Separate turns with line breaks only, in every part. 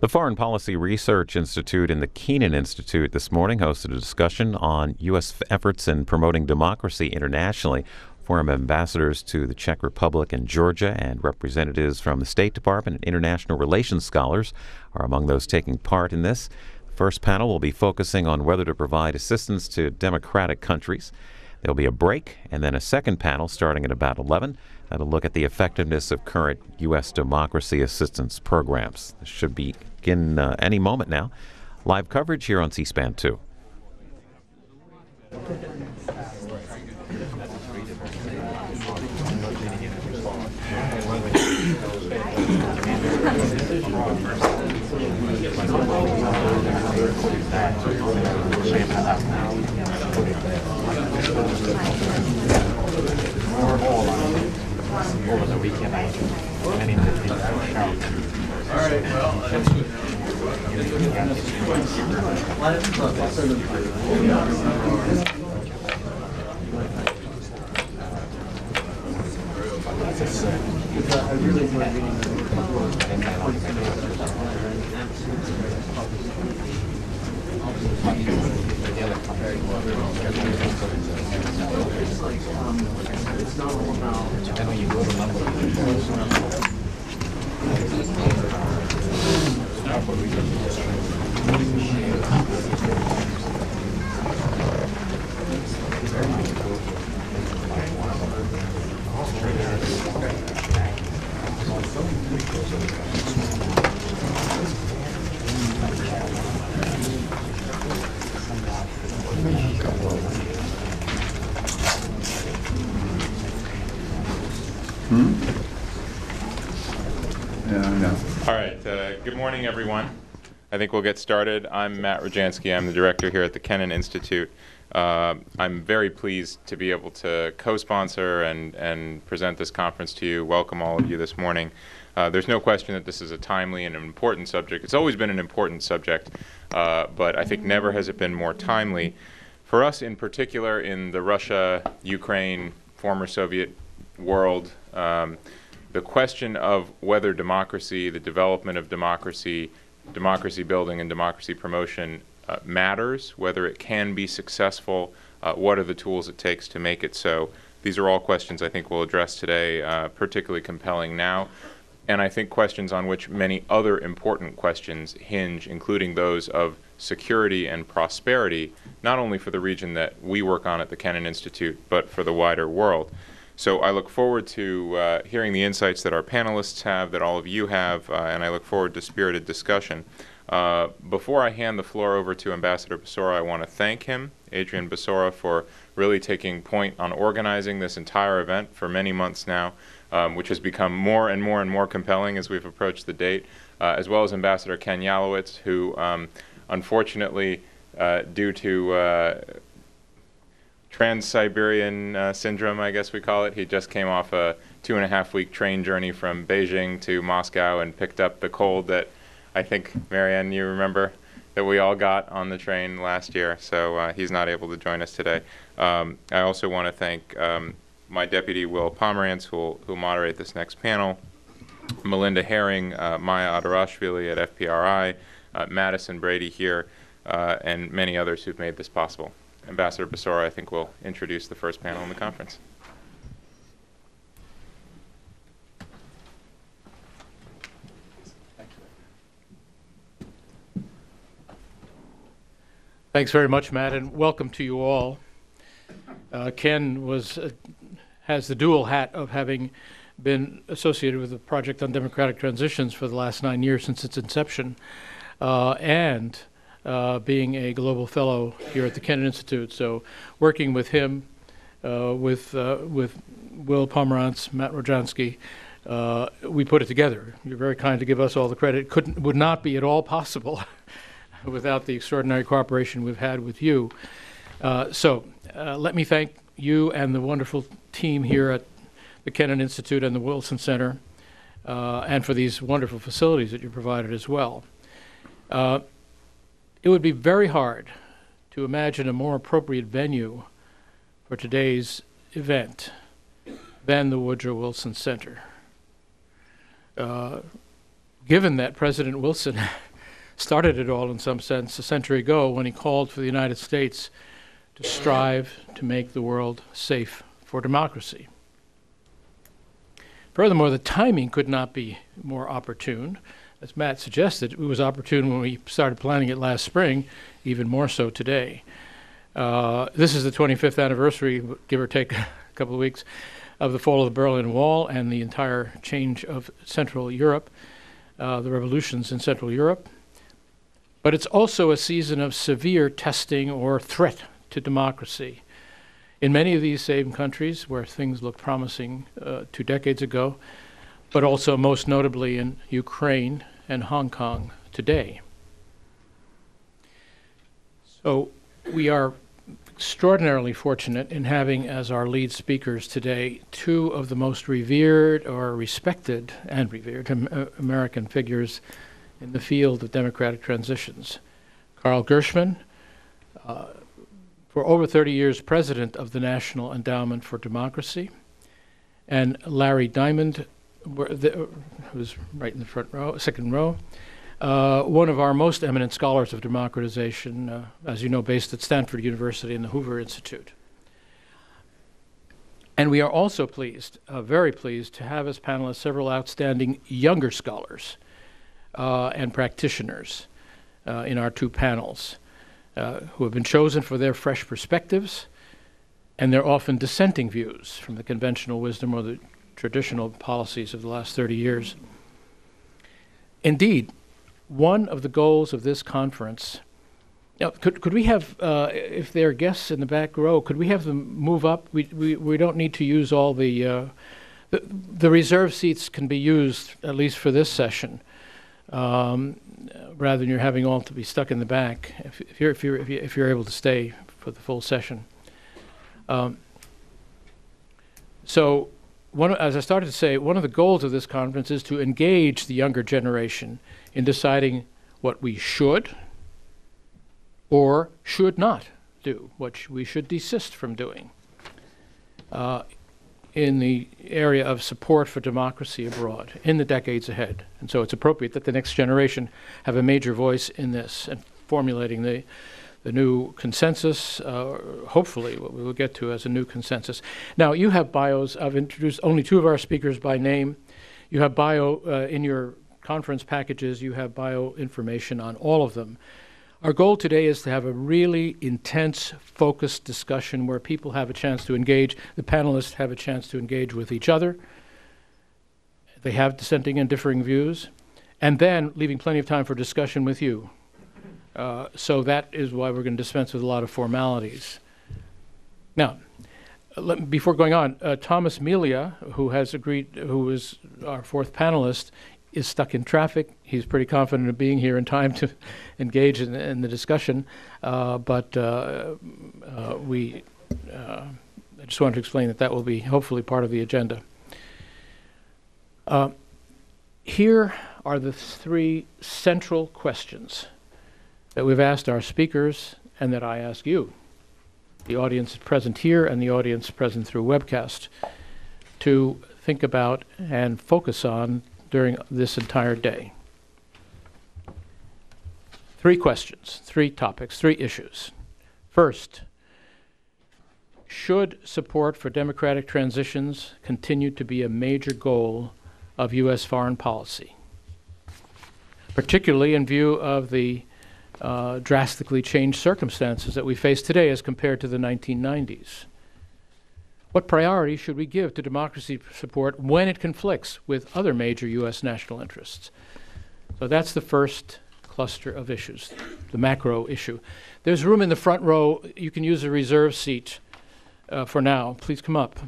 The Foreign Policy Research Institute and the Kenan Institute this morning hosted a discussion on U.S. efforts in promoting democracy internationally. Foreign ambassadors to the Czech Republic and Georgia and representatives from the State Department and international relations scholars are among those taking part in this. The first panel will be focusing on whether to provide assistance to democratic countries. There'll be a break and then a second panel starting at about 11 that'll look at the effectiveness of current U.S. democracy assistance programs. This should begin any moment now. Live coverage here on C-SPAN 2.
Over the weekend, many people shout. All right, well, that's good. I really enjoyed reading it's not all about. And when you go to number,
All right, good morning, everyone. I think we'll get started. I'm Matt Rojansky. I'm the director here at the Kenan Institute. I'm very pleased to be able to co-sponsor and present this conference to you. Welcome all of you this morning. There's no question that this is a timely and an important subject. It's always been an important subject, but I think never has it been more timely. For us in particular, in the Russia, Ukraine, former Soviet world, the question of whether democracy, the development of democracy, democracy building and democracy promotion matters, whether it can be successful, what are the tools it takes to make it so. These are all questions I think we'll address today, particularly compelling now, and I think questions on which many other important questions hinge, including those of security and prosperity, not only for the region that we work on at the Kenan Institute, but for the wider world. So I look forward to hearing the insights that our panelists have, that all of you have, and I look forward to spirited discussion. Before I hand the floor over to Ambassador Basora, I want to thank him, Adrian Basora, for really taking point on organizing this entire event for many months now, which has become more and more and more compelling as we've approached the date, as well as Ambassador Ken Yalowitz, who unfortunately, due to Trans-Siberian syndrome, I guess we call it. He just came off a 2.5-week train journey from Beijing to Moscow and picked up the cold that I think, Marianne, you remember, that we all got on the train last year. So he's not able to join us today. I also want to thank my deputy, Will Pomerantz, who'll moderate this next panel, Melinda Herring, Maya Adarashvili at FPRI, Madison Brady here, and many others who've made this possible. Ambassador Basora, I think, will introduce the first panel in the conference.
Thanks very much, Matt, and welcome to you all. Ken has the dual hat of having been associated with the Project on Democratic Transitions for the last 9 years since its inception, and being a global fellow here at the Kenan Institute. So working with him, with Will Pomerantz, Matt Rojansky, we put it together. You're very kind to give us all the credit. Would not be at all possible without the extraordinary cooperation we've had with you. So let me thank you and the wonderful team here at the Kenan Institute and the Wilson Center, and for these wonderful facilities that you provided as well. It would be very hard to imagine a more appropriate venue for today's event than the Woodrow Wilson Center. Given that President Wilson started it all in some sense a century ago when he called for the United States to strive to make the world safe for democracy. Furthermore, the timing could not be more opportune. As Matt suggested, it was opportune when we started planning it last spring, even more so today. This is the 25th anniversary, give or take a couple of weeks, of the fall of the Berlin Wall and the entire change of Central Europe, the revolutions in Central Europe. But it's also a season of severe testing or threat to democracy. In many of these same countries where things looked promising 2 decades ago, but also most notably in Ukraine and Hong Kong today. So we are extraordinarily fortunate in having as our lead speakers today 2 of the most revered or respected and revered American figures in the field of democratic transitions. Carl Gershman, for over 30 years president of the National Endowment for Democracy, and Larry Diamond, who's right in the front row, second row, one of our most eminent scholars of democratization, as you know, based at Stanford University and the Hoover Institute. And we are also pleased, very pleased, to have as panelists several outstanding younger scholars and practitioners in our 2 panels, who have been chosen for their fresh perspectives and their often dissenting views from the conventional wisdom or the traditional policies of the last 30 years. Indeed, one of the goals of this conference, now, could we have, if there are guests in the back row, could we have them move up? We don't need to use all the reserve seats can be used, at least for this session, rather than you're having all to be stuck in the back, if you're able to stay for the full session. So, as I started to say, one of the goals of this conference is to engage the younger generation in deciding what we should or should not do, what we should desist from doing in the area of support for democracy abroad in the decades ahead. And so it's appropriate that the next generation have a major voice in this and formulating the new consensus, hopefully what we will get to as a new consensus. Now, you have bios. I've introduced only 2 of our speakers by name. You have bio in your conference packages. You have bio information on all of them. Our goal today is to have a really intense, focused discussion where people have a chance to engage, the panelists have a chance to engage with each other. They have dissenting and differing views, and then leaving plenty of time for discussion with you. So that is why we're going to dispense with a lot of formalities. Now, before going on, Thomas Melia, who is our 4th panelist, is stuck in traffic. He's pretty confident of being here in time to engage in the discussion, but I just wanted to explain that will be hopefully part of the agenda. Here are the 3 central questions that we've asked our speakers and that I ask you, the audience present here and the audience present through webcast, to think about and focus on during this entire day. 3 questions, 3 topics, 3 issues. First, should support for democratic transitions continue to be a major goal of U.S. foreign policy, particularly in view of the drastically changed circumstances that we face today as compared to the 1990s? What priority should we give to democracy support when it conflicts with other major U.S. national interests? So that's the first cluster of issues, the macro issue. There's room in the front row. You can use a reserve seat for now. Please come up.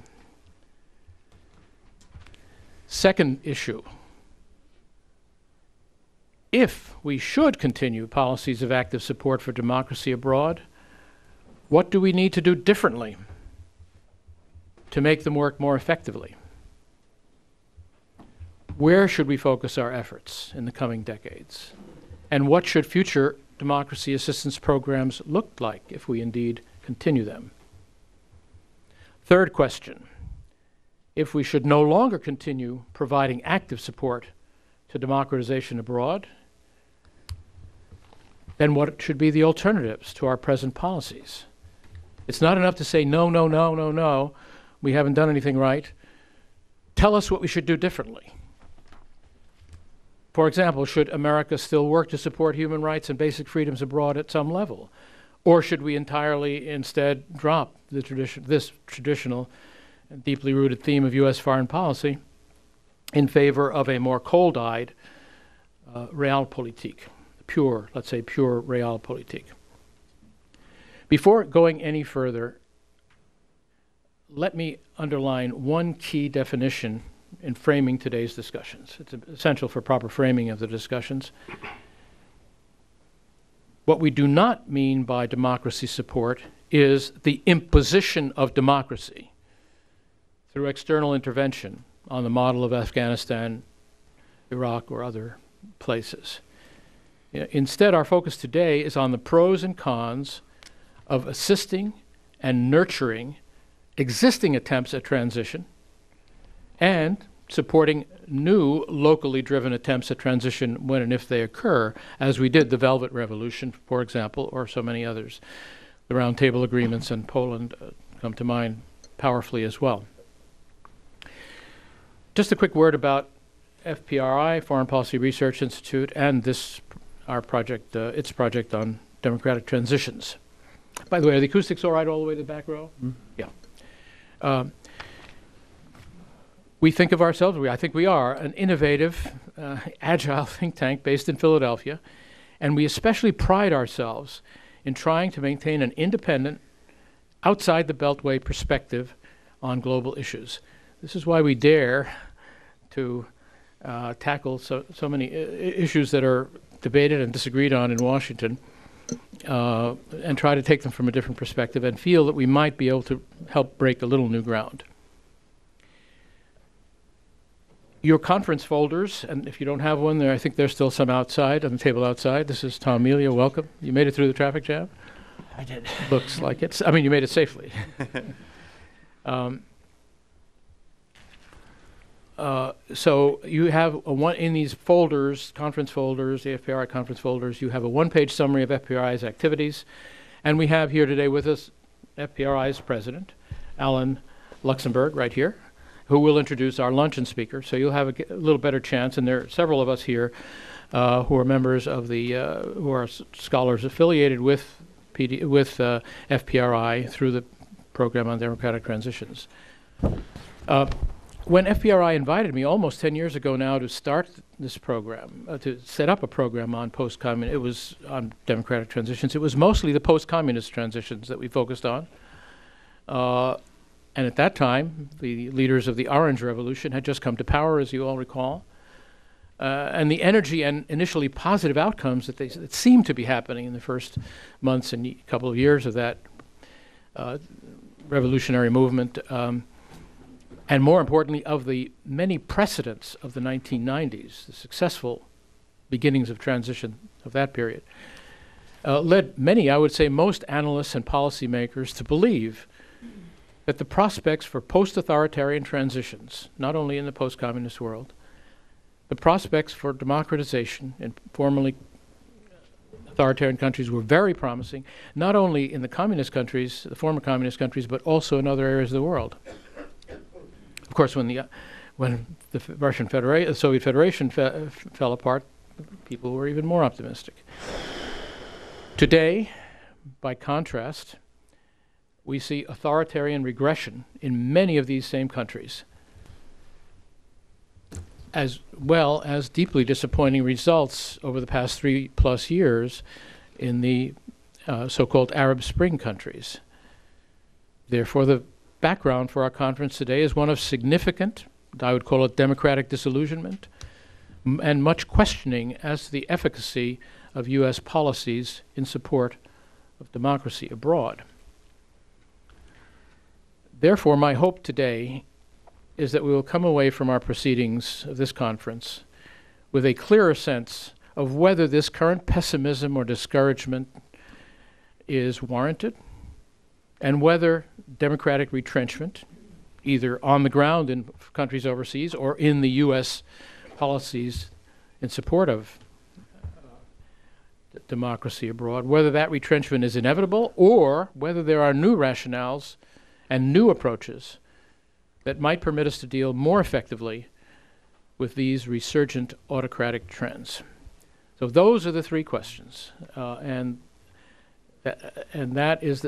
Second issue. If we should continue policies of active support for democracy abroad, what do we need to do differently to make them work more effectively? Where should we focus our efforts in the coming decades? And what should future democracy assistance programs look like if we indeed continue them? Third question, if we should no longer continue providing active support to democratization abroad, then what should be the alternatives to our present policies? It's not enough to say, no, no, no, no, no, we haven't done anything right. Tell us what we should do differently. For example, should America still work to support human rights and basic freedoms abroad at some level? Or should we entirely instead drop this traditional and deeply rooted theme of U.S. foreign policy in favor of a more cold-eyed realpolitik, pure, let's say pure realpolitik? Before going any further, let me underline one key definition in framing today's discussions. It's essential for proper framing of the discussions. What we do not mean by democracy support is the imposition of democracy through external intervention on the model of Afghanistan, Iraq, or other places. Instead, our focus today is on the pros and cons of assisting and nurturing existing attempts at transition and supporting new locally driven attempts at transition when and if they occur, as we did the Velvet Revolution, for example, or so many others. The Round Table Agreements in Poland come to mind powerfully as well. Just a quick word about FPRI, Foreign Policy Research Institute, and this, our project, its project on democratic transitions. By the way, are the acoustics all right all the way to the back row? Mm-hmm. Yeah. We think of ourselves, I think we are, an innovative, agile think tank based in Philadelphia, and we especially pride ourselves in trying to maintain an independent, outside the Beltway perspective on global issues. This is why we dare to tackle so many issues that are debated and disagreed on in Washington, and try to take them from a different perspective and feel that we might be able to help break a little new ground. Your conference folders, and if you don't have one there, I think there's still some outside, on the table outside. This is Tom Melia, welcome. You made it through the traffic jam?
I did.
Looks like it. I mean, you made it safely. So you have in these folders, conference folders, the FPRI conference folders, you have a one-page summary of FPRI's activities. And we have here today with us FPRI's president, Alan Luxembourg, right here, who will introduce our luncheon speaker. So you'll have a little better chance, and there are several of us here who are members of the, who are scholars affiliated with FPRI through the Program on Democratic Transitions. When FPRI invited me almost 10 years ago now to start this program, to set up a program on post-communist, it was on democratic transitions. It was mostly the post-communist transitions that we focused on. And at that time, the leaders of the Orange Revolution had just come to power, as you all recall. And the energy and initially positive outcomes that seemed to be happening in the first months and couple of years of that revolutionary movement, and more importantly, of the many precedents of the 1990s, the successful beginnings of transition of that period, led many, I would say most analysts and policymakers to believe that the prospects for post-authoritarian transitions, not only in the post-communist world, the prospects for democratization in formerly authoritarian countries were very promising, not only in the communist countries, the former communist countries, but also in other areas of the world. Of course, when the Soviet Federation fell apart, people were even more optimistic. Today, by contrast, we see authoritarian regression in many of these same countries, as well as deeply disappointing results over the past 3+ years in the so-called Arab Spring countries. Therefore, the background for our conference today is one of significant, I would call it democratic disillusionment, and much questioning as to the efficacy of U.S. policies in support of democracy abroad. Therefore, my hope today is that we will come away from our proceedings of this conference with a clearer sense of whether this current pessimism or discouragement is warranted, and whether democratic retrenchment, either on the ground in countries overseas or in the U.S. policies in support of democracy abroad, whether that retrenchment is inevitable or whether there are new rationales and new approaches that might permit us to deal more effectively with these resurgent autocratic trends. So those are the three questions, and that is,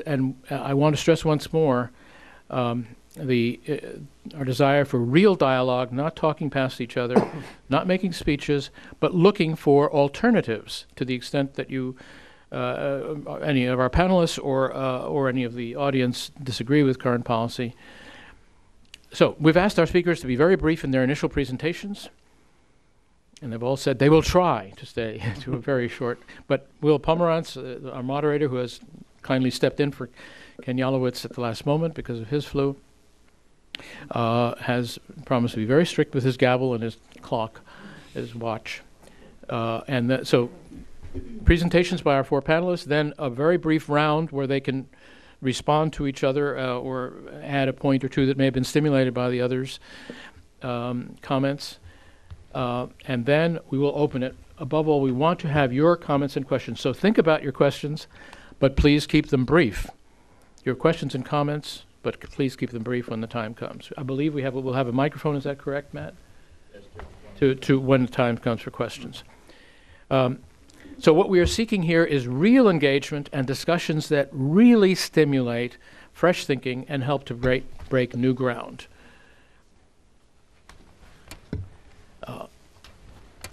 I want to stress once more our desire for real dialogue, not talking past each other, not making speeches, but looking for alternatives to the extent that you, any of our panelists or any of the audience disagree with current policy. So we've asked our speakers to be very brief in their initial presentations, and they've all said they will try to stay to a very short. But Will Pomerantz, our moderator, who has kindly stepped in for Ken Yalowitz at the last moment because of his flu, has promised to be very strict with his gavel and his clock, his watch. So presentations by our four panelists, then a very brief round where they can respond to each other or add a point or two that may have been stimulated by the others' comments. And then we will open it. Above all, we want to have your comments and questions. So think about your questions, but please keep them brief. Your questions and comments, but please keep them brief when the time comes. I believe we'll have a microphone. Is that correct, Matt? Yes, to when the time comes for questions. So what we are seeking here is real engagement and discussions that really stimulate fresh thinking and help to break new ground.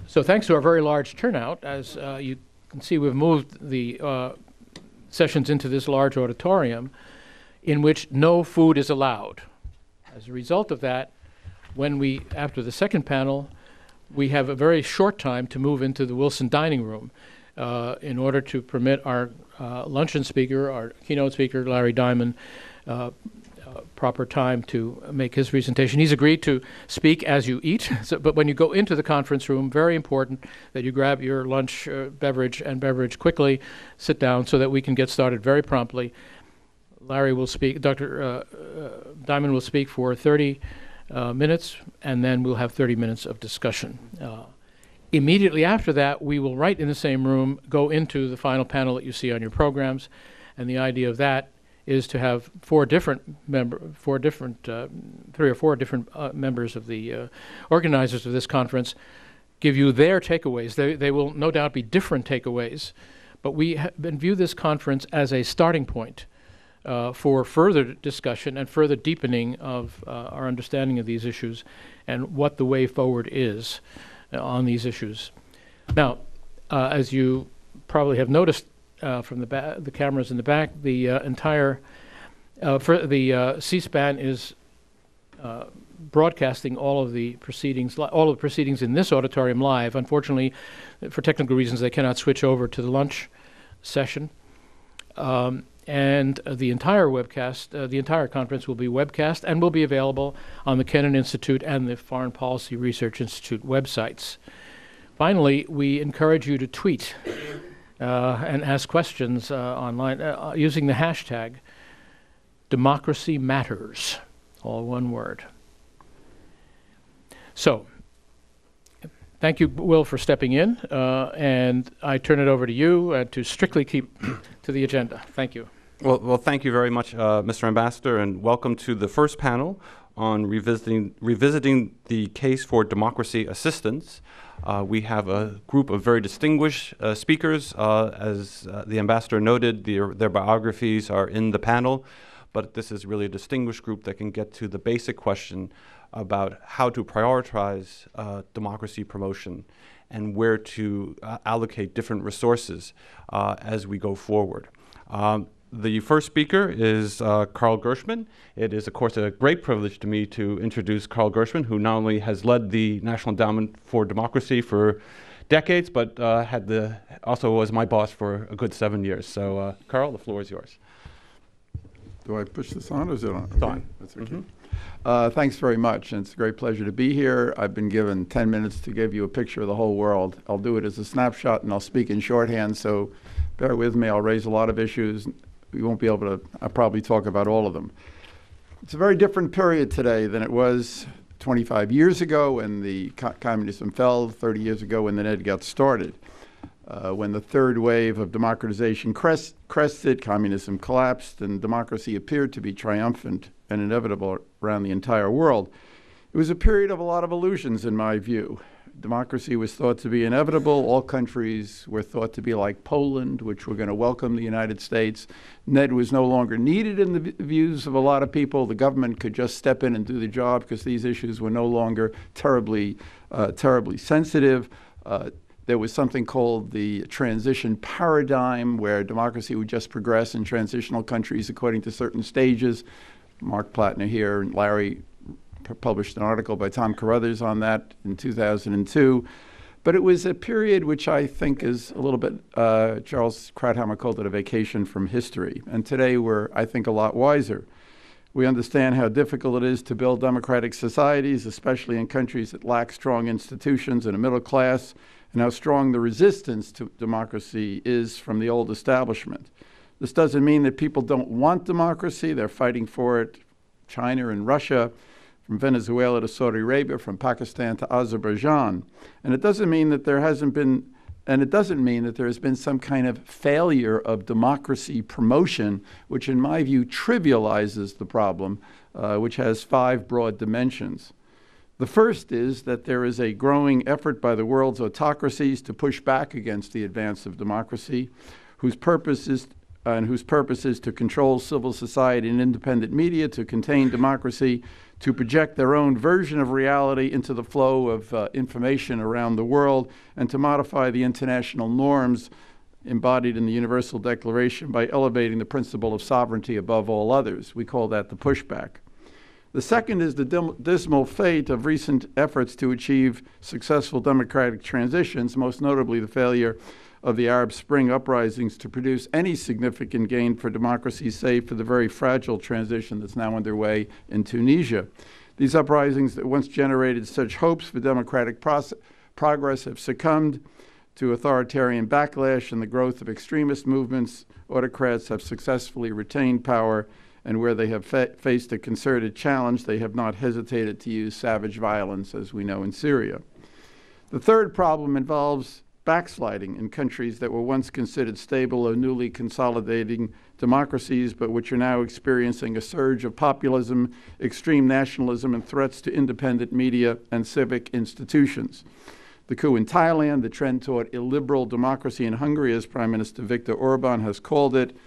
So thanks to our very large turnout, as you can see, we've moved the sessions into this large auditorium in which no food is allowed. As a result of that, after the second panel, we have a very short time to move into the Wilson dining room in order to permit our luncheon speaker, our keynote speaker, Larry Diamond, proper time to make his presentation. He's agreed to speak as you eat, but when you go into the conference room, very important that you grab your lunch beverage quickly, sit down so that we can get started very promptly. Larry will speak, Dr. Diamond will speak for 30 minutes, and then we'll have 30 minutes of discussion. Immediately after that, we will, right in the same room, go into the final panel that you see on your programs, and the idea of that is to have three or four different members of the organizers of this conference give you their takeaways. They will no doubt be different takeaways, but we view this conference as a starting point for further discussion and further deepening of our understanding of these issues and what the way forward is on these issues. Now, as you probably have noticed from the cameras in the back, the entire C-SPAN is broadcasting all of the proceedings in this auditorium live. Unfortunately, for technical reasons, they cannot switch over to the lunch session. And the entire webcast, the entire conference will be webcast and will be available on the Kennan Institute and the Foreign Policy Research Institute websites. Finally, we encourage you to tweet and ask questions online using the hashtag Democracy Matters, all one word. So, thank you, Will, for stepping in, and I turn it over to you to strictly keep to the agenda. Thank you.
Well, thank you very much, Mr. Ambassador, and welcome to the first panel on revisiting the case for democracy assistance. We have a group of very distinguished speakers. As the ambassador noted, their biographies are in the panel, but this is really a distinguished group that can get to the basic question about how to prioritize democracy promotion and where to allocate different resources as we go forward. The first speaker is Carl Gershman. It is, of course, a great privilege to me to introduce Carl Gershman, who not only has led the National Endowment for Democracy for decades, but also was my boss for a good 7 years. So, Carl, the floor is yours.
Do I push this on, or is it on?
It's on.
That's okay. Thanks very much, and it's a great pleasure to be here. I've been given 10 minutes to give you a picture of the whole world. I'll do it as a snapshot, and I'll speak in shorthand, so bear with me. I'll raise a lot of issues. We won't be able to I'll probably talk about all of them. It's a very different period today than it was 25 years ago when the communism fell, 30 years ago when the NED got started. When the third wave of democratization crested, communism collapsed, and democracy appeared to be triumphant and inevitable around the entire world. It was a period of a lot of illusions, in my view. Democracy was thought to be inevitable. All countries were thought to be like Poland, which were going to welcome the United States. NED was no longer needed in the views of a lot of people. The government could just step in and do the job because these issues were no longer terribly sensitive. There was something called the transition paradigm, where democracy would just progress in transitional countries according to certain stages. Mark Plattner here and Larry published an article by Tom Carruthers on that in 2002. But it was a period which I think is a little bit, Charles Krauthammer called it a vacation from history. And today we're, I think, a lot wiser. We understand how difficult it is to build democratic societies, especially in countries that lack strong institutions and a middle class, and how strong the resistance to democracy is from the old establishment. This doesn't mean that people don't want democracy. They're fighting for it. China and Russia, from Venezuela to Saudi Arabia, from Pakistan to Azerbaijan. And it doesn't mean that there has been some kind of failure of democracy promotion, which in my view trivializes the problem, which has 5 broad dimensions. The first is that there is a growing effort by the world's autocracies to push back against the advance of democracy, whose purpose is to control civil society and independent media, to contain democracy, to project their own version of reality into the flow of information around the world, and to modify the international norms embodied in the Universal Declaration by elevating the principle of sovereignty above all others. We call that the pushback. The second is the dismal fate of recent efforts to achieve successful democratic transitions, most notably the failure of the Arab Spring uprisings to produce any significant gain for democracy, save for the very fragile transition that's now underway in Tunisia. These uprisings that once generated such hopes for democratic progress have succumbed to authoritarian backlash and the growth of extremist movements. Autocrats have successfully retained power, and where they have faced a concerted challenge, they have not hesitated to use savage violence, as we know in Syria. The third problem involves backsliding in countries that were once considered stable or newly consolidating democracies, but which are now experiencing a surge of populism, extreme nationalism, and threats to independent media and civic institutions. The coup in Thailand, the trend toward illiberal democracy in Hungary, as Prime Minister Viktor Orban has called it,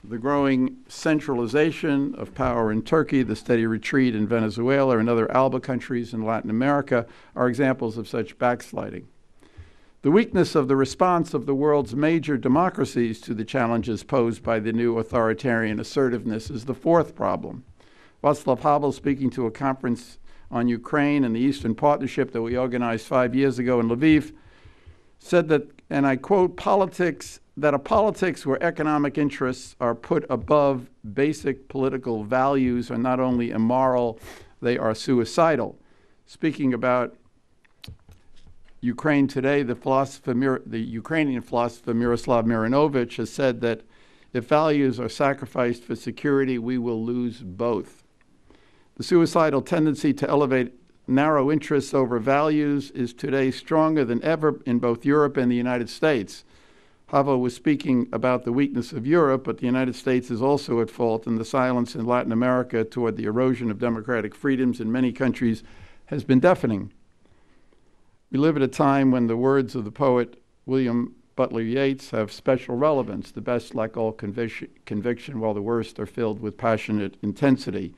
the growing centralization of power in Turkey, the steady retreat in Venezuela and other ALBA countries in Latin America are examples of such backsliding. The weakness of the response of the world's major democracies to the challenges posed by the new authoritarian assertiveness is the fourth problem. Václav Havel, speaking to a conference on Ukraine and the Eastern Partnership that we organized 5 years ago in Lviv, said that, and I quote, that a politics where economic interests are put above basic political values are not only immoral, they are suicidal. Speaking about Ukraine today, the Ukrainian philosopher Miroslav Mironovich has said that if values are sacrificed for security, we will lose both. The suicidal tendency to elevate narrow interests over values is today stronger than ever in both Europe and the United States. Havel was speaking about the weakness of Europe, but the United States is also at fault, and the silence in Latin America toward the erosion of democratic freedoms in many countries has been deafening. We live at a time when the words of the poet William Butler Yeats have special relevance. The best lack all conviction, while the worst are filled with passionate intensity.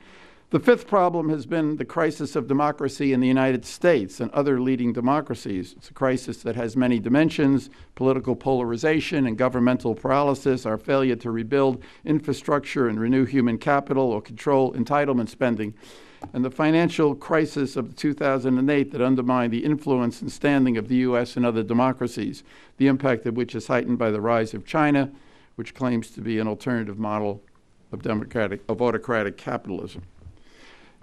The fifth problem has been the crisis of democracy in the United States and other leading democracies. It's a crisis that has many dimensions: political polarization and governmental paralysis, our failure to rebuild infrastructure and renew human capital or control entitlement spending, and the financial crisis of 2008 that undermined the influence and standing of the U.S. and other democracies, the impact of which is heightened by the rise of China, which claims to be an alternative model of autocratic capitalism.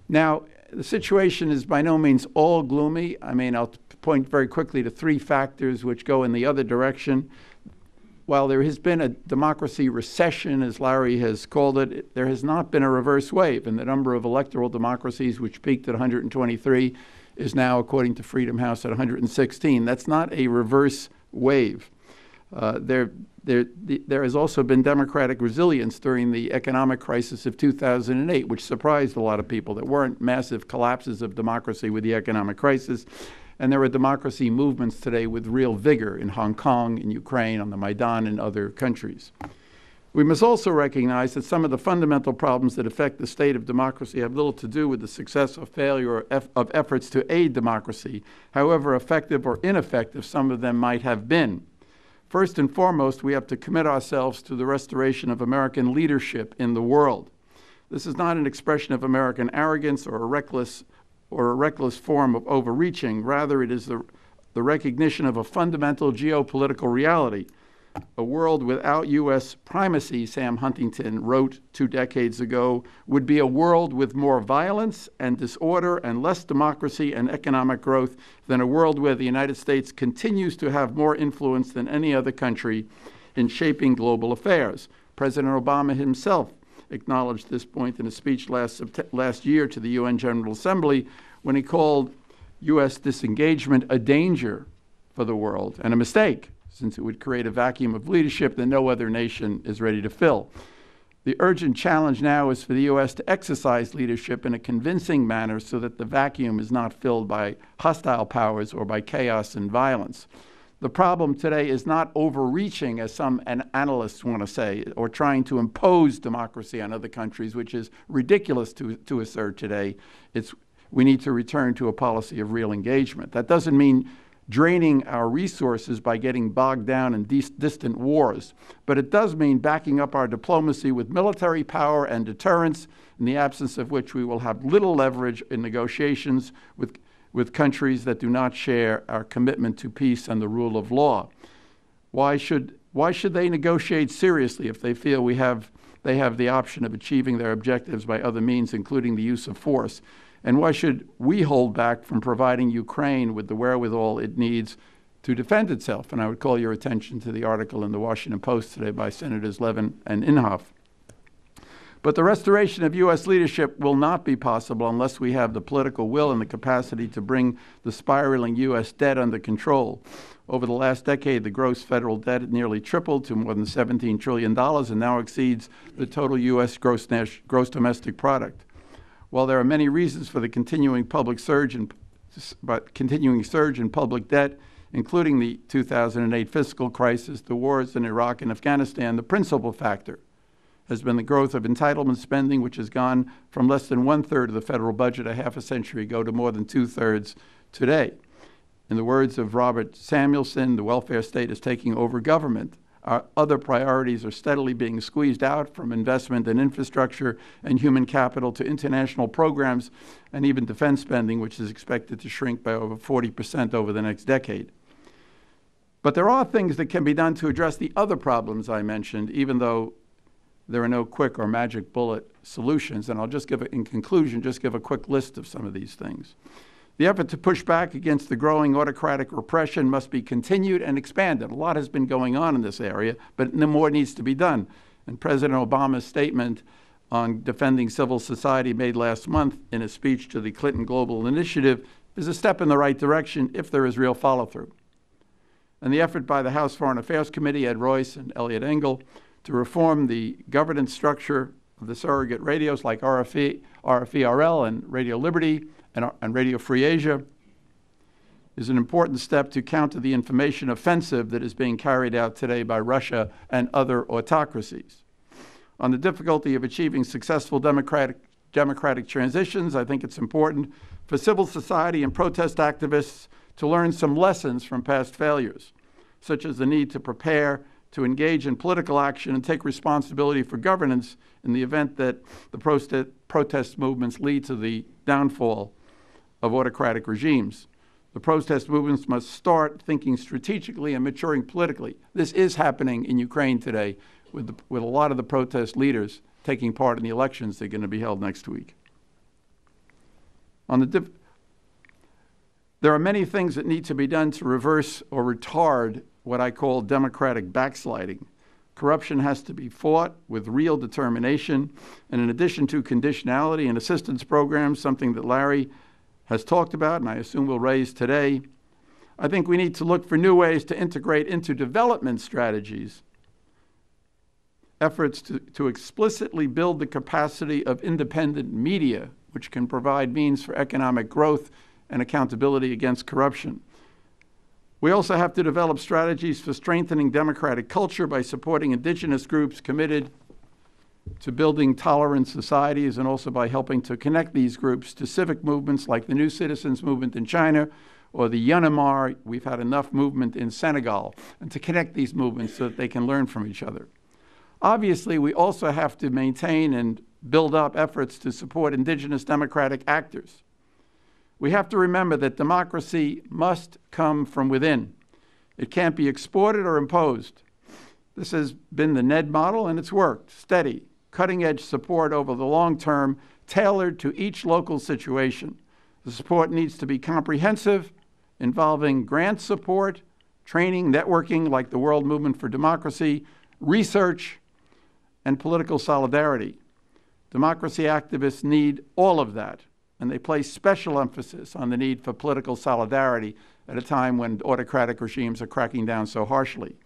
Now, the situation is by no means all gloomy. I mean, I'll point very quickly to 3 factors which go in the other direction. While there has been a democracy recession, as Larry has called it, there has not been a reverse wave, and the number of electoral democracies, which peaked at 123, is now, according to Freedom House, at 116. That's not a reverse wave. There has also been democratic resilience during the economic crisis of 2008, which surprised a lot of people. There weren't massive collapses of democracy with the economic crisis. And there are democracy movements today with real vigor in Hong Kong, in Ukraine, on the Maidan, and other countries. We must also recognize that some of the fundamental problems that affect the state of democracy have little to do with the success or failure of efforts to aid democracy, however effective or ineffective some of them might have been. First and foremost, we have to commit ourselves to the restoration of American leadership in the world. This is not an expression of American arrogance or a reckless form of overreaching. Rather, it is the recognition of a fundamental geopolitical reality. A world without U.S. primacy, Sam Huntington wrote 2 decades ago, would be a world with more violence and disorder and less democracy and economic growth than a world where the United States continues to have more influence than any other country in shaping global affairs. President Obama himself acknowledged this point in a speech last year to the UN General Assembly when he called U.S. disengagement a danger for the world and a mistake, since it would create a vacuum of leadership that no other nation is ready to fill. The urgent challenge now is for the U.S. to exercise leadership in a convincing manner so that the vacuum is not filled by hostile powers or by chaos and violence. The problem today is not overreaching, as some analysts want to say, or trying to impose democracy on other countries, which is ridiculous to assert today. We need to return to a policy of real engagement. That doesn't mean draining our resources by getting bogged down in distant wars, but it does mean backing up our diplomacy with military power and deterrence, in the absence of which we will have little leverage in negotiations with countries that do not share our commitment to peace and the rule of law. Why should they negotiate seriously if they feel they have the option of achieving their objectives by other means, including the use of force? And why should we hold back from providing Ukraine with the wherewithal it needs to defend itself? And I would call your attention to the article in the Washington Post today by Senators Levin and Inhofe. But the restoration of U.S. leadership will not be possible unless we have the political will and the capacity to bring the spiraling U.S. debt under control. Over the last decade, the gross federal debt nearly tripled to more than $17 trillion and now exceeds the total U.S. gross domestic product. While there are many reasons for the continuing surge in public debt, including the 2008 fiscal crisis, the wars in Iraq and Afghanistan, the principal factor has been the growth of entitlement spending, which has gone from less than 1/3 of the federal budget a half a century ago to more than 2/3 today. In the words of Robert Samuelson, the welfare state is taking over government. Our other priorities are steadily being squeezed out, from investment in infrastructure and human capital to international programs and even defense spending, which is expected to shrink by over 40% over the next decade. But there are things that can be done to address the other problems I mentioned, even though there are no quick or magic bullet solutions. And I'll just in conclusion, give a quick list of some of these things. The effort to push back against the growing autocratic repression must be continued and expanded. A lot has been going on in this area, but more needs to be done. And President Obama's statement on defending civil society made last month in a speech to the Clinton Global Initiative is a step in the right direction if there is real follow-through. And the effort by the House Foreign Affairs Committee, Ed Royce and Elliot Engel, to reform the governance structure of the surrogate radios like RFE-RL and Radio Liberty and Radio Free Asia is an important step to counter the information offensive that is being carried out today by Russia and other autocracies. On the difficulty of achieving successful democratic transitions, I think it's important for civil society and protest activists to learn some lessons from past failures, such as the need to prepare to engage in political action and take responsibility for governance in the event that the protest movements lead to the downfall of autocratic regimes. The protest movements must start thinking strategically and maturing politically. This is happening in Ukraine today with a lot of the protest leaders taking part in the elections that are going to be held next week. There are many things that need to be done to reverse or retard what I call democratic backsliding. Corruption has to be fought with real determination, and in addition to conditionality and assistance programs, something that Larry has talked about and I assume we'll raise today, I think we need to look for new ways to integrate into development strategies efforts to explicitly build the capacity of independent media, which can provide means for economic growth and accountability against corruption. We also have to develop strategies for strengthening democratic culture by supporting indigenous groups committed to building tolerant societies, and also by helping to connect these groups to civic movements like the New Citizens Movement in China or the Yanamar. We've had enough movement in Senegal, and to connect these movements so that they can learn from each other. Obviously, we also have to maintain and build up efforts to support indigenous democratic actors. We have to remember that democracy must come from within. It can't be exported or imposed. This has been the NED model, and it's worked. Steady, cutting-edge support over the long term, tailored to each local situation. The support needs to be comprehensive, involving grant support, training, networking like the World Movement for Democracy, research, and political solidarity. Democracy activists need all of that, and they place special emphasis on the need for political solidarity at a time when autocratic regimes are cracking down so harshly.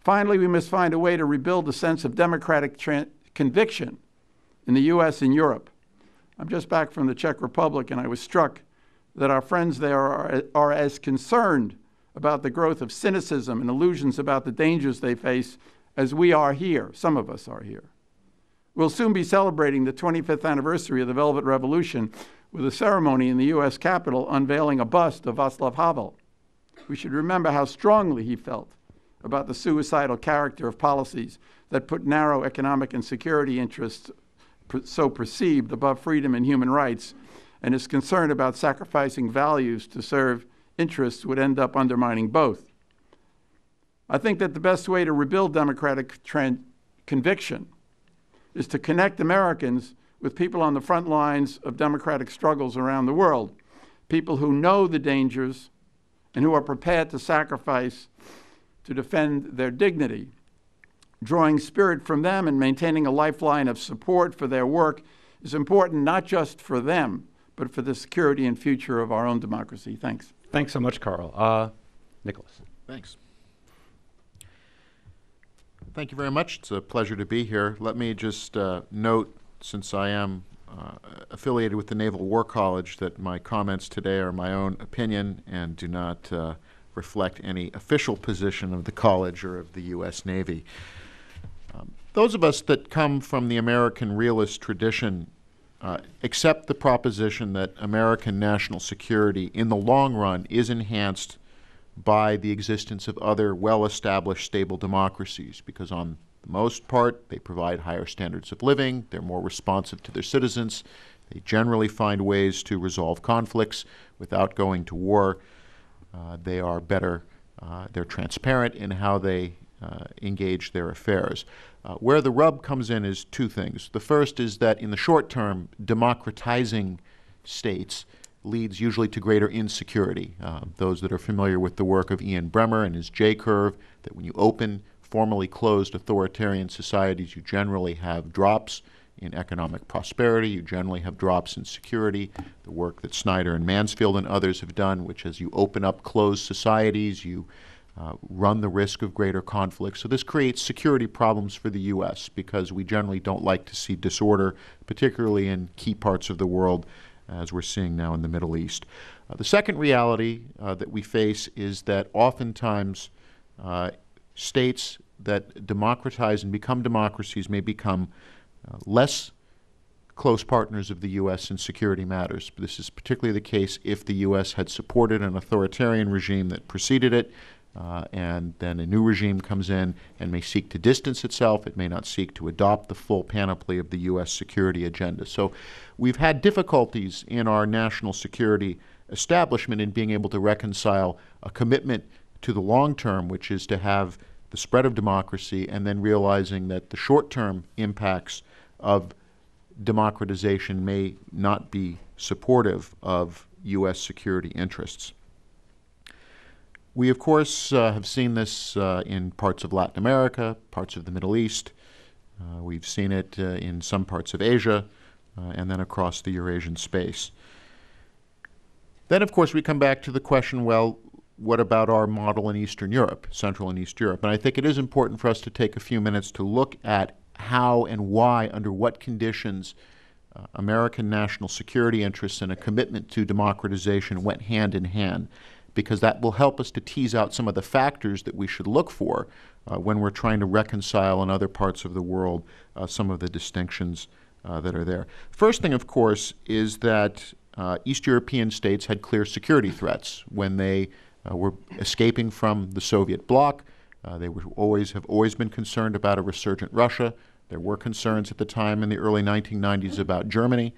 Finally, we must find a way to rebuild a sense of democratic conviction in the US and Europe. I'm just back from the Czech Republic, and I was struck that our friends there are as concerned about the growth of cynicism and illusions about the dangers they face as we are here. Some of us are here. We'll soon be celebrating the 25th anniversary of the Velvet Revolution with a ceremony in the US Capitol unveiling a bust of Václav Havel. We should remember how strongly he felt about the suicidal character of policies that put narrow economic and security interests, so perceived, above freedom and human rights, and his concern about sacrificing values to serve interests would end up undermining both. I think that the best way to rebuild democratic conviction is to connect Americans with people on the front lines of democratic struggles around the world, people who know the dangers and who are prepared to sacrifice to defend their dignity. Drawing spirit from them and maintaining a lifeline of support for their work is important not just for them, but for the security and future of our own democracy. Thanks.
Thanks so much, Carl. Nicholas.
Thanks. Thank you very much. It's a pleasure to be here. Let me just note, since I am affiliated with the Naval War College, that my comments today are my own opinion and do not reflect any official position of the college or of the U.S. Navy. Those of us that come from the American realist tradition accept the proposition that American national security in the long run is enhanced by the existence of other well-established, stable democracies, because on the most part, they provide higher standards of living, they're more responsive to their citizens, they generally find ways to resolve conflicts without going to war, they are better, they're transparent in how they engage their affairs. Where the rub comes in is two things. The first is that in the short term, democratizing states leads usually to greater insecurity. Those that are familiar with the work of Ian Bremmer and his J-curve, that when you open formally closed authoritarian societies, you generally have drops in economic prosperity, you generally have drops in security. The work that Snyder and Mansfield and others have done, which as you open up closed societies, you run the risk of greater conflict. So this creates security problems for the U.S. because we generally don't like to see disorder, particularly in key parts of the world, as we're seeing now in the Middle East. The second reality that we face is that oftentimes states that democratize and become democracies may become less close partners of the U.S. in security matters. This is particularly the case if the U.S. had supported an authoritarian regime that preceded it, and then a new regime comes in and may seek to distance itself. It may not seek to adopt the full panoply of the U.S. security agenda. So we've had difficulties in our national security establishment in being able to reconcile a commitment to the long term, which is to have the spread of democracy, and then realizing that the short-term impacts of democratization may not be supportive of U.S. security interests. We, of course, have seen this in parts of Latin America, parts of the Middle East. We've seen it in some parts of Asia, and then across the Eurasian space. Then, of course, we come back to the question, well, what about our model in Eastern Europe, Central and East Europe? And I think it is important for us to take a few minutes to look at how and why, under what conditions, American national security interests and a commitment to democratization went hand in hand, because that will help us to tease out some of the factors that we should look for when we're trying to reconcile in other parts of the world some of the distinctions that are there. First thing, of course, is that East European states had clear security threats when they were escaping from the Soviet bloc. They have always been concerned about a resurgent Russia. There were concerns at the time in the early 1990s about Germany,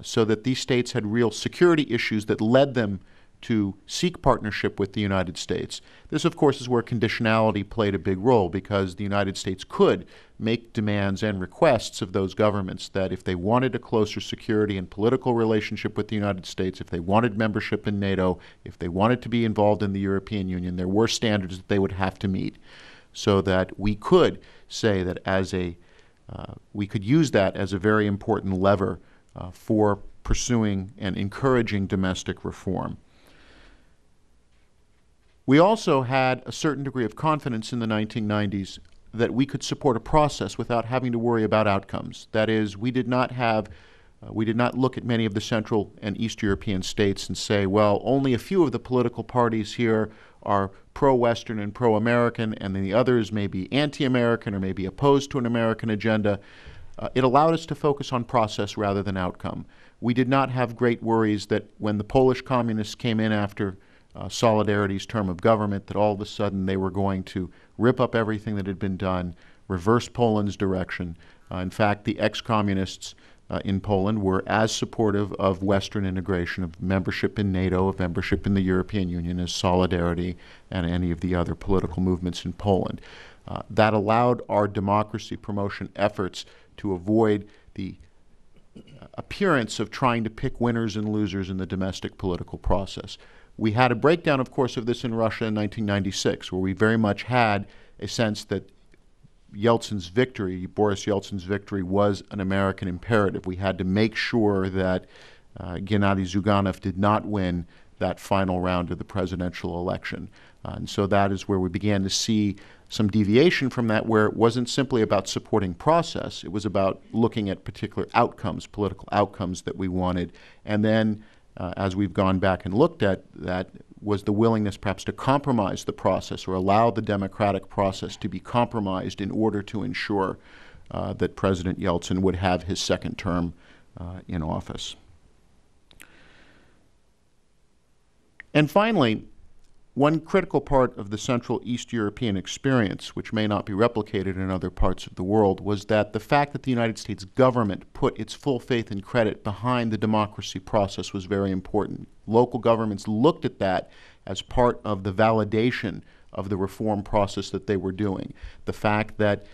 so that these states had real security issues that led them to seek partnership with the United States. This, of course, is where conditionality played a big role, because the United States could make demands and requests of those governments that if they wanted a closer security and political relationship with the United States, if they wanted membership in NATO, if they wanted to be involved in the European Union, there were standards that they would have to meet, so that we could say that we could use that as a very important lever for pursuing and encouraging domestic reform. We also had a certain degree of confidence in the 1990s that we could support a process without having to worry about outcomes. That is, we did not look at many of the Central and East European states and say, well, only a few of the political parties here are pro-Western and pro-American, and then the others may be anti-American or may be opposed to an American agenda. It allowed us to focus on process rather than outcome. We did not have great worries that when the Polish communists came in after Solidarity's term of government, that all of a sudden they were going to rip up everything that had been done, reverse Poland's direction. In fact, the ex-communists in Poland were as supportive of Western integration, of membership in NATO, of membership in the European Union, as Solidarity and any of the other political movements in Poland. That allowed our democracy promotion efforts to avoid the appearance of trying to pick winners and losers in the domestic political process. We had a breakdown, of course, of this in Russia in 1996, where we very much had a sense that Yeltsin's victory, Boris Yeltsin's victory, was an American imperative. We had to make sure that Gennady Zyuganov did not win that final round of the presidential election. And so that is where we began to see some deviation from that, where it wasn't simply about supporting process. It was about looking at particular outcomes, political outcomes that we wanted. And then as we've gone back and looked at that, was the willingness perhaps to compromise the process or allow the democratic process to be compromised in order to ensure that President Yeltsin would have his second term in office. And finally, one critical part of the Central East European experience, which may not be replicated in other parts of the world, was that the fact that the United States government put its full faith and credit behind the democracy process was very important. Local governments looked at that as part of the validation of the reform process that they were doing. The fact that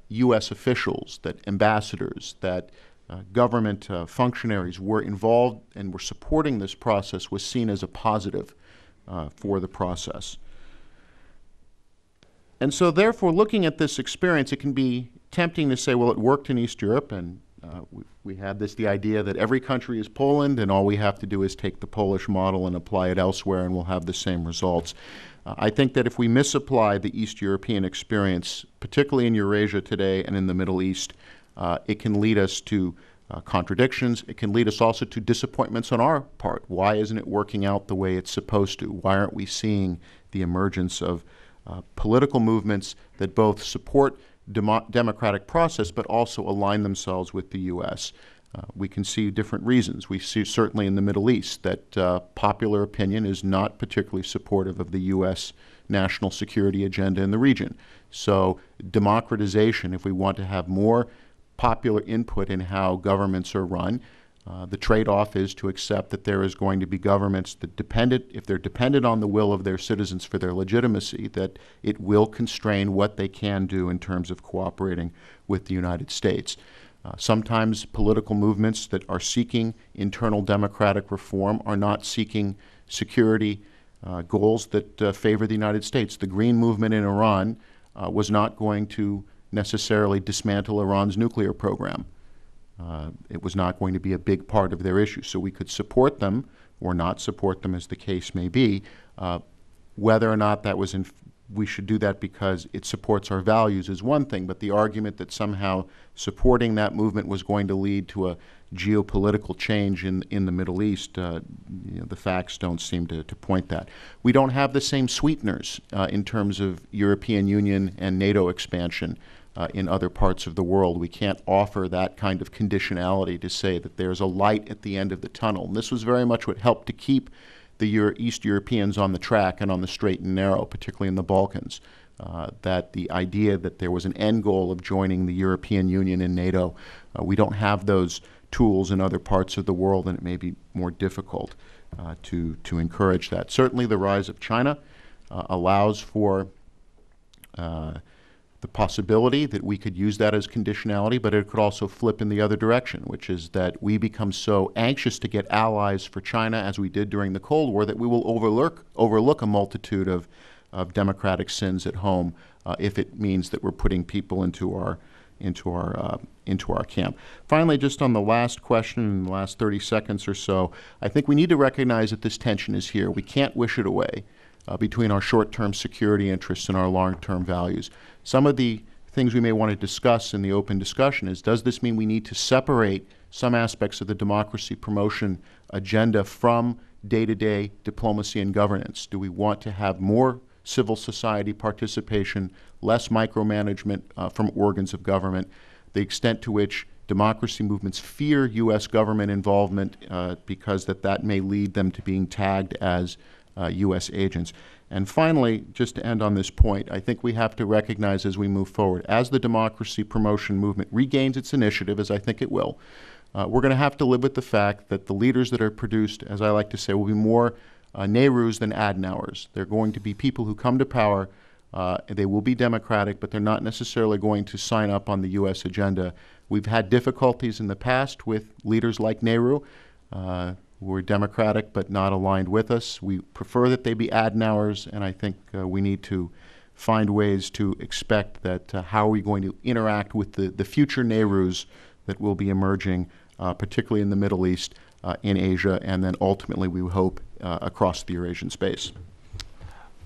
U.S. officials, that ambassadors, that government functionaries were involved and were supporting this process was seen as a positive for the process. And so therefore, looking at this experience, it can be tempting to say, well, it worked in East Europe, and we had the idea that every country is Poland, and all we have to do is take the Polish model and apply it elsewhere, and we'll have the same results. I think that if we misapply the East European experience, particularly in Eurasia today and in the Middle East, it can lead us to contradictions. It can lead us also to disappointments on our part. Why isn't it working out the way it's supposed to? Why aren't we seeing the emergence of political movements that both support democratic process but also align themselves with the U.S.? We can see different reasons. We see certainly in the Middle East that popular opinion is not particularly supportive of the U.S. national security agenda in the region. So democratization, if we want to have more popular input in how governments are run, the trade-off is to accept that there is going to be governments that if they're dependent on the will of their citizens for their legitimacy, that it will constrain what they can do in terms of cooperating with the United States. Sometimes political movements that are seeking internal democratic reform are not seeking security goals that favor the United States. The Green Movement in Iran was not going to necessarily dismantle Iran's nuclear program. It was not going to be a big part of their issue. So we could support them or not support them, as the case may be, Whether or not that was we should do that because it supports our values is one thing, but the argument that somehow supporting that movement was going to lead to a geopolitical change in the Middle East, the facts don't seem to point that. We don't have the same sweeteners in terms of European Union and NATO expansion in other parts of the world. We can't offer that kind of conditionality to say that there's a light at the end of the tunnel. And this was very much what helped to keep the East Europeans on the track and on the straight and narrow, particularly in the Balkans, that the idea that there was an end goal of joining the European Union and NATO, we don't have those tools in other parts of the world, and it may be more difficult to encourage that. Certainly the rise of China allows for the possibility that we could use that as conditionality, but it could also flip in the other direction, which is that we become so anxious to get allies for China, as we did during the Cold War, that we will overlook a multitude of democratic sins at home if it means that we're putting people into our camp. Finally, just on the last question, in the last 30 seconds or so, I think we need to recognize that this tension is here. We can't wish it away between our short-term security interests and our long-term values. Some of the things we may want to discuss in the open discussion is, does this mean we need to separate some aspects of the democracy promotion agenda from day-to-day diplomacy and governance? Do we want to have more civil society participation, less micromanagement from organs of government? The extent to which democracy movements fear U.S. government involvement because that may lead them to being tagged as U.S. agents. And finally, just to end on this point, I think we have to recognize as we move forward, as the democracy promotion movement regains its initiative, as I think it will, we're going to have to live with the fact that the leaders that are produced, as I like to say, will be more Nehrus than Adenauers. They're going to be people who come to power. They will be democratic, but they're not necessarily going to sign up on the U.S. agenda. We've had difficulties in the past with leaders like Nehru, who were democratic but not aligned with us. We prefer that they be Adenauers, and I think we need to find ways to expect that how are we going to interact with the future Nehrus that will be emerging, particularly in the Middle East, in Asia, and then ultimately, we hope, across the Eurasian space.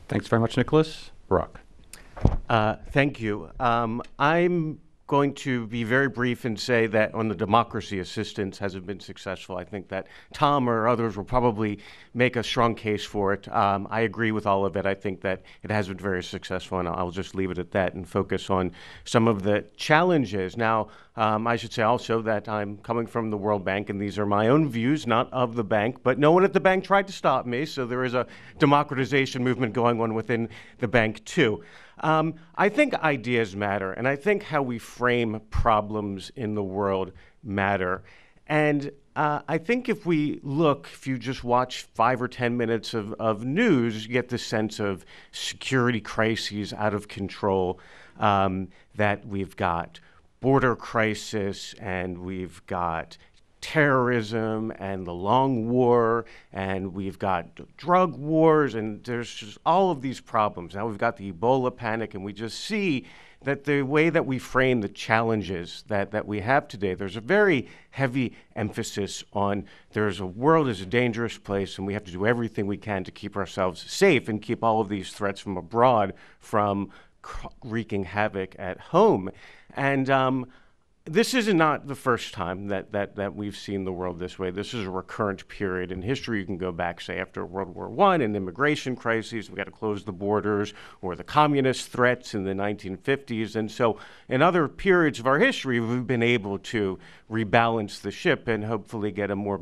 Thanks very much, Nicholas. Barack.
Thank you. I'm going to be very brief and say that on the democracy assistance hasn't been successful. I think that Tom or others will probably make a strong case for it. I agree with all of it. I think that it has been very successful, and I'll just leave it at that and focus on some of the challenges. Now, I should say also that I'm coming from the World Bank, and these are my own views, not of the bank, but no one at the bank tried to stop me, so there is a democratization movement going on within the bank too. I think ideas matter, and I think how we frame problems in the world matter. And I think if you just watch 5 or 10 minutes of news, you get the sense of security crises out of control, that we've got border crisis, and we've got terrorism and the long war, and we've got drug wars, and there's just all of these problems. Now we've got the Ebola panic, and we just see that the way that we frame the challenges that we have today, there's a very heavy emphasis on the world is a dangerous place, and we have to do everything we can to keep ourselves safe and keep all of these threats from abroad from wreaking havoc at home. And this is not the first time that we've seen the world this way. This is a recurrent period in history. You can go back, say, after World War I and immigration crises. We got to close the borders, or the communist threats in the 1950s. And so in other periods of our history, we've been able to rebalance the ship and hopefully get a more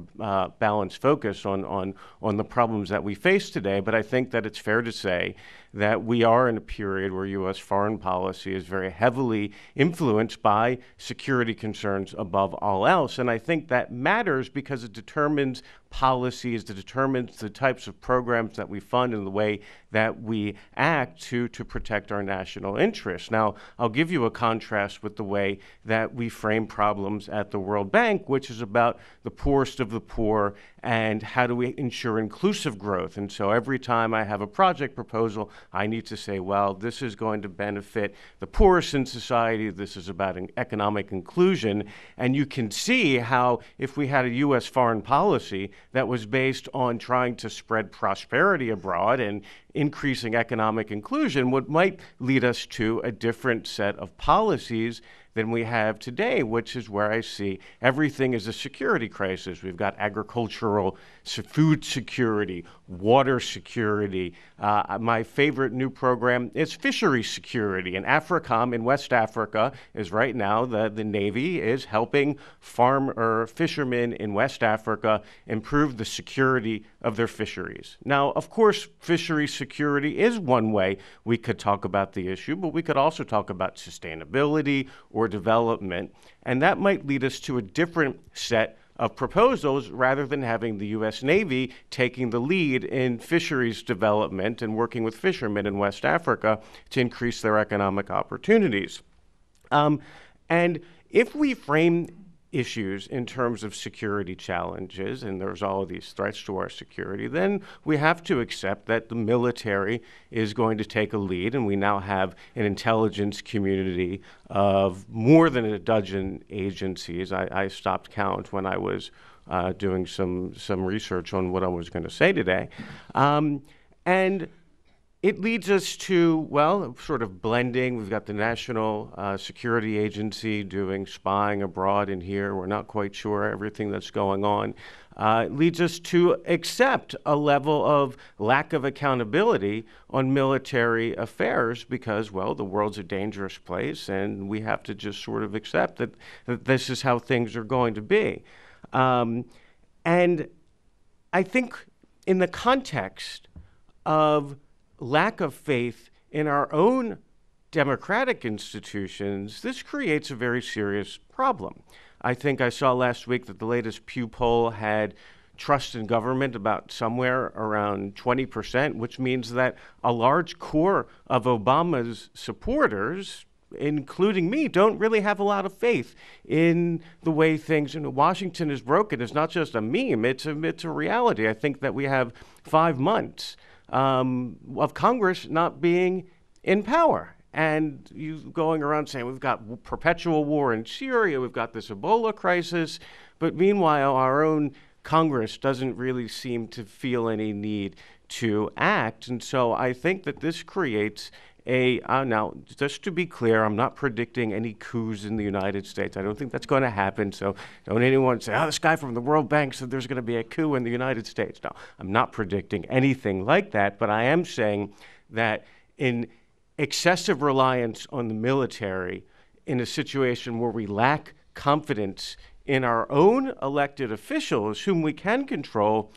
balanced focus on the problems that we face today. But I think that it's fair to say that we are in a period where U.S. foreign policy is very heavily influenced by security concerns above all else. And I think that matters because it determines policies, it determines the types of programs that we fund and the way that we act to protect our national interests. Now, I'll give you a contrast with the way that we frame problems at the World Bank, which is about the poorest of the poor and how do we ensure inclusive growth. And so every time I have a project proposal, I need to say, well, this is going to benefit the poorest in society. This is about economic inclusion. And you can see how if we had a U.S. foreign policy that was based on trying to spread prosperity abroad and increasing economic inclusion, what might lead us to a different set of policies than we have today, which is where I see everything is a security crisis. We've got agricultural, food security, water security. My favorite new program is fishery security. And AFRICOM in West Africa is right now, the Navy is helping fishermen in West Africa improve the security of their fisheries. Now, of course, fishery security is one way we could talk about the issue, but we could also talk about sustainability or development, and that might lead us to a different set of proposals rather than having the U.S. Navy taking the lead in fisheries development and working with fishermen in West Africa to increase their economic opportunities. And if we frame issues in terms of security challenges, and there's all of these threats to our security, then we have to accept that the military is going to take a lead, and we now have an intelligence community of more than a dozen agencies. I stopped count when I was doing some research on what I was going to say today. And it leads us to, well, sort of blending. We've got the National Security Agency doing spying abroad in here. We're not quite sure everything that's going on. It leads us to accept a level of lack of accountability on military affairs because, well, the world's a dangerous place, and we have to just sort of accept that this is how things are going to be. And I think in the context of lack of faith in our own democratic institutions, this creates a very serious problem. I think I saw last week that the latest Pew poll had trust in government about somewhere around 20%, which means that a large core of Obama's supporters, including me, don't really have a lot of faith in the way things in Washington is broken. It's not just a meme, it's a reality. I think that we have 5 months of Congress not being in power. And you going around saying we've got perpetual war in Syria, we've got this Ebola crisis, but meanwhile our own Congress doesn't really seem to feel any need to act. And so I think that this creates now, just to be clear, I'm not predicting any coups in the United States. I don't think that's going to happen. So don't anyone say, this guy from the World Bank said there's going to be a coup in the United States. No, I'm not predicting anything like that. But I am saying that in excessive reliance on the military, in a situation where we lack confidence in our own elected officials, whom we can control,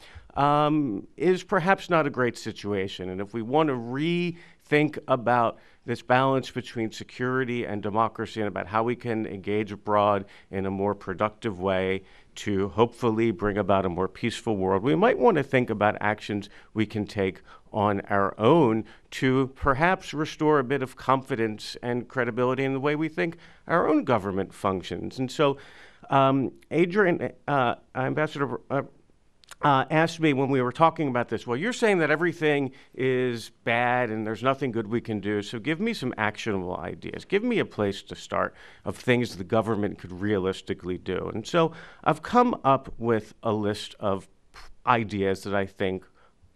is perhaps not a great situation. And if we want to rethink about this balance between security and democracy and about how we can engage abroad in a more productive way to hopefully bring about a more peaceful world, we might want to think about actions we can take on our own to perhaps restore a bit of confidence and credibility in the way we think our own government functions. And so Adrian, Ambassador asked me when we were talking about this, well, you're saying that everything is bad and there's nothing good we can do, so give me some actionable ideas. Give me a place to start of things the government could realistically do. And so I've come up with a list of ideas that I think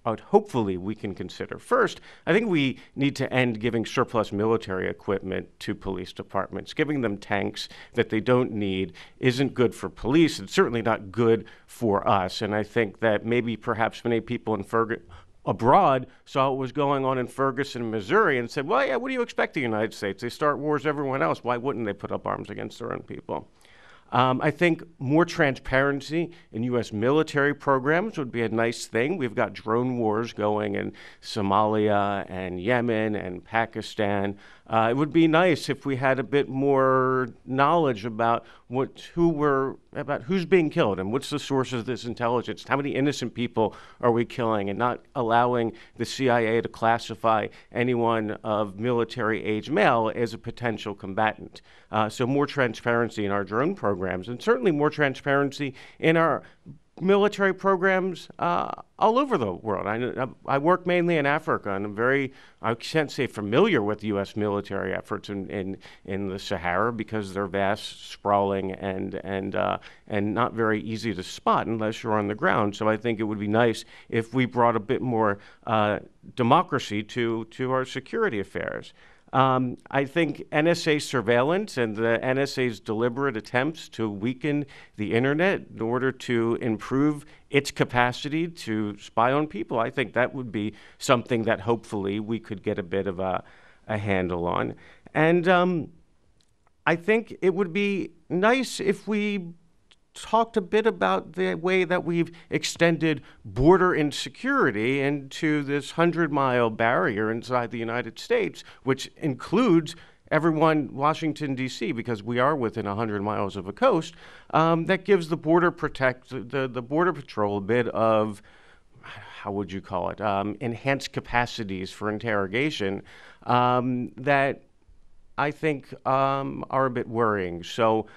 hopefully we can consider. First, I think we need to end giving surplus military equipment to police departments. Giving them tanks that they don't need isn't good for police. It's certainly not good for us. And I think that maybe perhaps many people in abroad saw what was going on in Ferguson, Missouri, and said, well, yeah, what do you expect of the United States? They start wars everyone else. Why wouldn't they put up arms against their own people? I think more transparency in U.S. military programs would be a nice thing. We've got drone wars going in Somalia and Yemen and Pakistan. It would be nice if we had a bit more knowledge about who's being killed and what's the source of this intelligence. How many innocent people are we killing, and not allowing the CIA to classify anyone of military age male as a potential combatant. So more transparency in our drone programs, and certainly more transparency in our military programs all over the world. I work mainly in Africa, and I can't say familiar with U.S. military efforts in the Sahara because they're vast, sprawling, and not very easy to spot unless you're on the ground. So I think it would be nice if we brought a bit more democracy to our security affairs. I think NSA surveillance and the NSA's deliberate attempts to weaken the internet in order to improve its capacity to spy on people, I think that would be something that hopefully we could get a bit of a handle on. And I think it would be nice if we talked a bit about the way that we've extended border insecurity into this 100-mile barrier inside the United States, which includes everyone Washington, D.C., because we are within 100 miles of a coast, that gives the Border Patrol a bit of, how would you call it, enhanced capacities for interrogation that I think are a bit worrying. So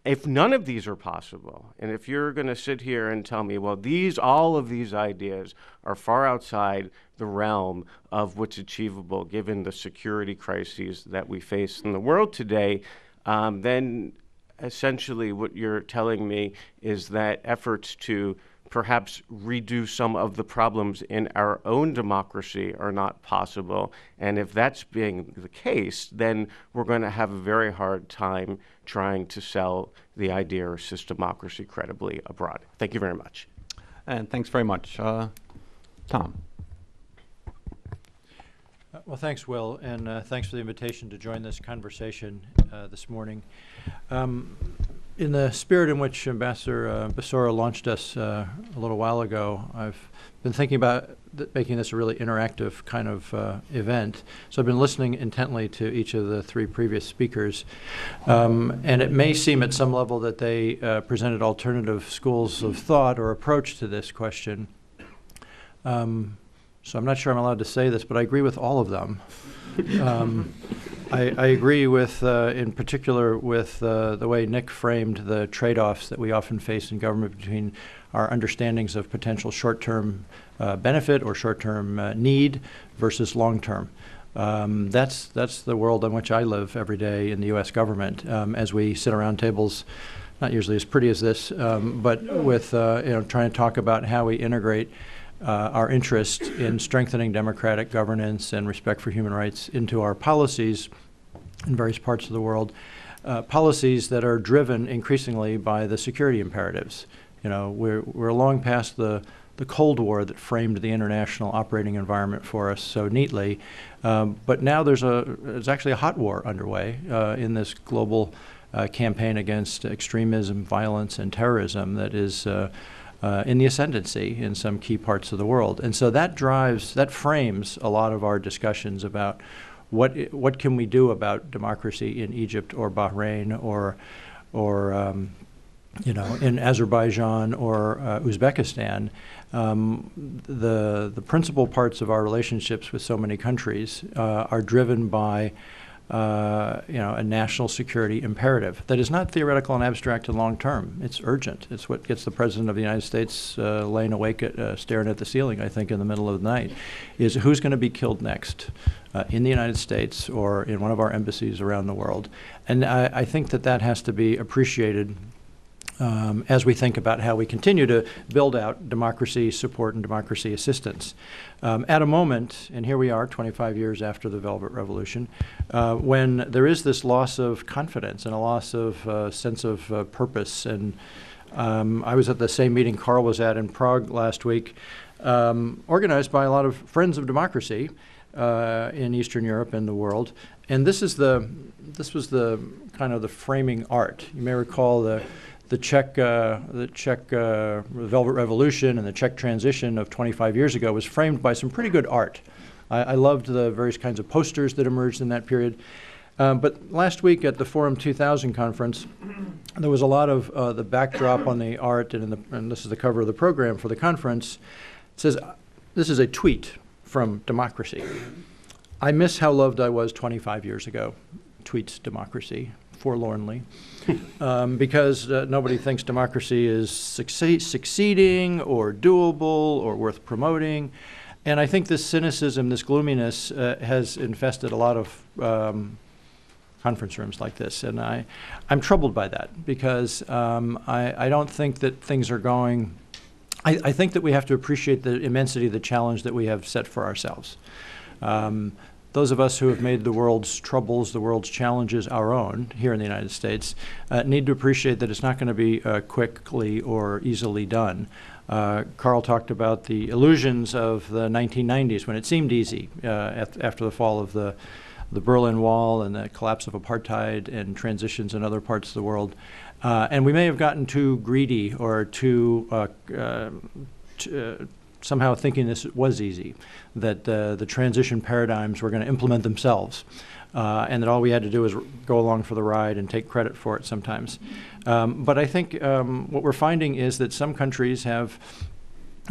if none of these are possible, and if you're going to sit here and tell me, well, all of these ideas are far outside the realm of what's achievable given the security crises that we face in the world today, then essentially what you're telling me is that efforts to perhaps redo some of the problems in our own democracy are not possible. And if that's being the case, then we're going to have a very hard time trying to sell the idea of systemocracy credibly abroad. Thank you very much.
And thanks very much. Tom.
Well, thanks, Will, and thanks for the invitation to join this conversation this morning. In the spirit in which Ambassador Becerra launched us a little while ago, I've been thinking about making this a really interactive kind of event. So I've been listening intently to each of the three previous speakers. And it may seem at some level that they presented alternative schools of thought or approach to this question. So I'm not sure I'm allowed to say this, but I agree with all of them. I agree with, in particular, with the way Nick framed the trade-offs that we often face in government between our understandings of potential short-term benefit or short-term need versus long-term. That's the world in which I live every day in the U.S. government as we sit around tables, not usually as pretty as this, but with trying to talk about how we integrate our interest in strengthening democratic governance and respect for human rights into our policies in various parts of the world, policies that are driven increasingly by the security imperatives. We're long past the Cold War that framed the international operating environment for us so neatly, but now there's actually a hot war underway in this global campaign against extremism, violence, and terrorism that is in the ascendancy in some key parts of the world. And so that frames a lot of our discussions about what can we do about democracy in Egypt or Bahrain or in Azerbaijan or Uzbekistan. The principal parts of our relationships with so many countries are driven by a national security imperative that is not theoretical and abstract and long term. It's urgent. It's what gets the President of the United States laying awake staring at the ceiling, I think, in the middle of the night, is who's going to be killed next in the United States or in one of our embassies around the world. And I think that has to be appreciated as we think about how we continue to build out democracy support and democracy assistance. At a moment, and here we are 25 years after the Velvet Revolution, when there is this loss of confidence and a loss of sense of purpose. And I was at the same meeting Carl was at in Prague last week, organized by a lot of friends of democracy in Eastern Europe and the world. And this was the kind of the framing art. You may recall the Czech Velvet Revolution and the Czech transition of 25 years ago was framed by some pretty good art. I loved the various kinds of posters that emerged in that period. But last week at the Forum 2000 conference, there was a lot of the backdrop on the art, and this is the cover of the program for the conference. It says, this is a tweet from Democracy. I miss how loved I was 25 years ago. Tweets Democracy. forlornly, because nobody thinks democracy is succeeding or doable or worth promoting. And I think this cynicism, this gloominess has infested a lot of conference rooms like this. And I'm troubled by that, because I don't think that things are going. I think that we have to appreciate the immensity of the challenge that we have set for ourselves. Those of us who have made the world's troubles, the world's challenges our own here in the United States need to appreciate that it's not going to be quickly or easily done. Carl talked about the illusions of the 1990s when it seemed easy after the fall of the Berlin Wall and the collapse of apartheid and transitions in other parts of the world. And we may have gotten too greedy or too somehow thinking this was easy, that the transition paradigms were going to implement themselves, and that all we had to do was go along for the ride and take credit for it sometimes. But I think what we're finding is that some countries have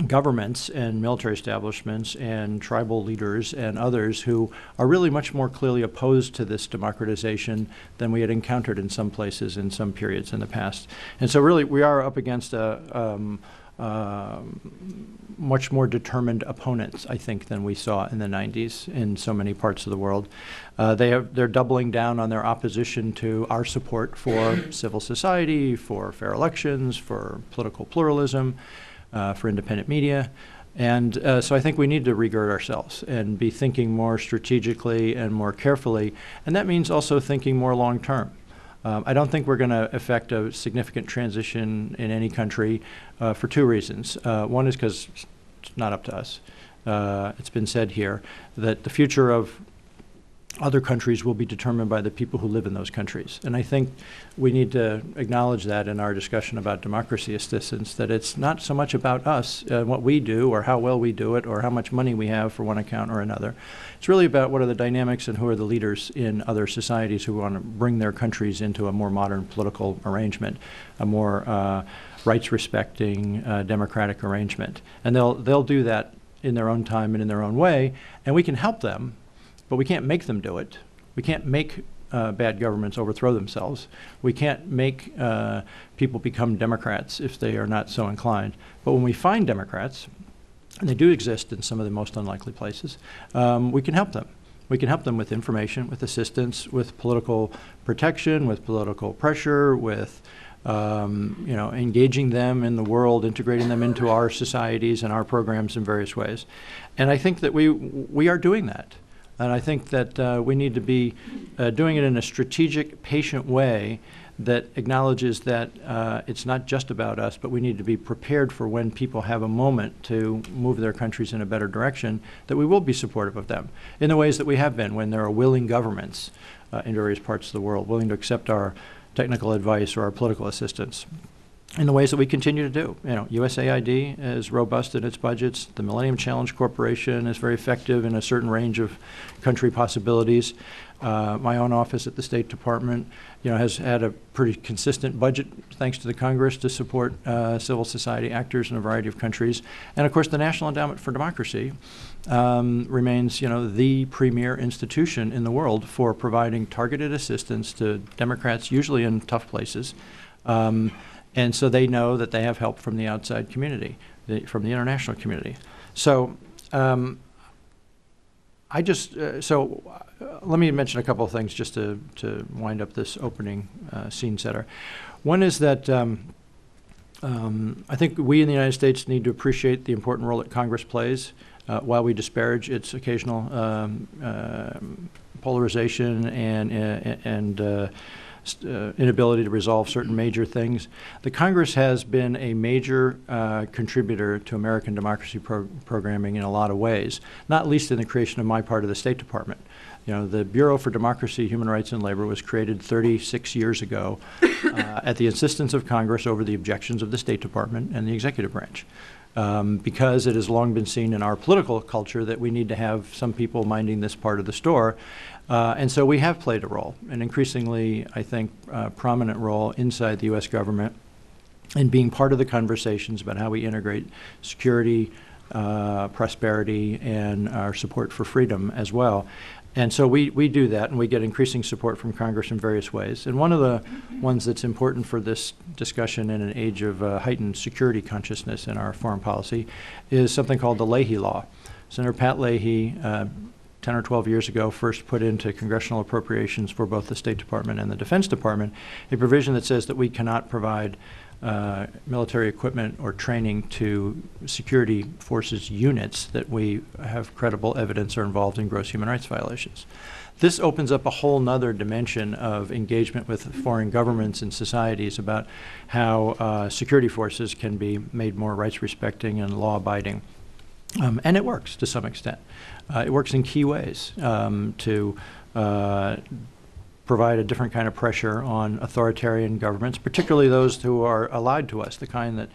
governments and military establishments and tribal leaders and others who are really much more clearly opposed to this democratization than we had encountered in some places in some periods in the past. And so really we are up against much more determined opponents, I think, than we saw in the 90s in so many parts of the world. They're doubling down on their opposition to our support for civil society, for fair elections, for political pluralism, for independent media. And so I think we need to regird ourselves and be thinking more strategically and more carefully. And that means also thinking more long term. I don't think we're going to effect a significant transition in any country for two reasons. One is because it's not up to us. It's been said here that the future of other countries will be determined by the people who live in those countries. And I think we need to acknowledge that in our discussion about democracy assistance, that it's not so much about us, what we do or how well we do it or how much money we have for one account or another. It's really about what are the dynamics and who are the leaders in other societies who want to bring their countries into a more modern political arrangement, a more rights-respecting democratic arrangement. And they'll do that in their own time and in their own way, and we can help them. But we can't make them do it. We can't make bad governments overthrow themselves. We can't make people become Democrats if they are not so inclined. But when we find Democrats, and they do exist in some of the most unlikely places, we can help them. We can help them with information, with assistance, with political protection, with political pressure, with engaging them in the world, integrating them into our societies and our programs in various ways. And I think that we are doing that. And I think that we need to be doing it in a strategic, patient way that acknowledges that it's not just about us, but we need to be prepared for when people have a moment to move their countries in a better direction, that we will be supportive of them in the ways that we have been when there are willing governments in various parts of the world, willing to accept our technical advice or our political assistance. In the ways that we continue to do. USAID is robust in its budgets. The Millennium Challenge Corporation is very effective in a certain range of country possibilities. My own office at the State Department, has had a pretty consistent budget, thanks to the Congress, to support civil society actors in a variety of countries. And of course, the National Endowment for Democracy remains, the premier institution in the world for providing targeted assistance to Democrats, usually in tough places. And so they know that they have help from the outside community, from the international community. So let me mention a couple of things just to wind up this opening scene setter. One is that I think we in the United States need to appreciate the important role that Congress plays while we disparage its occasional polarization and inability to resolve certain major things. The Congress has been a major contributor to American democracy programming in a lot of ways, not least in the creation of my part of the State Department. The Bureau for Democracy, Human Rights, and Labor was created 36 years ago at the insistence of Congress over the objections of the State Department and the executive branch. Because it has long been seen in our political culture that we need to have some people minding this part of the store. And so we have played a role, an increasingly, I think, prominent role inside the U.S. government in being part of the conversations about how we integrate security, prosperity, and our support for freedom as well. And so we do that, and we get increasing support from Congress in various ways. And one of the ones that's important for this discussion in an age of heightened security consciousness in our foreign policy is something called the Leahy Law. Senator Pat Leahy, 10 or 12 years ago, first put into congressional appropriations for both the State Department and the Defense Department a provision that says that we cannot provide military equipment or training to security forces units that we have credible evidence are involved in gross human rights violations. This opens up a whole nother dimension of engagement with foreign governments and societies about how security forces can be made more rights respecting and law abiding. And it works to some extent. It works in key ways to provide a different kind of pressure on authoritarian governments, particularly those who are allied to us, the kind that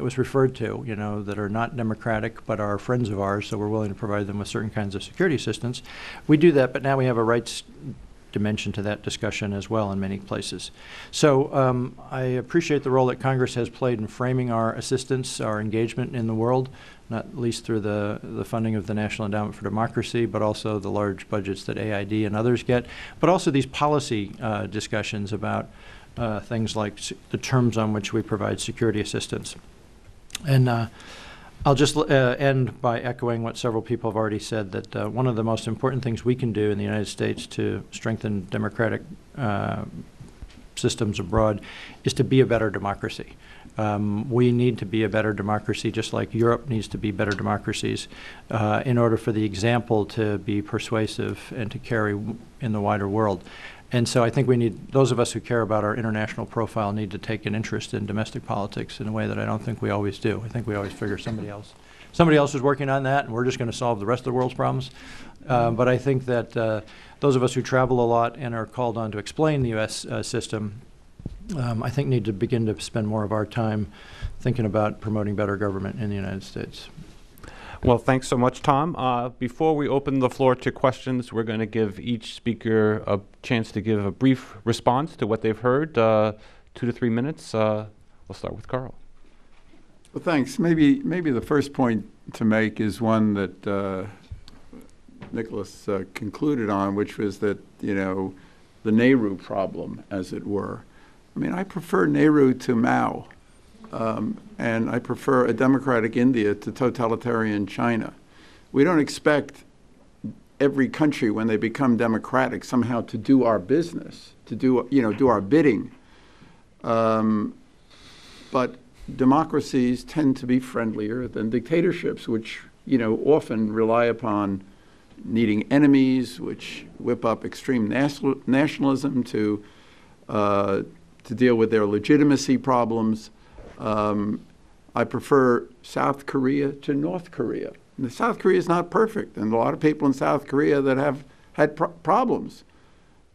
was referred to, you know, that are not democratic but are friends of ours, so we're willing to provide them with certain kinds of security assistance. We do that, but now we have a rights dimension to that discussion as well in many places. So I appreciate the role that Congress has played in framing our assistance, our engagement in the world, not least through the funding of the National Endowment for Democracy, but also the large budgets that AID and others get, but also these policy discussions about things like the terms on which we provide security assistance. And I'll just end by echoing what several people have already said, that one of the most important things we can do in the United States to strengthen democratic systems abroad is to be a better democracy. We need to be a better democracy, just like Europe needs to be better democracies, in order for the example to be persuasive and to carry in the wider world. And so I think we need, those of us who care about our international profile need to take an interest in domestic politics in a way that I don't think we always do. I think we always figure somebody else is working on that, and we're just going to solve the rest of the world's problems. But I think that those of us who travel a lot and are called on to explain the U.S. System, I think need to begin to spend more of our time thinking about promoting better government in the United States.
Well, thanks so much, Tom. Before we open the floor to questions, we're going to give each speaker a chance to give a brief response to what they've heard, 2 to 3 minutes. We'll start with Carl.
Well, thanks. Maybe the first point to make is one that Nicholas concluded on, which was that, you know, the Nehru problem, as it were. I mean, I prefer Nehru to Mao. And I prefer a democratic India to totalitarian China. We don't expect every country, when they become democratic, somehow to do our business, to do our bidding. But democracies tend to be friendlier than dictatorships, which, you know, often rely upon needing enemies, which whip up extreme nationalism to deal with their legitimacy problems. I prefer South Korea to North Korea. And South Korea is not perfect, and a lot of people in South Korea that have had problems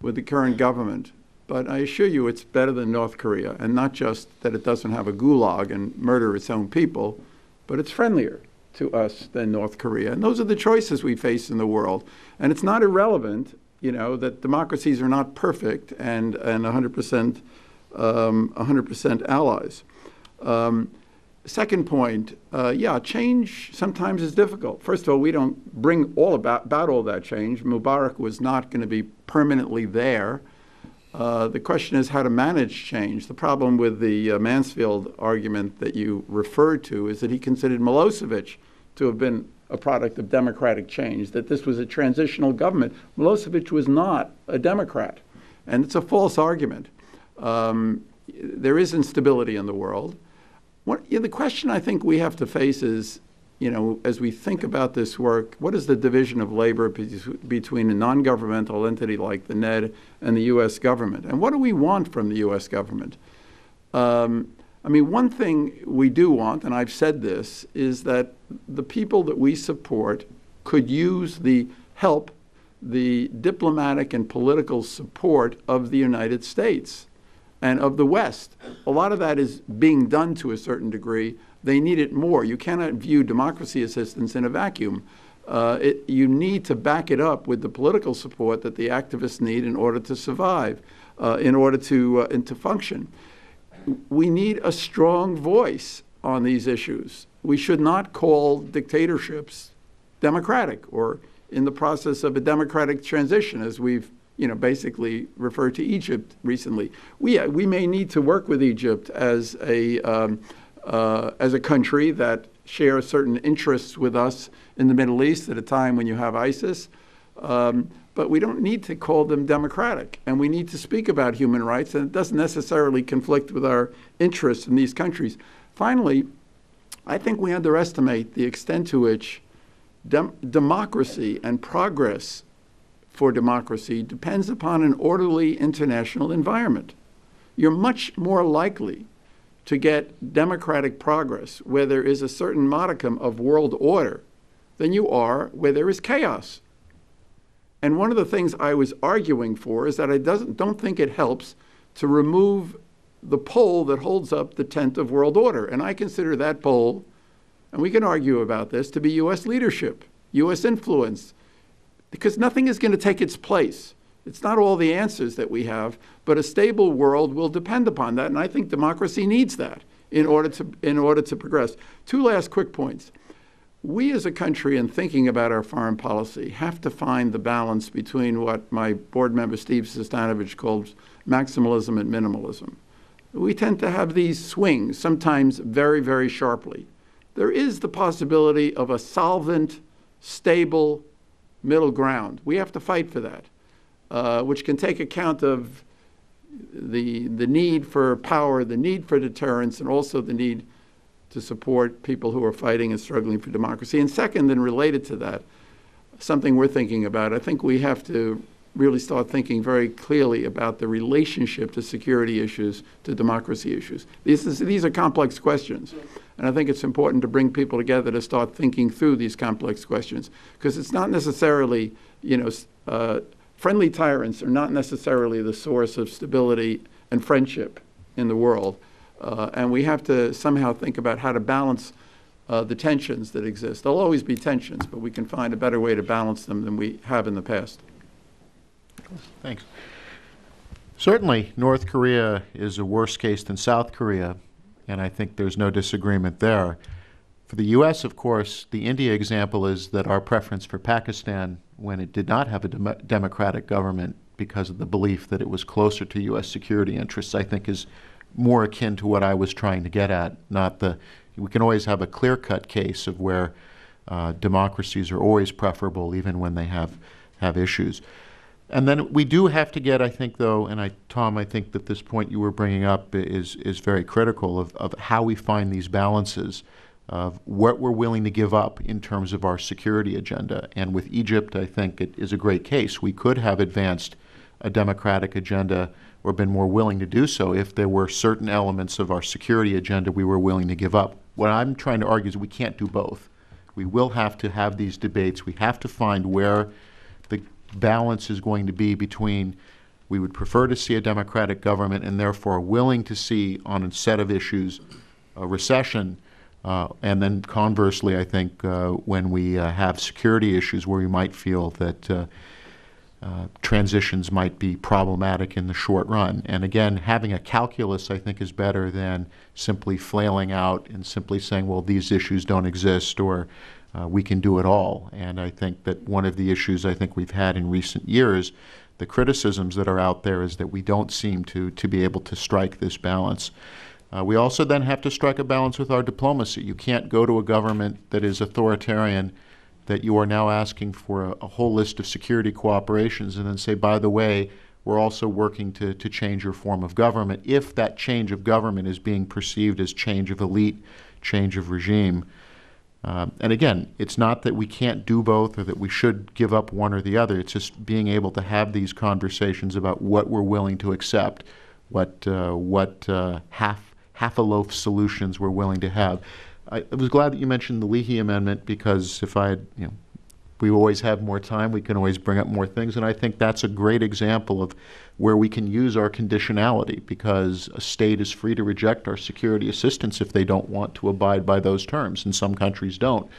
with the current government. But I assure you it's better than North Korea, and not just that it doesn't have a gulag and murder its own people, but it's friendlier to us than North Korea. And those are the choices we face in the world. And it's not irrelevant, you know, that democracies are not perfect and 100% allies. Second point, yeah, change sometimes is difficult. First of all, we don't bring about all that change. Mubarak was not going to be permanently there. The question is how to manage change. The problem with the Mansfield argument that you referred to is that he considered Milosevic to have been a product of democratic change, that this was a transitional government. Milosevic was not a Democrat, and it's a false argument. There is instability in the world. The question I think we have to face is, you know, as we think about this work, what is the division of labor between a non-governmental entity like the NED and the U.S. government? And what do we want from the U.S. government? I mean, one thing we do want, and I've said this, is that the people that we support could use the help, the diplomatic and political support of the United States and of the West. A lot of that is being done to a certain degree. They need it more. You cannot view democracy assistance in a vacuum. You need to back it up with the political support that the activists need in order to survive, in order to function. We need a strong voice on these issues. We should not call dictatorships democratic or in the process of a democratic transition, as we've basically referred to Egypt recently. We may need to work with Egypt as a country that shares certain interests with us in the Middle East at a time when you have ISIS. But we don't need to call them democratic. And we need to speak about human rights, and it doesn't necessarily conflict with our interests in these countries. Finally, I think we underestimate the extent to which democracy and progress for democracy depends upon an orderly international environment. You're much more likely to get democratic progress where there is a certain modicum of world order than you are where there is chaos. And one of the things I was arguing for is that I don't think it helps to remove the pole that holds up the tent of world order. And I consider that pole, and we can argue about this, to be U.S. leadership, U.S. influence, because nothing is going to take its place. It's not all the answers that we have, but a stable world will depend upon that, and I think democracy needs that in order to progress. Two last quick points. We as a country, in thinking about our foreign policy, have to find the balance between what my board member Steve Sestanovich calls maximalism and minimalism. We tend to have these swings, sometimes very, very sharply. There is the possibility of a solvent, stable middle ground. We have to fight for that, which can take account of the need for power, the need for deterrence, and also the need to support people who are fighting and struggling for democracy. And second, and related to that, something we're thinking about, I think we have to really start thinking very clearly about the relationship to security issues, to democracy issues. These are complex questions. And I think it's important to bring people together to start thinking through these complex questions, because it's not necessarily, friendly tyrants are not necessarily the source of stability and friendship in the world. And we have to somehow think about how to balance the tensions that exist. There'll always be tensions, but we can find a better way to balance them than we have in the past.
Thanks. Certainly, North Korea is a worse case than South Korea, and I think there's no disagreement there. For the U.S., of course, the India example is that our preference for Pakistan, when it did not have a democratic government because of the belief that it was closer to U.S. security interests, I think is more akin to what I was trying to get at. We can always have a clear-cut case of where democracies are always preferable, even when they have issues. And then we do have to get, I think, though, and Tom, I think that this point you were bringing up is very critical of how we find these balances of what we're willing to give up in terms of our security agenda. And with Egypt, I think it is a great case. We could have advanced a democratic agenda or been more willing to do so if there were certain elements of our security agenda we were willing to give up. What I'm trying to argue is we can't do both. We will have to have these debates. We have to find where the balance is going to be between we would prefer to see a democratic government and therefore are willing to see on a set of issues a recession, and then conversely, I think when we have security issues where we might feel that transitions might be problematic in the short run. And again, having a calculus, I think, is better than simply flailing out and simply saying, well, these issues don't exist or we can do it all. And I think that one of the issues I think we've had in recent years, the criticisms that are out there, is that we don't seem to be able to strike this balance. We also then have to strike a balance with our diplomacy. You can't go to a government that is authoritarian, that you are now asking for a whole list of security cooperations, and then say, by the way, we're also working to change your form of government, if that change of government is being perceived as change of elite, change of regime. And again, it's not that we can't do both or that we should give up one or the other. It's just being able to have these conversations about what we're willing to accept, what half-a-loaf solutions we're willing to have. I was glad that you mentioned the Leahy Amendment, because if I had, we always have more time, we can always bring up more things, and I think that's a great example of where we can use our conditionality, because a state is free to reject our security assistance if they don't want to abide by those terms, and some countries don't.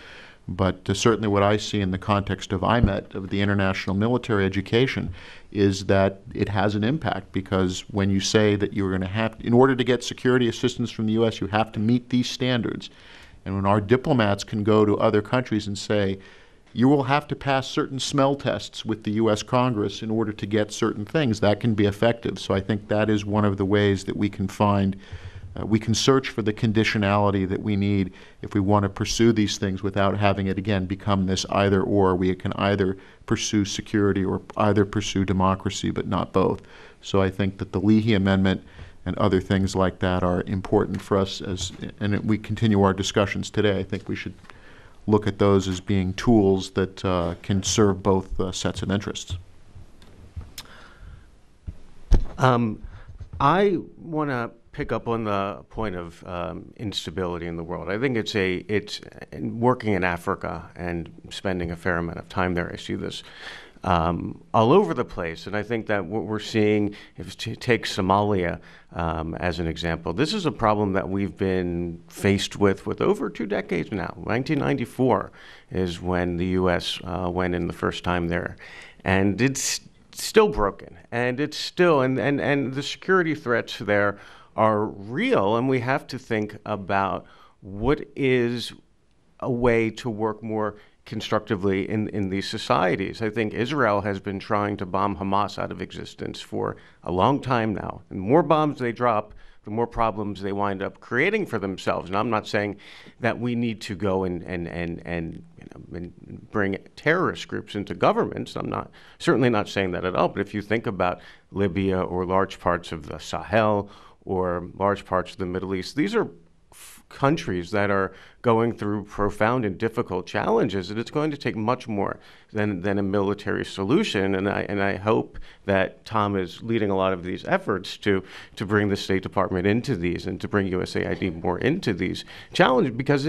But certainly what I see in the context of IMET, of the international military education, is that it has an impact, because when you say that you're going to have, in order to get security assistance from the U.S., you have to meet these standards. And when our diplomats can go to other countries and say, you will have to pass certain smell tests with the U.S. Congress in order to get certain things. That can be effective. So I think that is one of the ways that we can find, we can search for the conditionality that we need if we want to pursue these things without having it, again, become this either or. We can either pursue security or either pursue democracy, but not both. So I think that the Leahy Amendment and other things like that are important for us and we continue our discussions today. I think we should look at those as being tools that can serve both sets of interests.
I want to pick up on the point of instability in the world. I think it's working in Africa and spending a fair amount of time there. I see this all over the place, and I think that what we're seeing, if you take Somalia as an example, this is a problem that we've been faced with over 2 decades now. 1994 is when the U.S. Went in the first time there, and it's still broken, and it's still, and the security threats there are real, and we have to think about what is a way to work more constructively in these societies. I think Israel has been trying to bomb Hamas out of existence for a long time now. And the more bombs they drop, the more problems they wind up creating for themselves. And I'm not saying that we need to go and bring terrorist groups into governments. I'm certainly not saying that at all. But if you think about Libya or large parts of the Sahel or large parts of the Middle East, these are countries that are going through profound and difficult challenges, and it's going to take much more than a military solution. And I hope that Tom is leading a lot of these efforts to bring the State Department into these and to bring USAID more into these challenges, because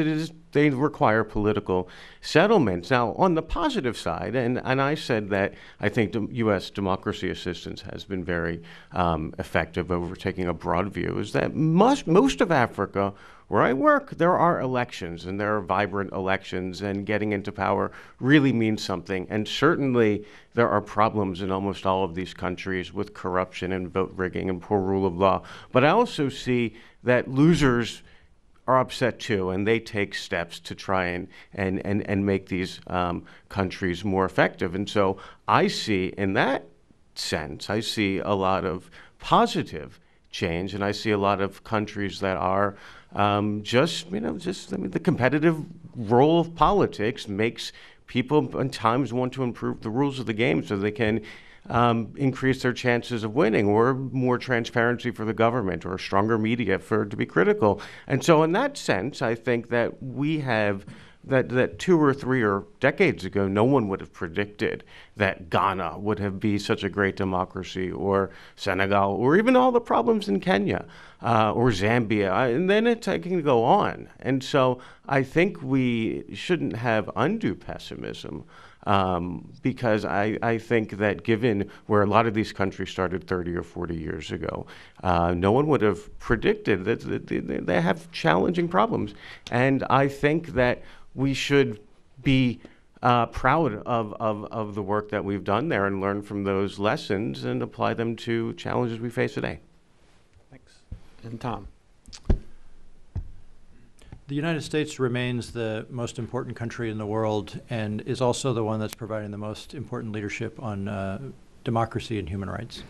they require political settlements. Now, on the positive side, and I said that I think U.S. democracy assistance has been very effective over taking a broad view, is that most of Africa, where I work, there are elections, and there are vibrant elections, and getting into power really means something. And certainly there are problems in almost all of these countries with corruption and vote rigging and poor rule of law. But I also see that losers are upset too, and they take steps to try and make these countries more effective. And so I see, in that sense, I see a lot of positive change, and I see a lot of countries that are the competitive role of politics makes people at times want to improve the rules of the game so they can increase their chances of winning, or more transparency for the government, or stronger media to be critical. And so in that sense, I think that we have that 2 or 3 or decades ago, no one would have predicted that Ghana would be such a great democracy, or Senegal, or even all the problems in Kenya, or Zambia, and then it can go on. And so I think we shouldn't have undue pessimism, because I think that given where a lot of these countries started 30 or 40 years ago, no one would have predicted that they have challenging problems. And I think that we should be proud of the work that we've done there and learn from those lessons and apply them to challenges we face today.
Thanks. And Tom?
The United States remains the most important country in the world, and is also the one that's providing the most important leadership on democracy and human rights,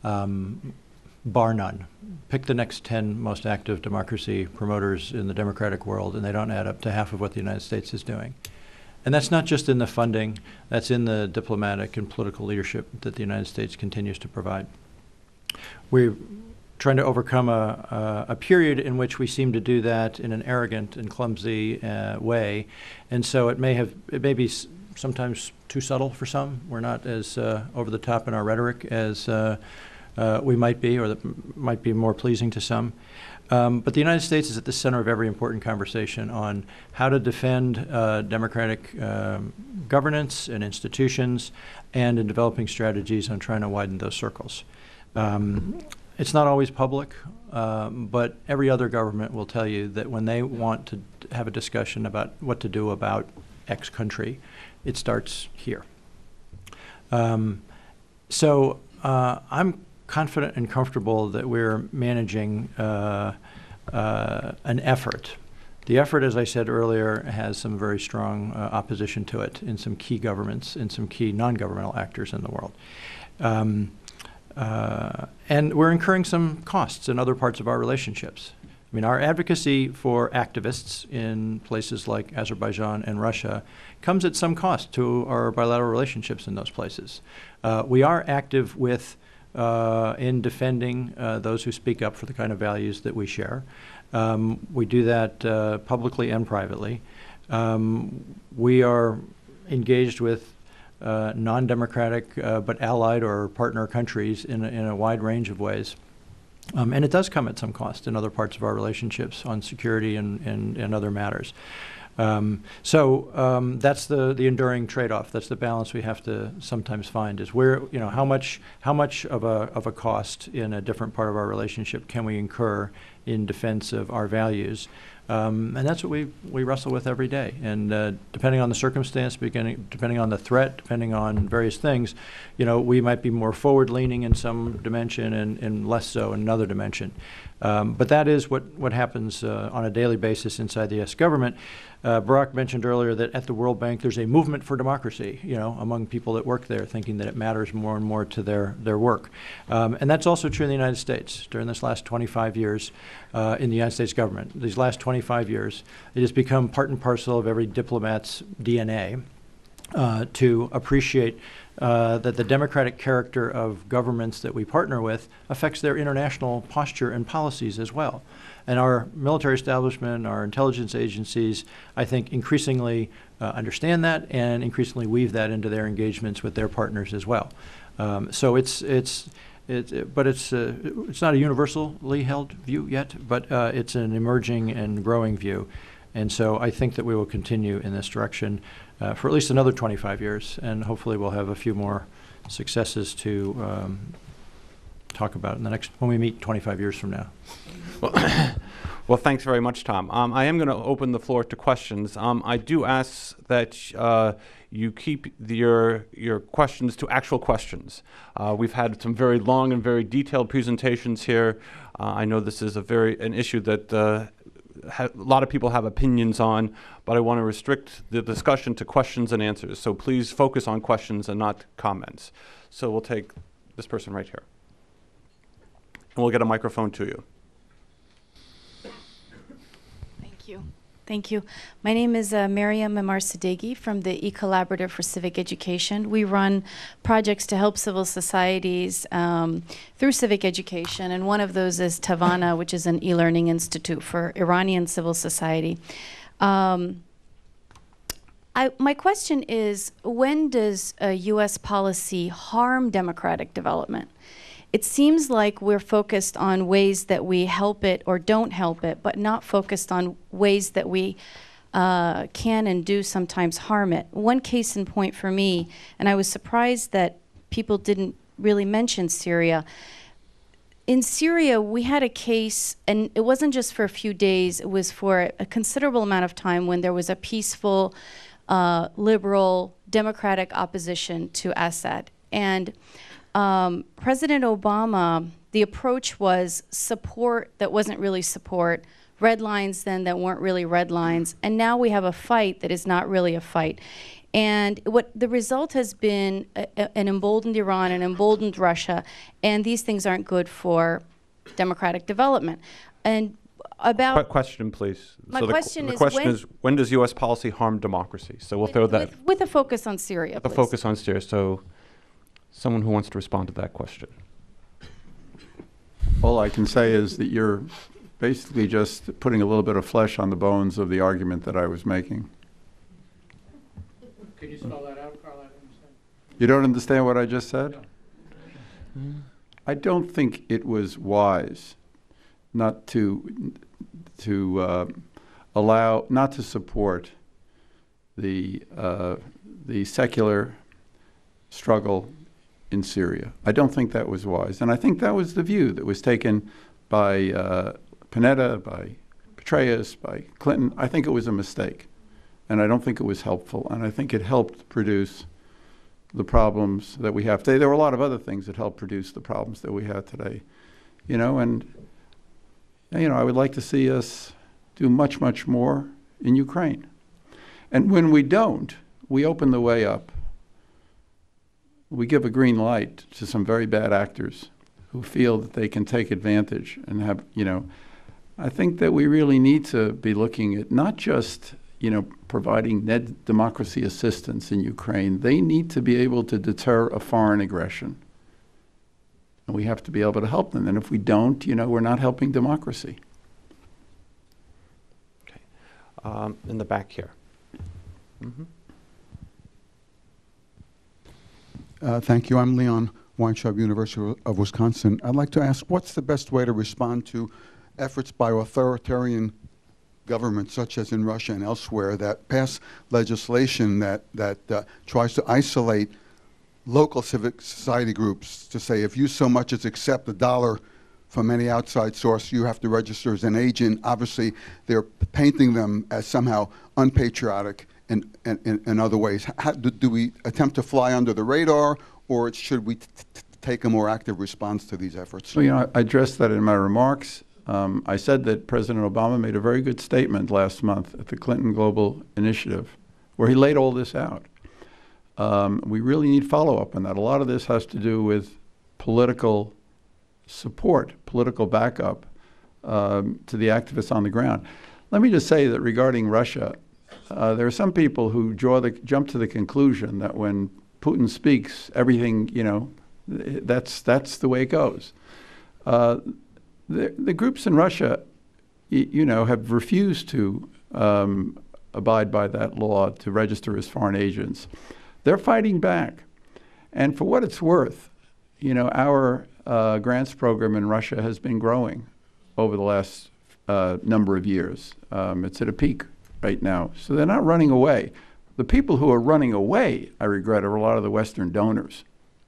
bar none. Pick the next 10 most active democracy promoters in the democratic world, and they don't add up to half of what the United States is doing. And that's not just in the funding, that's in the diplomatic and political leadership that the United States continues to provide. We're trying to overcome a period in which we seem to do that in an arrogant and clumsy way. And so it may be sometimes too subtle for some. We're not as over the top in our rhetoric as we might be, or that might be more pleasing to some. But the United States is at the center of every important conversation on how to defend democratic governance and institutions, and in developing strategies on trying to widen those circles. It's not always public, but every other government will tell you that when they want to have a discussion about what to do about X country, it starts here. So I'm confident and comfortable that we're managing an effort The effort, as I said earlier, has some very strong opposition to it in some key governments, in some key non-governmental actors in the world. And we're incurring some costs in other parts of our relationships. I mean, our advocacy for activists in places like Azerbaijan and Russia comes at some cost to our bilateral relationships in those places. We are active in defending those who speak up for the kind of values that we share. We do that publicly and privately. We are engaged with non-democratic but allied or partner countries in a wide range of ways. And it does come at some cost in other parts of our relationships on security and other matters. So that's the enduring trade-off. That's the balance we have to sometimes find, is where, how much of a cost in a different part of our relationship can we incur in defense of our values. And that's what we wrestle with every day. And depending on the circumstance, depending on the threat, depending on various things, we might be more forward-leaning in some dimension and less so in another dimension. But that is what happens on a daily basis inside the U.S. government. Barack mentioned earlier that at the World Bank there's a movement for democracy, among people that work there, thinking that it matters more and more to their work. And that's also true in the United States. During this last 25 years in the United States government, these last 25 years, it has become part and parcel of every diplomat's DNA to appreciate that the democratic character of governments that we partner with affects their international posture and policies as well. And our military establishment, our intelligence agencies, I think increasingly understand that and increasingly weave that into their engagements with their partners as well. So it's not a universally held view yet, but it's an emerging and growing view. And so I think that we will continue in this direction for at least another 25 years, and hopefully we'll have a few more successes to talk about when we meet 25 years from now.
Well, thanks very much, Tom. I am going to open the floor to questions. I do ask that you keep your questions to actual questions. We've had some very long and very detailed presentations here. I know this is an issue that a lot of people have opinions on, but I want to restrict the discussion to questions and answers. So please focus on questions and not comments. So we'll take this person right here. And we'll get a microphone to you.
Thank you. My name is Mariam Memar-Sadeghi from the E-Collaborative for Civic Education. We run projects to help civil societies through civic education, and one of those is Tavana, which is an e-learning institute for Iranian civil society. My question is, when does U.S. policy harm democratic development? It seems like we're focused on ways that we help it or don't help it, but not focused on ways that we can and do sometimes harm it. One case in point for me, and I was surprised that people didn't really mention Syria. In Syria, we had a case, and it wasn't just for a few days, it was for a considerable amount of time when there was a peaceful, liberal, democratic opposition to Assad. And President Obama, the approach was support that wasn't really support, red lines then that weren't really red lines, and now we have a fight that is not really a fight. And what the result has been an emboldened Iran, an emboldened Russia, and these things aren't good for democratic development. And about
question, please.
My question
is, when does U.S. policy harm democracy? So we'll throw that
with a focus on Syria.
With a focus on Syria. So someone who wants to respond to that question.
All I can say is that you're basically just putting a little bit of flesh on the bones of the argument that I was making.
Can you spell that out, Carl? I don't understand.
You don't understand what I just said? No. I don't think it was wise not to support the secular struggle in Syria. I don't think that was wise. And I think that was the view that was taken by Panetta, by Petraeus, by Clinton. I think it was a mistake. And I don't think it was helpful. And I think it helped produce the problems that we have today. There were a lot of other things that helped produce the problems that we have today. And I would like to see us do much, much more in Ukraine. And when we don't, we open the way up. We give a green light to some very bad actors who feel that they can take advantage and have, I think that we really need to be looking at not just, providing net democracy assistance in Ukraine. They need to be able to deter a foreign aggression. And we have to be able to help them. And if we don't, we're not helping democracy.
Okay. In the back here.
Thank you. I'm Leon Weintraub, University of Wisconsin. I'd like to ask, what's the best way to respond to efforts by authoritarian governments, such as in Russia and elsewhere, that pass legislation that tries to isolate local civic society groups to say, if you so much as accept $1 from any outside source, you have to register as an agent? Obviously, they're painting them as somehow unpatriotic in other ways. Do we attempt to fly under the radar, or should we take a more active response to these efforts?
So, I addressed that in my remarks. I said that President Obama made a very good statement last month at the Clinton Global Initiative, where he laid all this out. We really need follow-up on that. A lot of this has to do with political support, political backup to the activists on the ground. Let me just say that regarding Russia, there are some people who jump to the conclusion that when Putin speaks, everything, that's the way it goes. The groups in Russia, have refused to abide by that law to register as foreign agents. They're fighting back. And for what it's worth, our grants program in Russia has been growing over the last number of years. It's at a peak right now. So they're not running away. The people who are running away, I regret, are a lot of the Western donors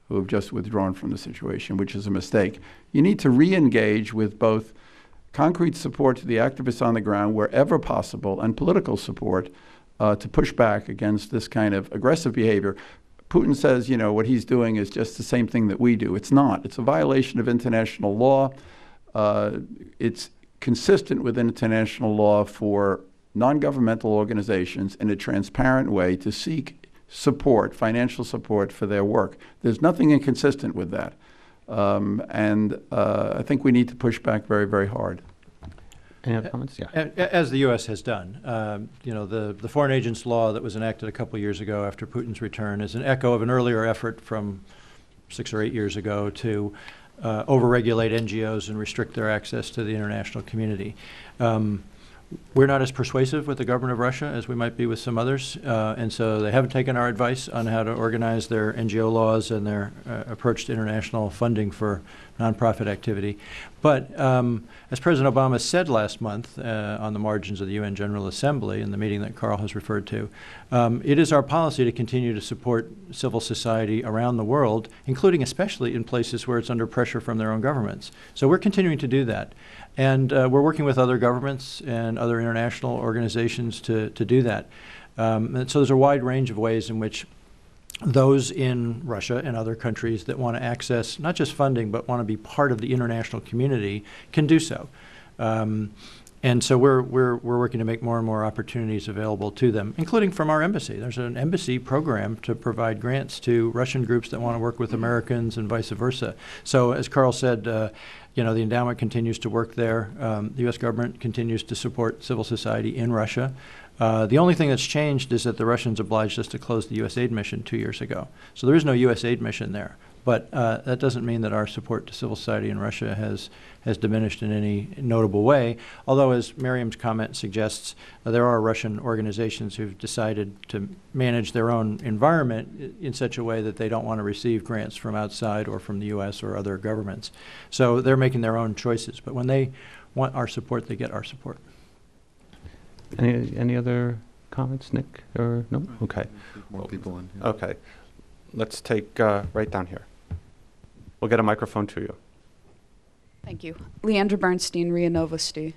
who have just withdrawn from the situation, which is a mistake. You need to re-engage with both concrete support to the activists on the ground wherever possible and political support to push back against this kind of aggressive behavior. Putin says, what he's doing is just the same thing that we do. It's not. It's a violation of international law. It's consistent with international law for non-governmental organizations in a transparent way to seek support, financial support for their work. There's nothing inconsistent with that. I think we need to push back very, very hard.
Any other comments? Yeah.
As the U.S. has done. The Foreign Agents Law that was enacted a couple years ago after Putin's return is an echo of an earlier effort from 6 or 8 years ago to overregulate NGOs and restrict their access to the international community. We're not as persuasive with the government of Russia as we might be with some others, and so they haven't taken our advice on how to organize their NGO laws and their approach to international funding for nonprofit activity. But as President Obama said last month on the margins of the UN General Assembly in the meeting that Carl has referred to, it is our policy to continue to support civil society around the world, including especially in places where it's under pressure from their own governments. So we're continuing to do that. And we're working with other governments and other international organizations to do that. And so there's a wide range of ways in which those in Russia and other countries that want to access not just funding but want to be part of the international community can do so. And so we're working to make more and more opportunities available to them, including from our embassy. There's an embassy program to provide grants to Russian groups that want to work with Americans and vice versa. So as Carl said, the endowment continues to work there. The U.S. government continues to support civil society in Russia. The only thing that's changed is that the Russians obliged us to close the U.S. aid mission 2 years ago. So there is no U.S. aid mission there. But that doesn't mean that our support to civil society in Russia has diminished in any notable way. Although, as Miriam's comment suggests, there are Russian organizations who've decided to manage their own environment in such a way that they don't want to receive grants from outside or from the U.S. or other governments. So they're making their own choices. But when they want our support, they get our support.
Any other comments, Nick? Or no? Okay.
More people in here.
Okay. Let's take right down here. We'll get a microphone to you.
Thank you. Leandra Bernstein, RIA Novosti.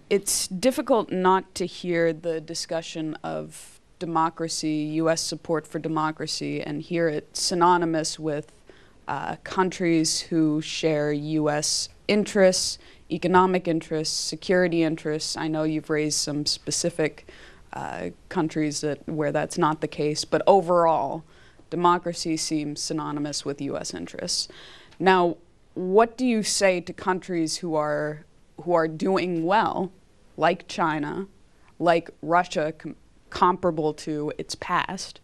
It's difficult not to hear the discussion of democracy, U.S. support for democracy, and hear it synonymous with countries who share U.S. interests economic interests, security interests. I know you've raised some specific countries where that's not the case, but overall, democracy seems synonymous with U.S. interests. Now, what do you say to countries who are doing well, like China, like Russia, comparable to its past,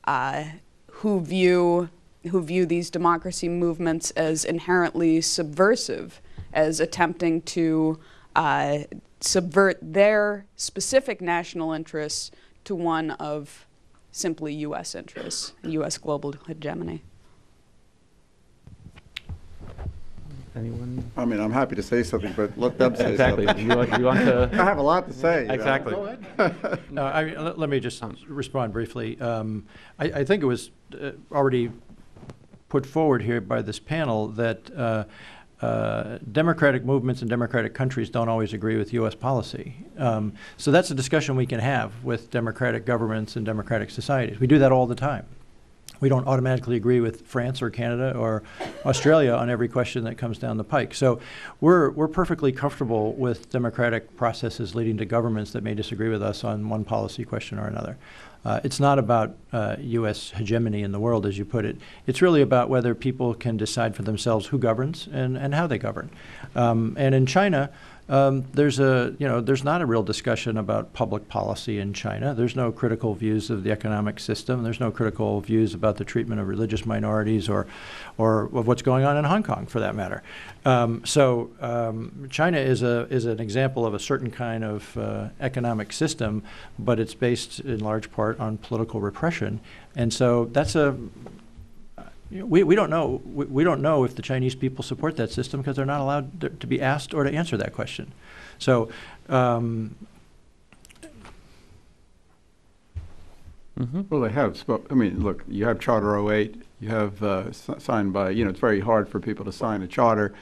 who view these democracy movements as inherently subversive, as attempting to subvert their specific national interests to one of simply U.S. interests, U.S. global hegemony?
Anyone?
I mean, I'm happy to say something, but let them say
Exactly.
something.
You want to?
I have a lot to say. you know.
Exactly.
Go ahead.
No, let me just respond briefly. I think it was already put forward here by this panel that democratic movements and democratic countries don't always agree with U.S. policy. So that's a discussion we can have with democratic governments and democratic societies. We do that all the time. We don't automatically agree with France or Canada or Australia on every question that comes down the pike. So we're perfectly comfortable with democratic processes leading to governments that may disagree with us on one policy question or another. It's not about U.S. hegemony in the world, as you put it. It's really about whether people can decide for themselves who governs and how they govern. And in China, there's not a real discussion about public policy in China. There's no critical views of the economic system. There's no critical views about the treatment of religious minorities or of what's going on in Hong Kong, for that matter. China is an example of a certain kind of economic system, but it's based in large part on political repression. And so that's we don't know. We don't know if the Chinese people support that system because they're not allowed to be asked or to answer that question. So,
Well, they have. I mean, look, you have Charter 08. You have signed by. It's very hard for people to sign a charter,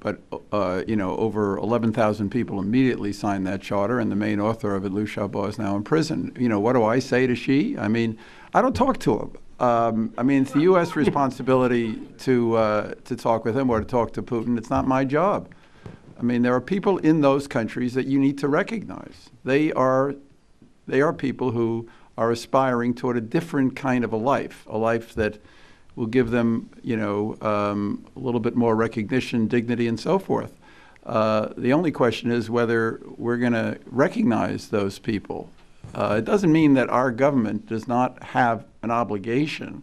but over 11,000 people immediately signed that charter, and the main author of it, Liu Xiaobo, is now in prison. What do I say to Xi? I mean, I don't talk to him. I mean, it's the U.S. responsibility to talk with him or to talk to Putin. It's not my job. I mean, there are people in those countries that you need to recognize. They are people who are aspiring toward a different kind of a life that will give them, a little bit more recognition, dignity, and so forth. The only question is whether we're going to recognize those people. It doesn't mean that our government does not have an obligation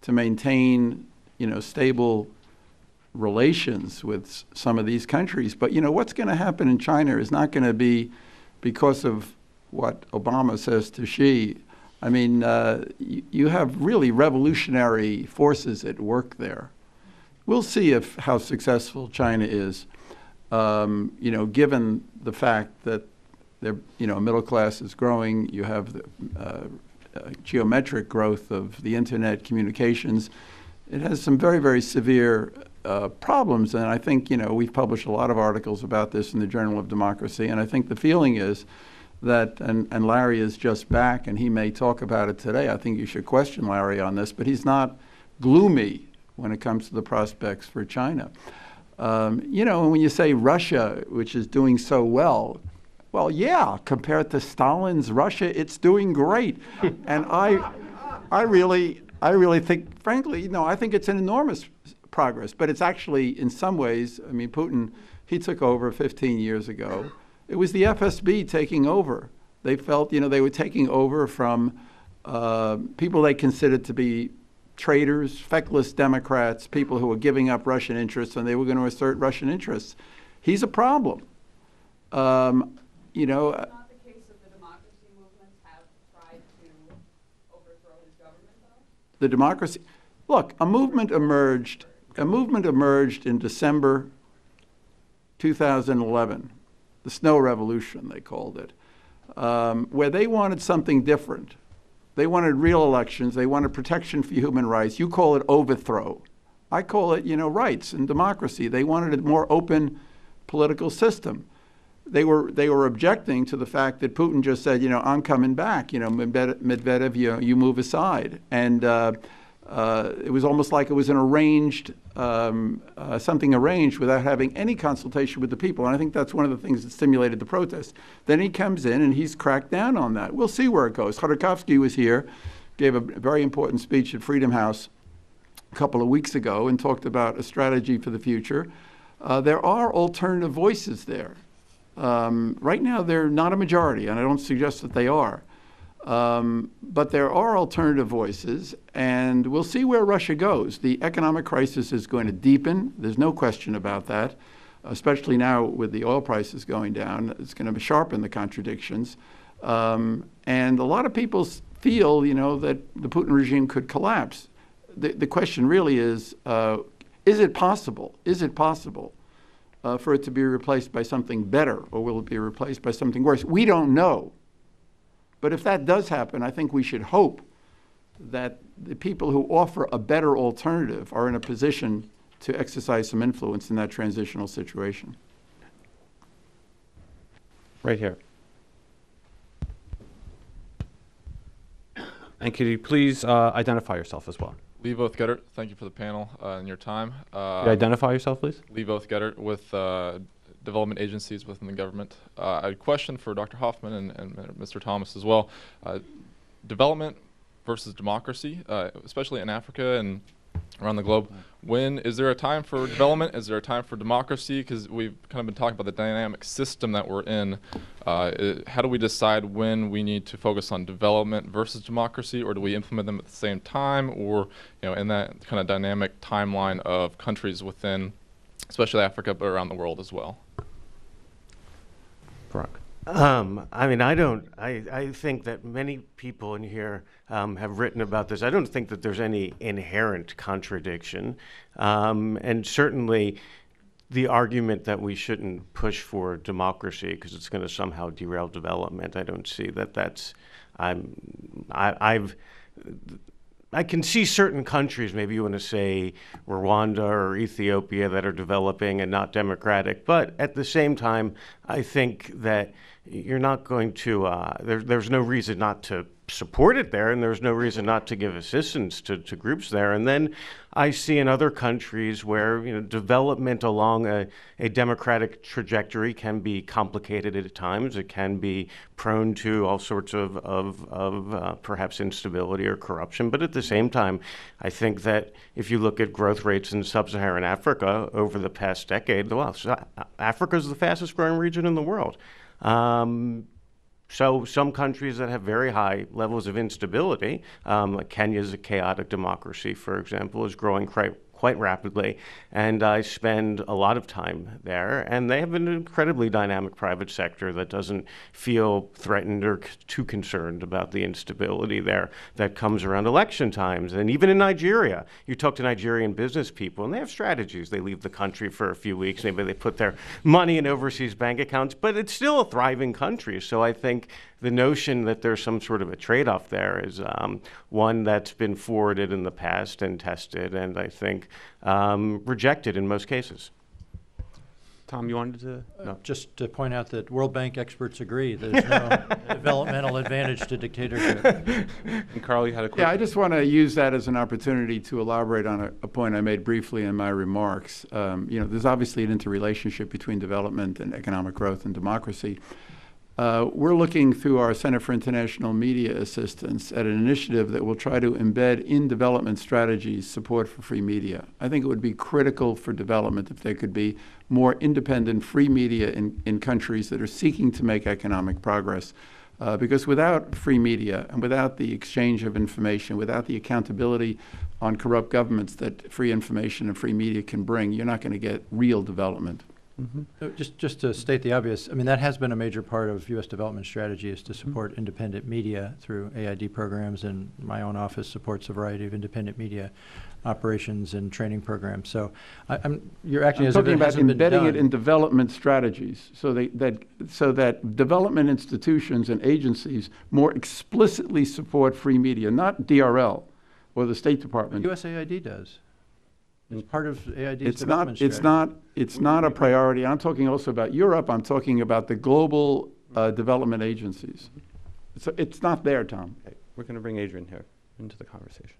to maintain, stable relations with some of these countries. But, what's going to happen in China is not going to be because of what Obama says to Xi. I mean, you have really revolutionary forces at work there. We'll see how successful China is, given the fact that their middle class is growing. You have the geometric growth of the internet communications. It has some very, very severe problems, and I think we've published a lot of articles about this in the Journal of Democracy, and I think the feeling is that, and Larry is just back, and he may talk about it today. I think you should question Larry on this, but he's not gloomy when it comes to the prospects for China. When you say Russia, which is doing so well, yeah, compared to Stalin's Russia, it's doing great. And I really think, frankly, I think it's an enormous progress. But it's actually, in some ways, I mean, Putin, he took over 15 years ago. It was the FSB taking over. They felt, they were taking over from people they considered to be traitors, feckless Democrats, people who were giving up Russian interests, and they were going to assert Russian interests. He's a problem.
It's not the case that the democracy movements have tried to overthrow his government, though?
The democracy, look, a movement emerged in December 2011, the Snow Revolution, they called it, where they wanted something different. They wanted real elections. They wanted protection for human rights. You call it overthrow. I call it, rights and democracy. They wanted a more open political system. They were objecting to the fact that Putin just said, I'm coming back. Medvedev, you move aside. And It was almost like it was an arranged, something arranged without having any consultation with the people. And I think that's one of the things that stimulated the protest. Then he comes in and he's cracked down on that. We'll see where it goes. Khodorkovsky was here, gave a very important speech at Freedom House a couple of weeks ago and talked about a strategy for the future. There are alternative voices there. Right now, they're not a majority, and I don't suggest that they are. But there are alternative voices, and we'll see where Russia goes. The economic crisis is going to deepen. There's no question about that, especially now with the oil prices going down. It's going to sharpen the contradictions. And a lot of people feel, you know, that the Putin regime could collapse. The question really is it possible? Is it possible for it to be replaced by something better, or will it be replaced by something worse? We don't know. But if that does happen, I think we should hope that the people who offer a better alternative are in a position to exercise some influence in that transitional situation.
Right here. And could you please identify yourself as well?
Lee Voth Gettert, thank you for the panel and your time.
Could you identify yourself, please?
Lee Voth Gettert with development agencies within the government. I had a question for Dr. Hoffman and Mr. Thomas as well. Development versus democracy, especially in Africa and around the globe. When is there a time for development? Is there a time for democracy? Because we've kind of been talking about the dynamic system that we're in. How do we decide when we need to focus on development versus democracy, or do we implement them at the same time, or in that kind of dynamic timeline of countries within, especially Africa, but around the world as well?
I mean, I think that many people in here have written about this. I don't think that there's any inherent contradiction. And certainly the argument that we shouldn't push for democracy because it's going to somehow derail development, I don't see that that's, I can see certain countries, maybe you want to say Rwanda or Ethiopia, that are developing and not democratic. But at the same time, I think that you're not going to, there's no reason not to support it there, and there's no reason not to give assistance to groups there. And then I see in other countries where development along a democratic trajectory can be complicated at times. It can be prone to all sorts of perhaps instability or corruption. But at the same time, I think that if you look at growth rates in sub-Saharan Africa over the past decade, well, Africa is the fastest growing region in the world. So some countries that have very high levels of instability, like Kenya's a chaotic democracy, for example, is growing quite rapidly. And I spend a lot of time there, and they have an incredibly dynamic private sector that doesn't feel threatened or too concerned about the instability there that comes around election times. And even in Nigeria, you talk to Nigerian business people, and they have strategies. They leave the country for a few weeks, maybe they put their money in overseas bank accounts, but it's still a thriving country. So I think the notion that there's some sort of a trade-off there is one that's been forwarded in the past and tested, and I think rejected in most cases.
Tom, you wanted to? No.
Just to point out that World Bank experts agree there's no developmental advantage to dictatorship.
And Carl, you had a question?
Yeah, I just want to use that as an opportunity to elaborate on a point I made briefly in my remarks. There's obviously an interrelationship between development and economic growth and democracy. We're looking through our Center for International Media Assistance at an initiative that will try to embed in development strategies support for free media. I think it would be critical for development if there could be more independent free media in countries that are seeking to make economic progress. Because without free media and without the exchange of information, without the accountability on corrupt governments that free information and free media can bring, you're not going to get real development.
Mm-hmm. Just to state the obvious, I mean, that has been a major part of U.S. development strategy, is to support independent media through AID programs, and my own office supports a variety of independent media operations and training programs. So you're acting as if it hasn't been done.
Embedding it in development strategies so that development institutions and agencies more explicitly support free media, not DRL or the State Department.
USAID does. It's part of AID's development strategy.
It's not a priority. I'm talking also about Europe. I'm talking about the global development agencies. It's not there, Tom.
Okay. We're going to bring Adrian here into the conversation.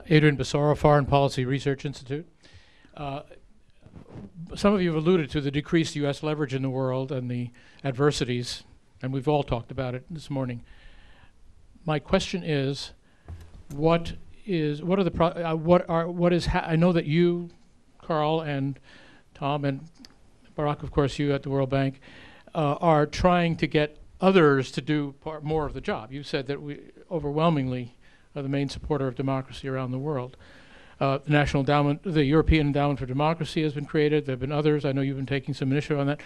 Adrian Bassaro, Foreign Policy Research Institute. Some of you have alluded to the decreased U.S. leverage in the world and the adversities, and we've all talked about it this morning. My question is, I know that you, Carl, and Tom, and Barack, of course, you at the World Bank, are trying to get others to do more of the job. You said that we overwhelmingly are the main supporter of democracy around the world. The National Endowment, the European Endowment for Democracy has been created. There have been others. I know you've been taking some initiative on that.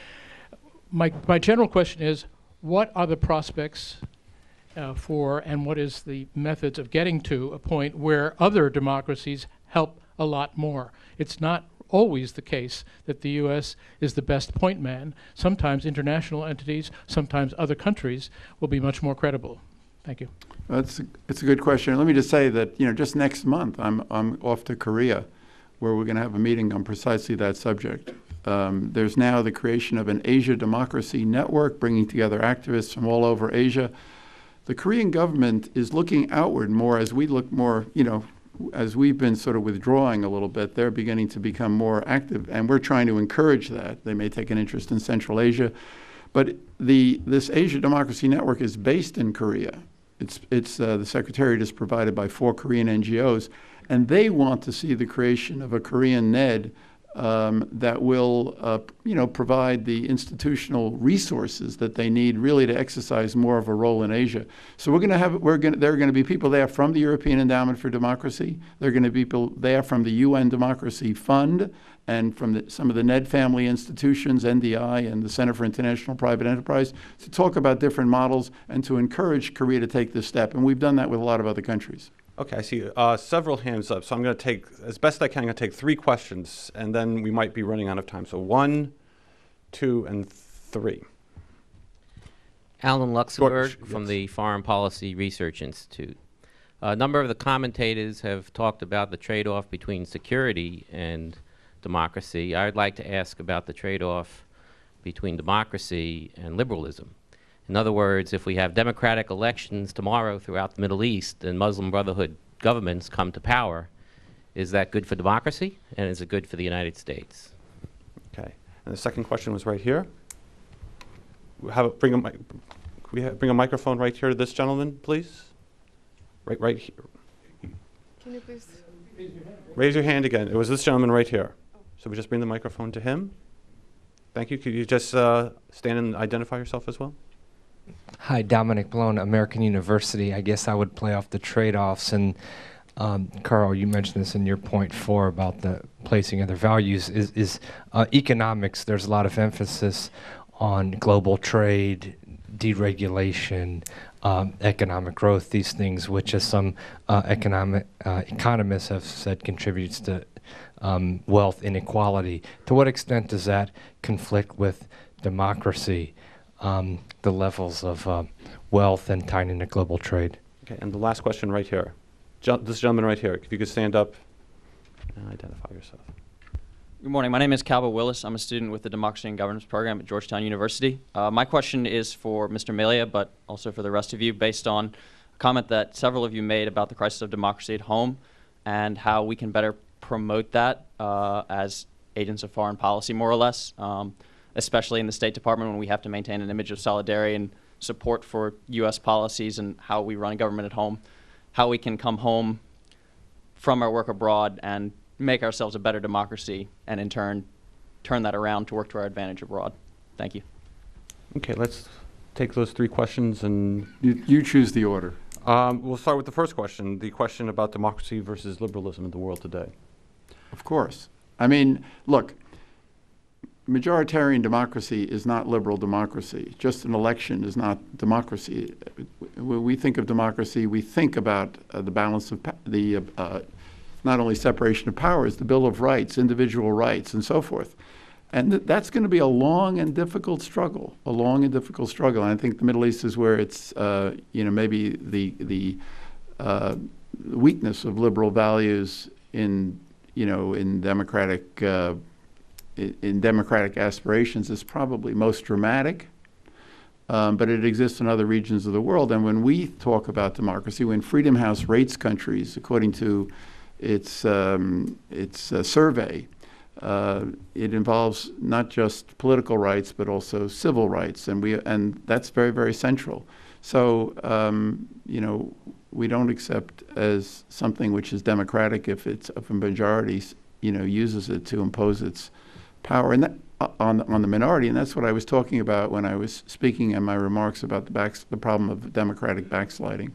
My general question is, what are the prospects for, and what is the methods of getting to a point where other democracies help a lot more? It's not always the case that the U.S. is the best point man. Sometimes international entities, sometimes other countries will be much more credible. Thank you.
It's a good question. Let me just say that, just next month I'm off to Korea, where we're going to have a meeting on precisely that subject. There's now the creation of an Asia Democracy Network, bringing together activists from all over Asia. The Korean government is looking outward more as we look more, as we've been sort of withdrawing a little bit. They're beginning to become more active, and we're trying to encourage that. They may take an interest in Central Asia. But this Asia Democracy Network is based in Korea. The Secretariat is provided by 4 Korean NGOs, and they want to see the creation of a Korean NED that will, provide the institutional resources that they need really to exercise more of a role in Asia. So there are going to be people there from the European Endowment for Democracy. There are going to be people there from the UN Democracy Fund and from some of the NED family institutions, NDI and the Center for International Private Enterprise, to talk about different models and to encourage Korea to take this step. And we've done that with a lot of other countries.
Okay, I see several hands up, so I'm going to take, as best I can, I'm going to take 3 questions, and then we might be running out of time. So 1, 2, and 3.
Alan Luxembourg
George,
from
yes.
the Foreign Policy Research Institute. A number of the commentators have talked about the trade-off between security and democracy. I'd like to ask about the trade-off between democracy and liberalism. In other words, if we have democratic elections tomorrow throughout the Middle East and Muslim Brotherhood governments come to power, is that good for democracy, and is it good for the United States?
Okay, and the second question was right here. Bring a microphone right here to this gentleman, please. Right here.
Can you please
raise your hand again? It was this gentleman right here. So we just bring the microphone to him. Thank you. Could you just stand and identify yourself as well?
Hi, Dominic Malone, American University. I guess I would play off the trade-offs. And Carl, you mentioned this in your point 4 about the placing other values. Is economics, there's a lot of emphasis on global trade, deregulation, economic growth, these things, which as some economists have said contributes to wealth inequality. To what extent does that conflict with democracy, the levels of wealth and tying into global trade?
Okay, and the last question right here. This gentleman right here, if you could stand up and identify yourself.
Good morning. My name is Calva Willis. I'm a student with the Democracy and Governance program at Georgetown University. My question is for Mr. Malia, but also for the rest of you, based on a comment that several of you made about the crisis of democracy at home and how we can better promote that as agents of foreign policy, more or less, especially in the State Department when we have to maintain an image of solidarity and support for U.S. policies and how we run government at home, how we can come home from our work abroad and make ourselves a better democracy and in turn turn that around to work to our advantage abroad. Thank you.
Okay, let's take those 3 questions and...
You choose the order.
We'll start with the first question, the question about democracy versus liberalism in the world today.
Of course. I mean, look, majoritarian democracy is not liberal democracy. Just an election is not democracy. When we think of democracy, we think about the balance of not only separation of powers, the Bill of Rights, individual rights, and so forth. And that's going to be a long and difficult struggle, And I think the Middle East is where it's, maybe the weakness of liberal values in democratic aspirations is probably most dramatic. but it exists in other regions of the world. And when we talk about democracy, when Freedom House rates countries according to its survey, it involves not just political rights but also civil rights, and that's very, very central. So we don't accept as something which is democratic if a majority uses it to impose its power and that, on the minority, and that's what I was talking about when I was speaking in my remarks about the problem of democratic backsliding.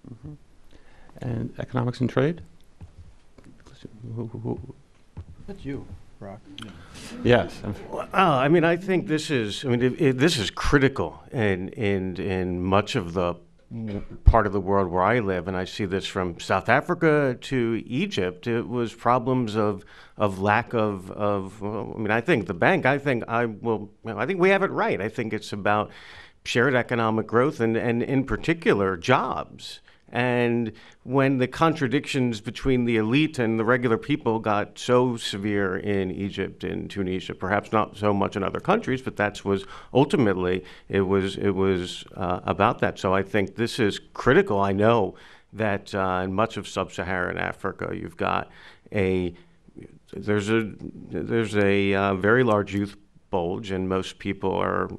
Mm-hmm. And economics and trade.
That's you, Brock.
Yes.
Well, I mean, I think this is. I mean, this is critical in much of the part of the world where I live, and I see this from South Africa to Egypt. It was problems of lack of. Well, I mean, I think the bank. I think we have it right. I think it's about shared economic growth and in particular jobs. And when the contradictions between the elite and the regular people got so severe in Egypt and Tunisia, perhaps not so much in other countries, but that was ultimately, it was about that. So I think this is critical. I know that in much of sub-Saharan Africa, you've got there's a very large youth bulge, and most people are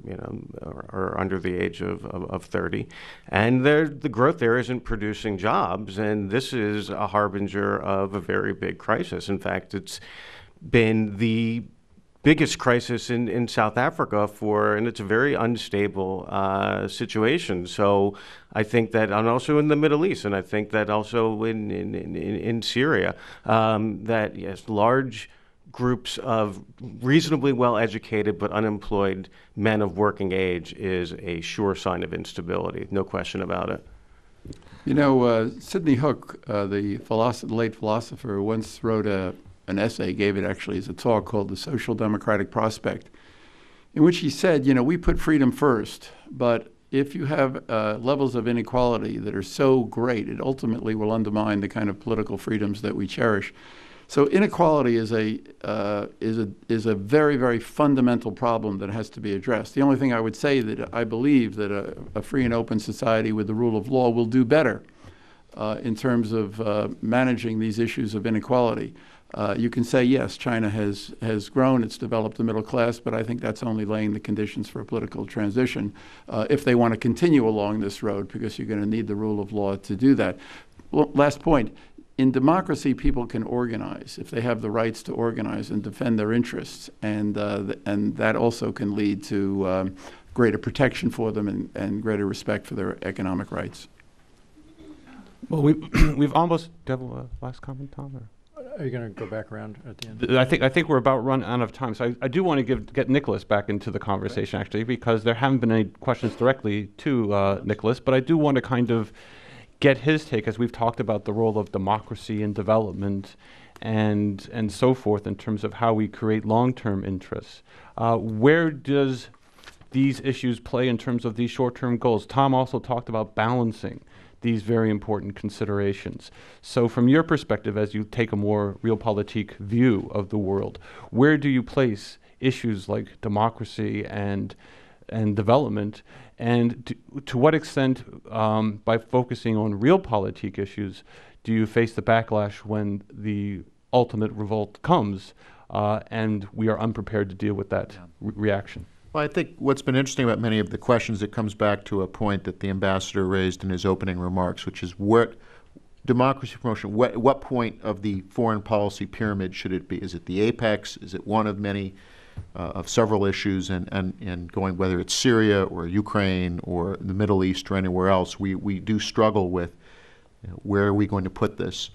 under the age of 30, and the growth there isn't producing jobs, and this is a harbinger of a very big crisis. In fact, it's been the biggest crisis in South Africa and it's a very unstable situation. So I think that, and also in the Middle East, and I think that also in Syria, that yes, large groups of reasonably well-educated but unemployed men of working age is a sure sign of instability, no question about it.
Sidney Hook, the late philosopher, once wrote an essay, gave it actually as a talk, called The Social Democratic Prospect, in which he said, we put freedom first, but if you have levels of inequality that are so great, it ultimately will undermine the kind of political freedoms that we cherish. So inequality is a very, very fundamental problem that has to be addressed. The only thing I would say that I believe that a free and open society with the rule of law will do better in terms of managing these issues of inequality. You can say, yes, China has grown, it's developed the middle class, but I think that's only laying the conditions for a political transition if they want to continue along this road, because you're going to need the rule of law to do that. Well, last point. In democracy, people can organize if they have the rights to organize and defend their interests, and that also can lead to greater protection for them and greater respect for their economic rights.
Well, we've almost. Do you have a last comment, Tom? Or?
Are you going to go back around at the end?
I think we're about run out of time, so I do want to get Nicholas back into the conversation, actually, because there haven't been any questions directly to Nicholas, but I do want to kind of get his take, as we've talked about the role of democracy in development and so forth in terms of how we create long-term interests. Where does these issues play in terms of these short-term goals? Tom also talked about balancing these very important considerations. So from your perspective, as you take a more realpolitik view of the world, where do you place issues like democracy and development, and to what extent, by focusing on realpolitik issues, do you face the backlash when the ultimate revolt comes and we are unprepared to deal with that reaction?
Well, I think what's been interesting about many of the questions, it comes back to a point that the ambassador raised in his opening remarks, which is what democracy promotion, what point of the foreign policy pyramid should it be? Is it the apex? Is it one of many? Of several issues, and going, whether it's Syria or Ukraine or the Middle East or anywhere else, we do struggle with where are we going to put this.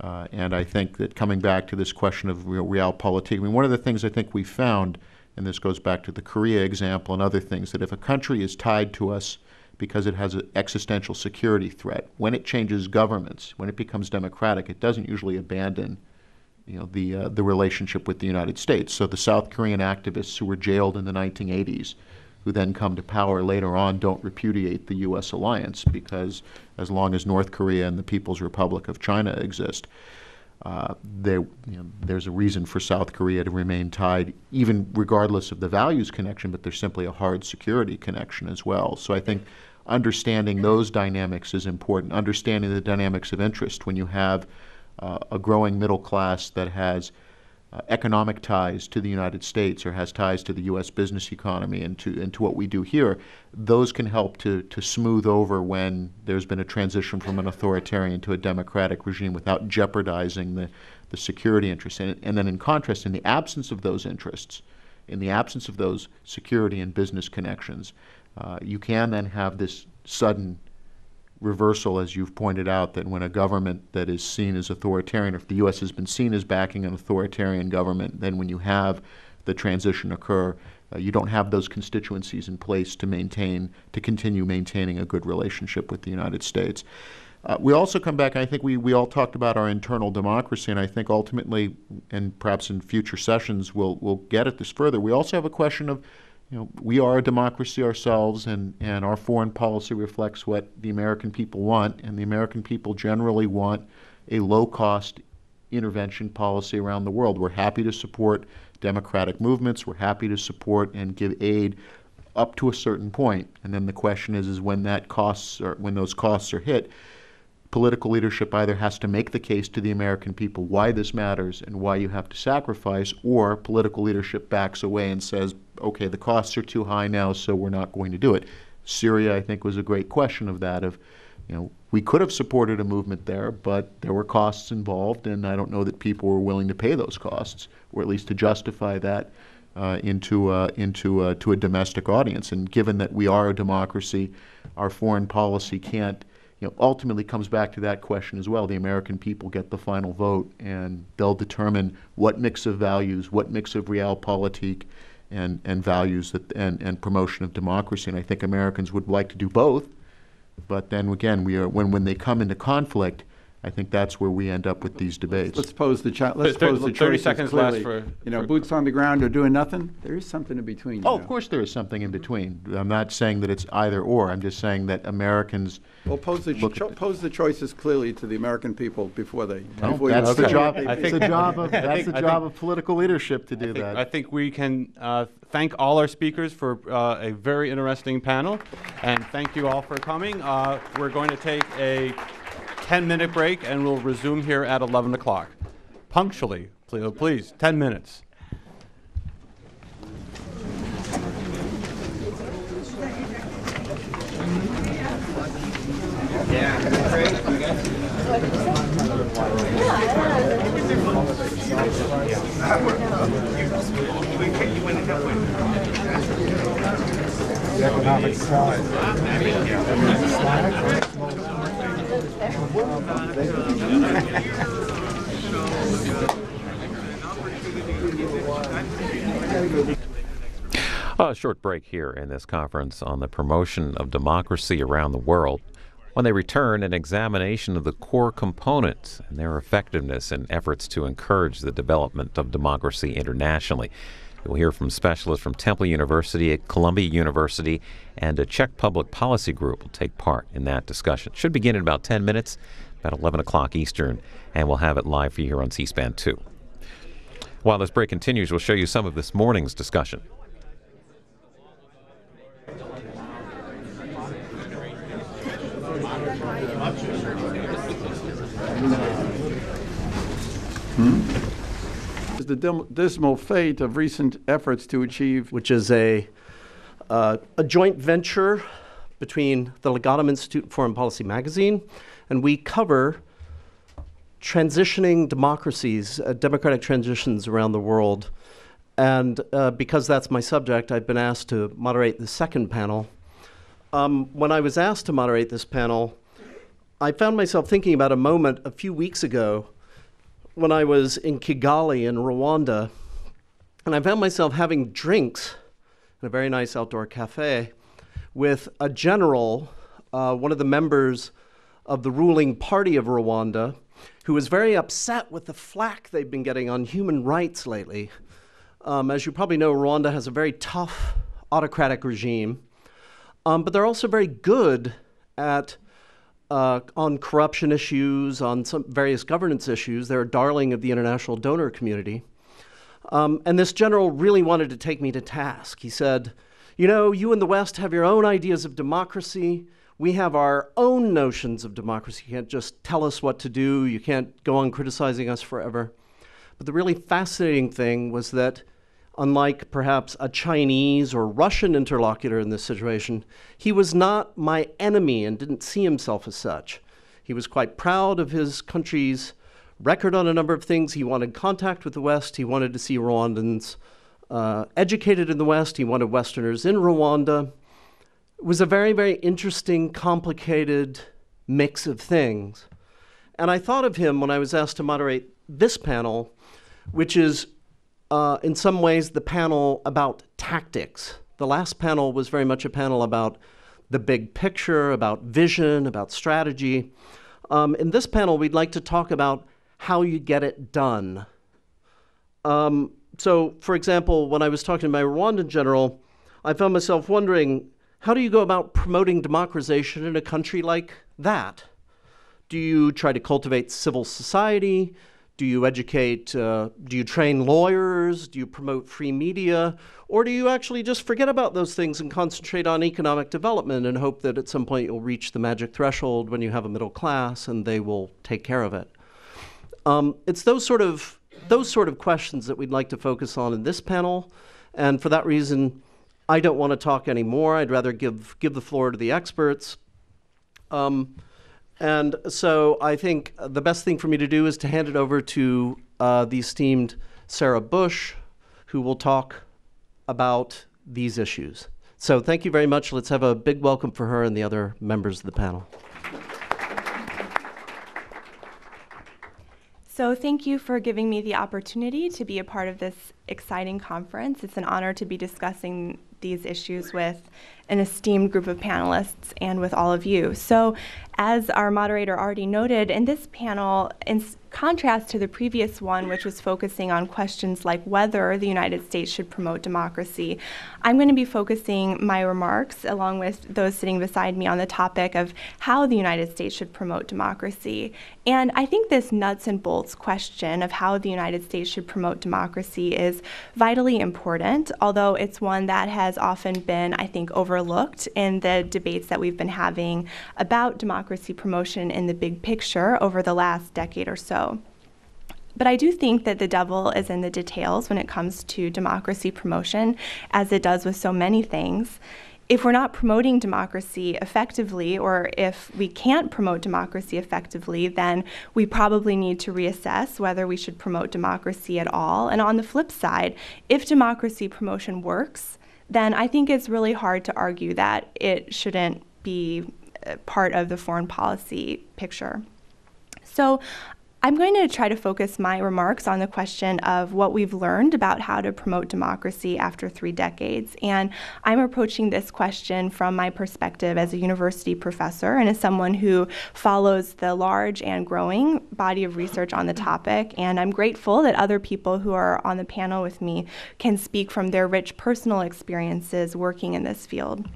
And I think that coming back to this question of realpolitik, I mean, one of the things I think we found, and this goes back to the Korea example and other things, that if a country is tied to us because it has an existential security threat, when it changes governments, when it becomes democratic, it doesn't usually abandon the relationship with the United States. So the South Korean activists who were jailed in the 1980s, who then come to power later on, don't repudiate the U.S. alliance, because as long as North Korea and the People's Republic of China exist. there's a reason for South Korea to remain tied, even regardless of the values connection, but there's simply a hard security connection as well. So I think understanding those dynamics is important, understanding the dynamics of interest when you have a growing middle class that has economic ties to the United States or has ties to the U.S. business economy and to what we do here. Those can help to smooth over when there's been a transition from an authoritarian to a democratic regime without jeopardizing the security interests. And then in contrast, in the absence of those interests, in the absence of those security and business connections, you can then have this sudden reversal, as you've pointed out, that when a government that is seen as authoritarian, or if the U.S. has been seen as backing an authoritarian government, then when you have the transition occur, you don't have those constituencies in place to continue maintaining a good relationship with the United States. We also come back, and I think we all talked about our internal democracy, and I think ultimately, and perhaps in future sessions we'll get at this further, we also have a question of, we are a democracy ourselves, and our foreign policy reflects what the American people want, and the American people generally want a low-cost intervention policy around the world. We're happy to support democratic movements. We're happy to support and give aid up to a certain point. And then the question is when those costs are hit, political leadership either has to make the case to the American people why this matters and why you have to sacrifice, or political leadership backs away and says, okay, the costs are too high now, so we're not going to do it. Syria, I think, was a great question of that, we could have supported a movement there, but there were costs involved, and I don't know that people were willing to pay those costs, or at least to justify that to a domestic audience. And given that we are a democracy, our foreign policy can't, ultimately comes back to that question as well. The American people get the final vote, and they'll determine what mix of values, what mix of realpolitik and values and promotion of democracy. And I think Americans would like to do both. But then again, when they come into conflict, I think that's where we end up with these debates.
Let's pose the
30 seconds left for
boots on the ground or doing nothing. There is something in between.
Of course there is something in between. I'm not saying that it's either or. I'm just saying that Americans.
Well, pose the choices clearly to the American people before they.
That's the job. That's the job of political leadership to do that.
I think we can thank all our speakers for a very interesting panel, and thank you all for coming. We're going to take a 10-minute break, and we'll resume here at 11 o'clock. Punctually, please, 10 minutes.
A short break here in this conference on the promotion of democracy around the world. When they return, an examination of the core components and their effectiveness in efforts to encourage the development of democracy internationally. We'll hear from specialists from Temple University, Columbia University, and a Czech Public Policy Group will take part in that discussion. It should begin in about 10 minutes, about 11 o'clock Eastern, and we'll have it live for you here on C-SPAN 2. While this break continues, we'll show you some of this morning's discussion.
The dismal fate of recent efforts to achieve,
which is a joint venture between the Legatum Institute and Foreign Policy Magazine, and we cover transitioning democracies, democratic transitions around the world. And because that's my subject, I've been asked to moderate the second panel. When I was asked to moderate this panel, I found myself thinking about a moment a few weeks ago when I was in Kigali in Rwanda, and I found myself having drinks in a very nice outdoor cafe with a general, one of the members of the ruling party of Rwanda, who was very upset with the flack they've been getting on human rights lately. As you probably know, Rwanda has a very tough autocratic regime, but they're also very good at on corruption issues, on some various governance issues. They're a darling of the international donor community. And this general really wanted to take me to task. He said, you know, you in the West have your own ideas of democracy. We have our own notions of democracy. You can't just tell us what to do. You can't go on criticizing us forever. But the really fascinating thing was that unlike perhaps a Chinese or Russian interlocutor in this situation, he was not my enemy and didn't see himself as such. He was quite proud of his country's record on a number of things. He wanted contact with the West. He wanted to see Rwandans educated in the West. He wanted Westerners in Rwanda. It was a very, very interesting, complicated mix of things. And I thought of him when I was asked to moderate this panel, which is in some ways the panel about tactics. The last panel was very much a panel about the big picture, about vision, about strategy. In this panel, we'd like to talk about how you get it done. So, for example, when I was talking to my Rwandan general, I found myself wondering, how do you go about promoting democratization in a country like that? Do you try to cultivate civil society? Do you educate, do you train lawyers? Do you promote free media? Or do you actually just forget about those things and concentrate on economic development and hope that at some point you'll reach the magic threshold when you have a middle class and they will take care of it? It's those sort of questions that we'd like to focus on in this panel. And for that reason, I don't want to talk anymore. I'd rather give the floor to the experts. And so I think the best thing for me to do is to hand it over to the esteemed Sarah Bush, who will talk about these issues. So thank you very much. Let's have a big welcome for her and the other members of the panel.
So thank you for giving me the opportunity to be a part of this exciting conference. It's an honor to be discussing these issues with an esteemed group of panelists and with all of you. So as our moderator already noted, in this panel, in contrast to the previous one, which was focusing on questions like whether the United States should promote democracy, I'm going to be focusing my remarks, along with those sitting beside me, on the topic of how the United States should promote democracy. And I think this nuts and bolts question of how the United States should promote democracy is vitally important, although it's one that has often been, I think, overlooked in the debates that we've been having about democracy promotion in the big picture over the last decade or so. But I do think that the devil is in the details when it comes to democracy promotion, as it does with so many things. If we're not promoting democracy effectively, or if we can't promote democracy effectively, then we probably need to reassess whether we should promote democracy at all. And on the flip side, if democracy promotion works, then I think it's really hard to argue that it shouldn't be part of the foreign policy picture. So I'm going to try to focus my remarks on the question of what we've learned about how to promote democracy after 3 decades. And I'm approaching this question from my perspective as a university professor and as someone who follows the large and growing body of research on the topic. And I'm grateful that other people who are on the panel with me can speak from their rich personal experiences working in this field.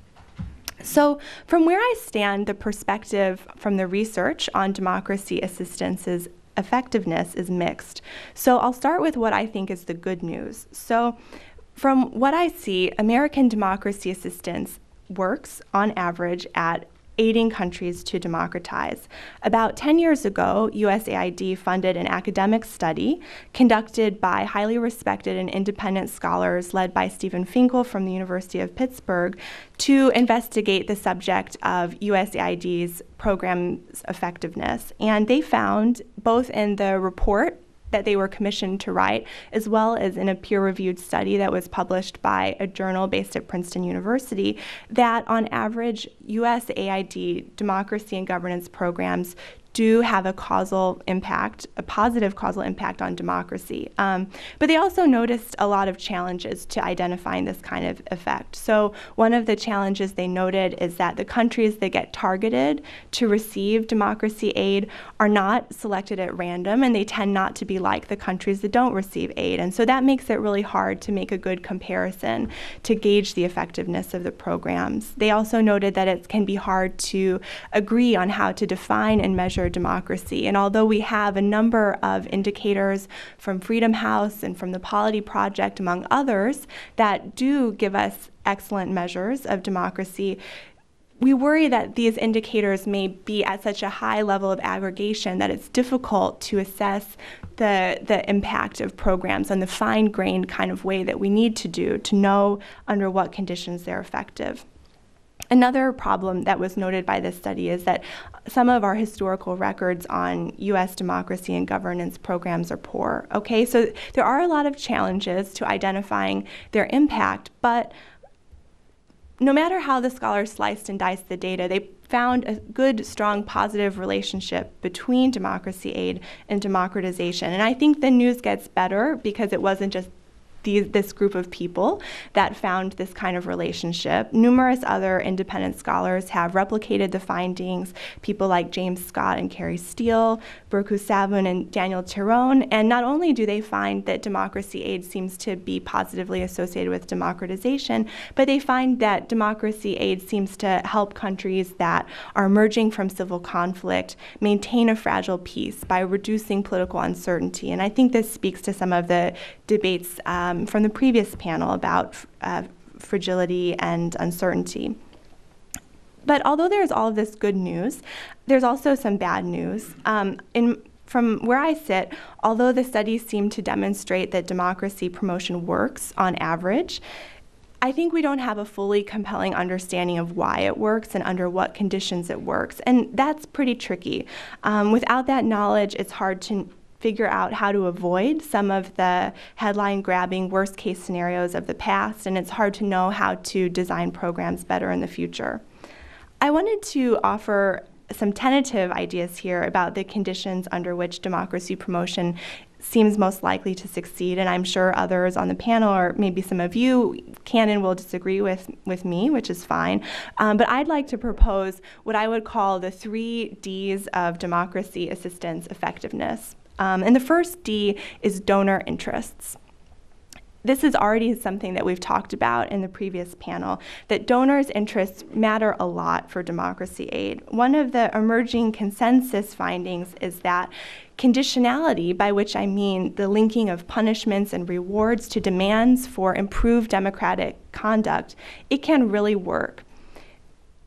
So from where I stand, the perspective from the research on democracy assistance's effectiveness is mixed. So I'll start with what I think is the good news. So from what I see, American democracy assistance works on average at aiding countries to democratize. About 10 years ago, USAID funded an academic study conducted by highly respected and independent scholars led by Stephen Finkel from the University of Pittsburgh to investigate the subject of USAID's program's effectiveness. And they found, both in the report that they were commissioned to write, as well as in a peer-reviewed study that was published by a journal based at Princeton University, that on average, USAID democracy and governance programs do have a causal impact, a positive causal impact on democracy. But they also noticed a lot of challenges to identifying this kind of effect. So one of the challenges they noted is that the countries that get targeted to receive democracy aid are not selected at random, and they tend not to be like the countries that don't receive aid. And so that makes it really hard to make a good comparison to gauge the effectiveness of the programs. They also noted that it can be hard to agree on how to define and measure democracy. And although we have a number of indicators from Freedom House and from the Polity Project, among others, that do give us excellent measures of democracy, we worry that these indicators may be at such a high level of aggregation that it's difficult to assess the impact of programs on the fine-grained kind of way that we need to do to know under what conditions they're effective. Another problem that was noted by this study is that some of our historical records on U.S. democracy and governance programs are poor. Okay, so there are a lot of challenges to identifying their impact, but no matter how the scholars sliced and diced the data, they found a good, strong, positive relationship between democracy aid and democratization. And I think the news gets better because it wasn't just this group of people that found this kind of relationship. Numerous other independent scholars have replicated the findings, people like James Scott and Carrie Steele, Berkut Savun and Daniel Tyrone. And not only do they find that democracy aid seems to be positively associated with democratization, but they find that democracy aid seems to help countries that are emerging from civil conflict maintain a fragile peace by reducing political uncertainty. And I think this speaks to some of the debates from the previous panel about fragility and uncertainty. But although there's all of this good news, there's also some bad news. From where I sit, although the studies seem to demonstrate that democracy promotion works on average, I think we don't have a fully compelling understanding of why it works and under what conditions it works. And that's pretty tricky. Without that knowledge, it's hard to figure out how to avoid some of the headline-grabbing worst-case scenarios of the past, and it's hard to know how to design programs better in the future. I wanted to offer some tentative ideas here about the conditions under which democracy promotion seems most likely to succeed, and I'm sure others on the panel, or maybe some of you, can and will disagree with me, which is fine. But I'd like to propose what I would call the 3 Ds of democracy assistance effectiveness. And the first D is donor interests. This is already something that we've talked about in the previous panel, that donors' interests matter a lot for democracy aid. One of the emerging consensus findings is that conditionality, by which I mean the linking of punishments and rewards to demands for improved democratic conduct, it can really work.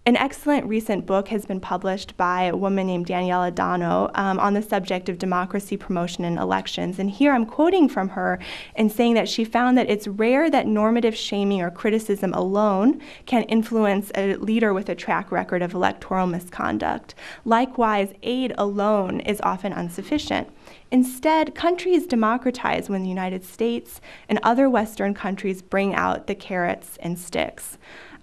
An excellent recent book has been published by a woman named Daniela Dano on the subject of democracy promotion in elections. And here I'm quoting from her and saying that she found that it's rare that normative shaming or criticism alone can influence a leader with a track record of electoral misconduct. Likewise, aid alone is often insufficient. Instead, countries democratize when the United States and other Western countries bring out the carrots and sticks.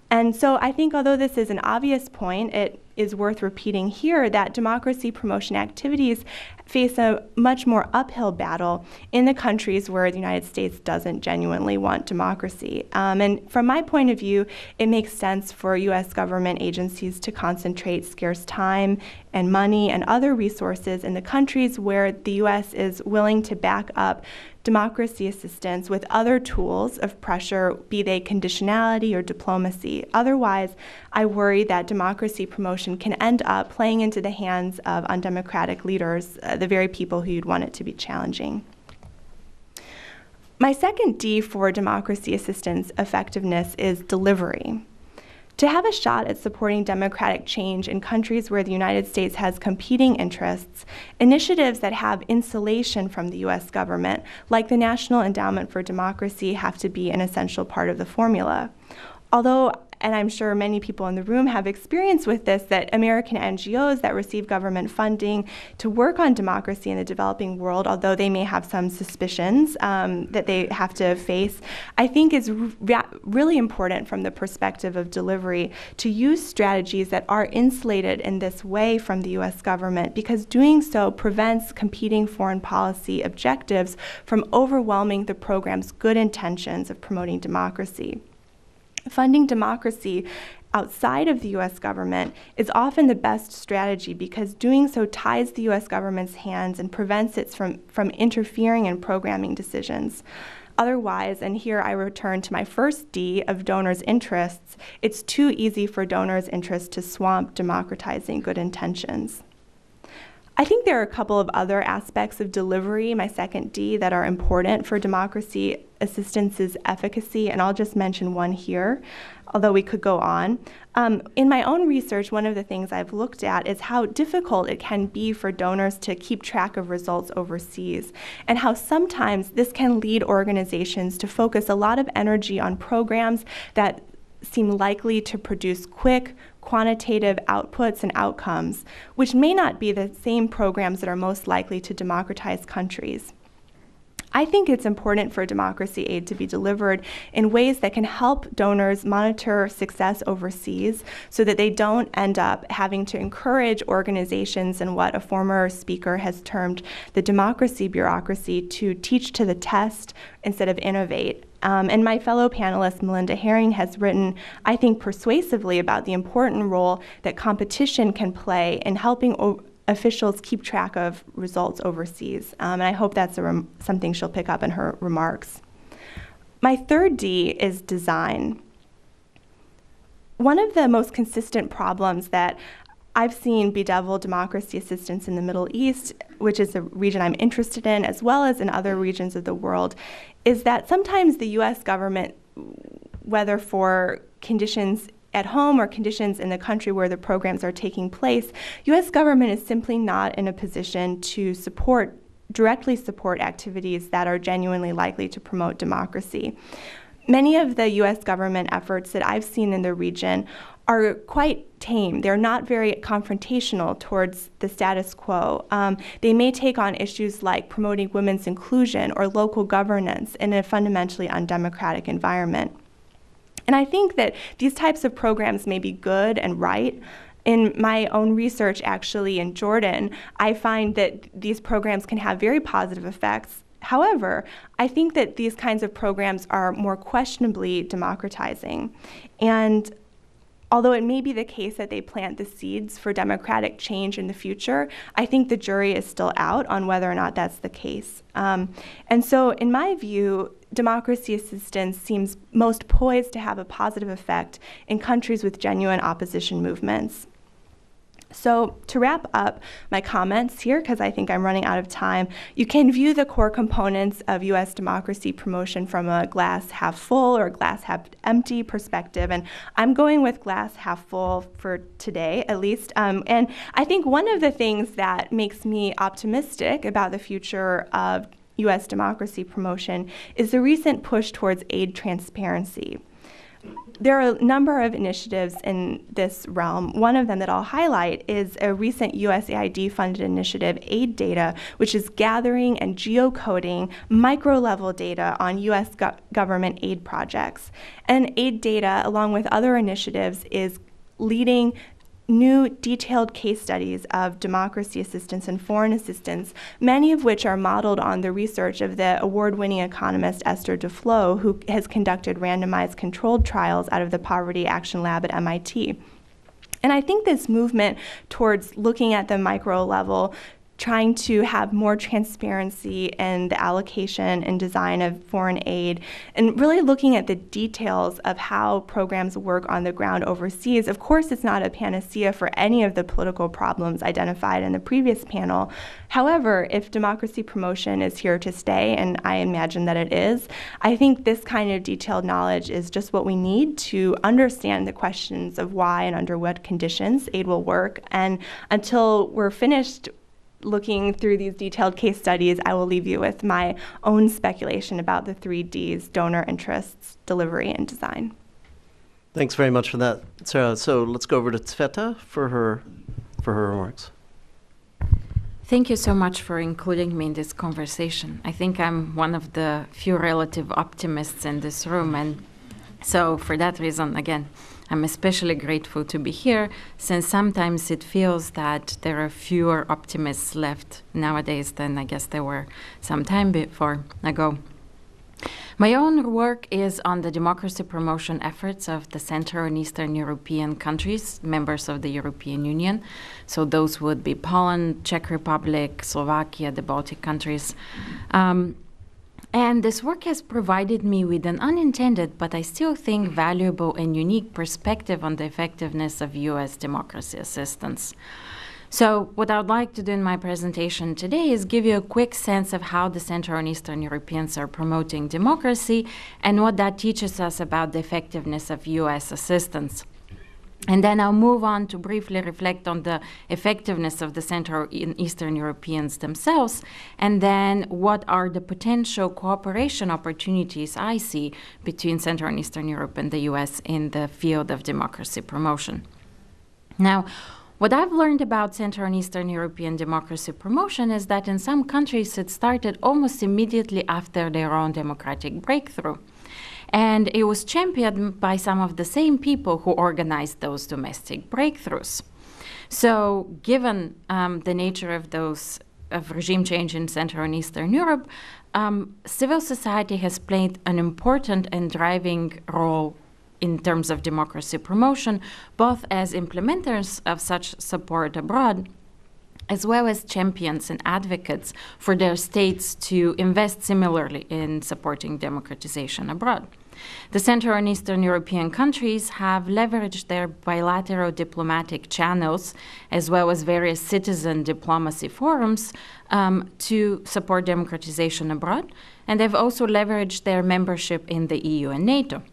And so I think although this is an obvious point, it is worth repeating here that democracy promotion activities face a much more uphill battle in the countries where the United States doesn't genuinely want democracy. And from my point of view, it makes sense for U.S. government agencies to concentrate scarce time and money and other resources in the countries where the U.S. is willing to back up democracy assistance with other tools of pressure, be they conditionality or diplomacy. Otherwise, I worry that democracy promotion can end up playing into the hands of undemocratic leaders, the very people who you'd want it to be challenging. My second D for democracy assistance effectiveness is delivery. To have a shot at supporting democratic change in countries where the United States has competing interests, initiatives that have insulation from the U.S. government, like the National Endowment for Democracy, have to be an essential part of the formula. Although and I'm sure many people in the room have experience with this, that American NGOs that receive government funding to work on democracy in the developing world, although they may have some suspicions that they have to face, I think is really important from the perspective of delivery to use strategies that are insulated in this way from the U.S. government, because doing so prevents competing foreign policy objectives from overwhelming the program's good intentions of promoting democracy. Funding democracy outside of the U.S. government is often the best strategy because doing so ties the U.S. government's hands and prevents it from interfering in programming decisions. Otherwise, and here I return to my first D of donors' interests, it's too easy for donors' interests to swamp democratizing good intentions. I think there are a couple of other aspects of delivery, my second D, that are important for democracy assistance's efficacy, and I'll just mention one here, although we could go on. In my own research, one of the things I've looked at is how difficult it can be for donors to keep track of results overseas, and how sometimes this can lead organizations to focus a lot of energy on programs that seem likely to produce quick, quantitative outputs and outcomes, which may not be the same programs that are most likely to democratize countries. I think it's important for democracy aid to be delivered in ways that can help donors monitor success overseas so that they don't end up having to encourage organizations in what a former speaker has termed the democracy bureaucracy to teach to the test instead of innovate. And my fellow panelist, Melinda Herring, has written, I think, persuasively about the important role that competition can play in helping officials keep track of results overseas. And I hope that's something she'll pick up in her remarks. My third D is design. One of the most consistent problems that I've seen bedevil democracy assistance in the Middle East, which is a region I'm interested in, as well as in other regions of the world, is that sometimes the U.S. government, whether for conditions at home or conditions in the country where the programs are taking place, U.S. government is simply not in a position to directly support activities that are genuinely likely to promote democracy. Many of the U.S. government efforts that I've seen in the region are quite tame. They're not very confrontational towards the status quo. They may take on issues like promoting women's inclusion or local governance in a fundamentally undemocratic environment. And I think that these types of programs may be good and right. In my own research, actually, in Jordan, I find that these programs can have very positive effects. However, I think that these kinds of programs are more questionably democratizing. And although it may be the case that they plant the seeds for democratic change in the future, I think the jury is still out on whether or not that's the case. And so, in my view, democracy assistance seems most poised to have a positive effect in countries with genuine opposition movements. So to wrap up my comments here, because I think I'm running out of time, you can view the core components of U.S. democracy promotion from a glass half full or glass half empty perspective, and I'm going with glass half full for today, at least. And I think one of the things that makes me optimistic about the future of U.S. democracy promotion is the recent push towards aid transparency. There are a number of initiatives in this realm. One of them that I'll highlight is a recent USAID-funded initiative, Aid Data, which is gathering and geocoding micro-level data on U.S. government aid projects. And Aid Data, along with other initiatives, is leading new detailed case studies of democracy assistance and foreign assistance, many of which are modeled on the research of the award-winning economist Esther Duflo, who has conducted randomized controlled trials out of the Poverty Action Lab at MIT. And I think this movement towards looking at the micro level, trying to have more transparency in the allocation and design of foreign aid, and really looking at the details of how programs work on the ground overseas. Of course, it's not a panacea for any of the political problems identified in the previous panel. However, if democracy promotion is here to stay, and I imagine that it is, I think this kind of detailed knowledge is just what we need to understand the questions of why and under what conditions aid will work. And until we're finished looking through these detailed case studies, I will leave you with my own speculation about the 3 Ds: donor interests, delivery, and design.
Thanks very much for that, Sarah. So let's go over to Tsveta for her remarks.
Thank you so much for including me in this conversation. I think I'm one of the few relative optimists in this room, and so for that reason, again, I'm especially grateful to be here, since sometimes it feels that there are fewer optimists left nowadays than I guess there were some time ago. My own work is on the democracy promotion efforts of the Central and Eastern European countries, members of the European Union. So those would be Poland, Czech Republic, Slovakia, the Baltic countries. And this work has provided me with an unintended, but I still think valuable and unique perspective on the effectiveness of U.S. democracy assistance. So what I would like to do in my presentation today is give you a quick sense of how the Central and Eastern Europeans are promoting democracy and what that teaches us about the effectiveness of U.S. assistance. And then I'll move on to briefly reflect on the effectiveness of the Central and Eastern Europeans themselves, and then what are the potential cooperation opportunities I see between Central and Eastern Europe and the U.S. in the field of democracy promotion. Now, what I've learned about Central and Eastern European democracy promotion is that in some countries it started almost immediately after their own democratic breakthrough. And it was championed by some of the same people who organized those domestic breakthroughs. So given the nature of regime change in Central and Eastern Europe, civil society has played an important and driving role in terms of democracy promotion, both as implementers of such support abroad, as well as champions and advocates for their states to invest similarly in supporting democratization abroad. The Central and Eastern European countries have leveraged their bilateral diplomatic channels, as well as various citizen diplomacy forums, to support democratization abroad, and they've also leveraged their membership in the EU and NATO.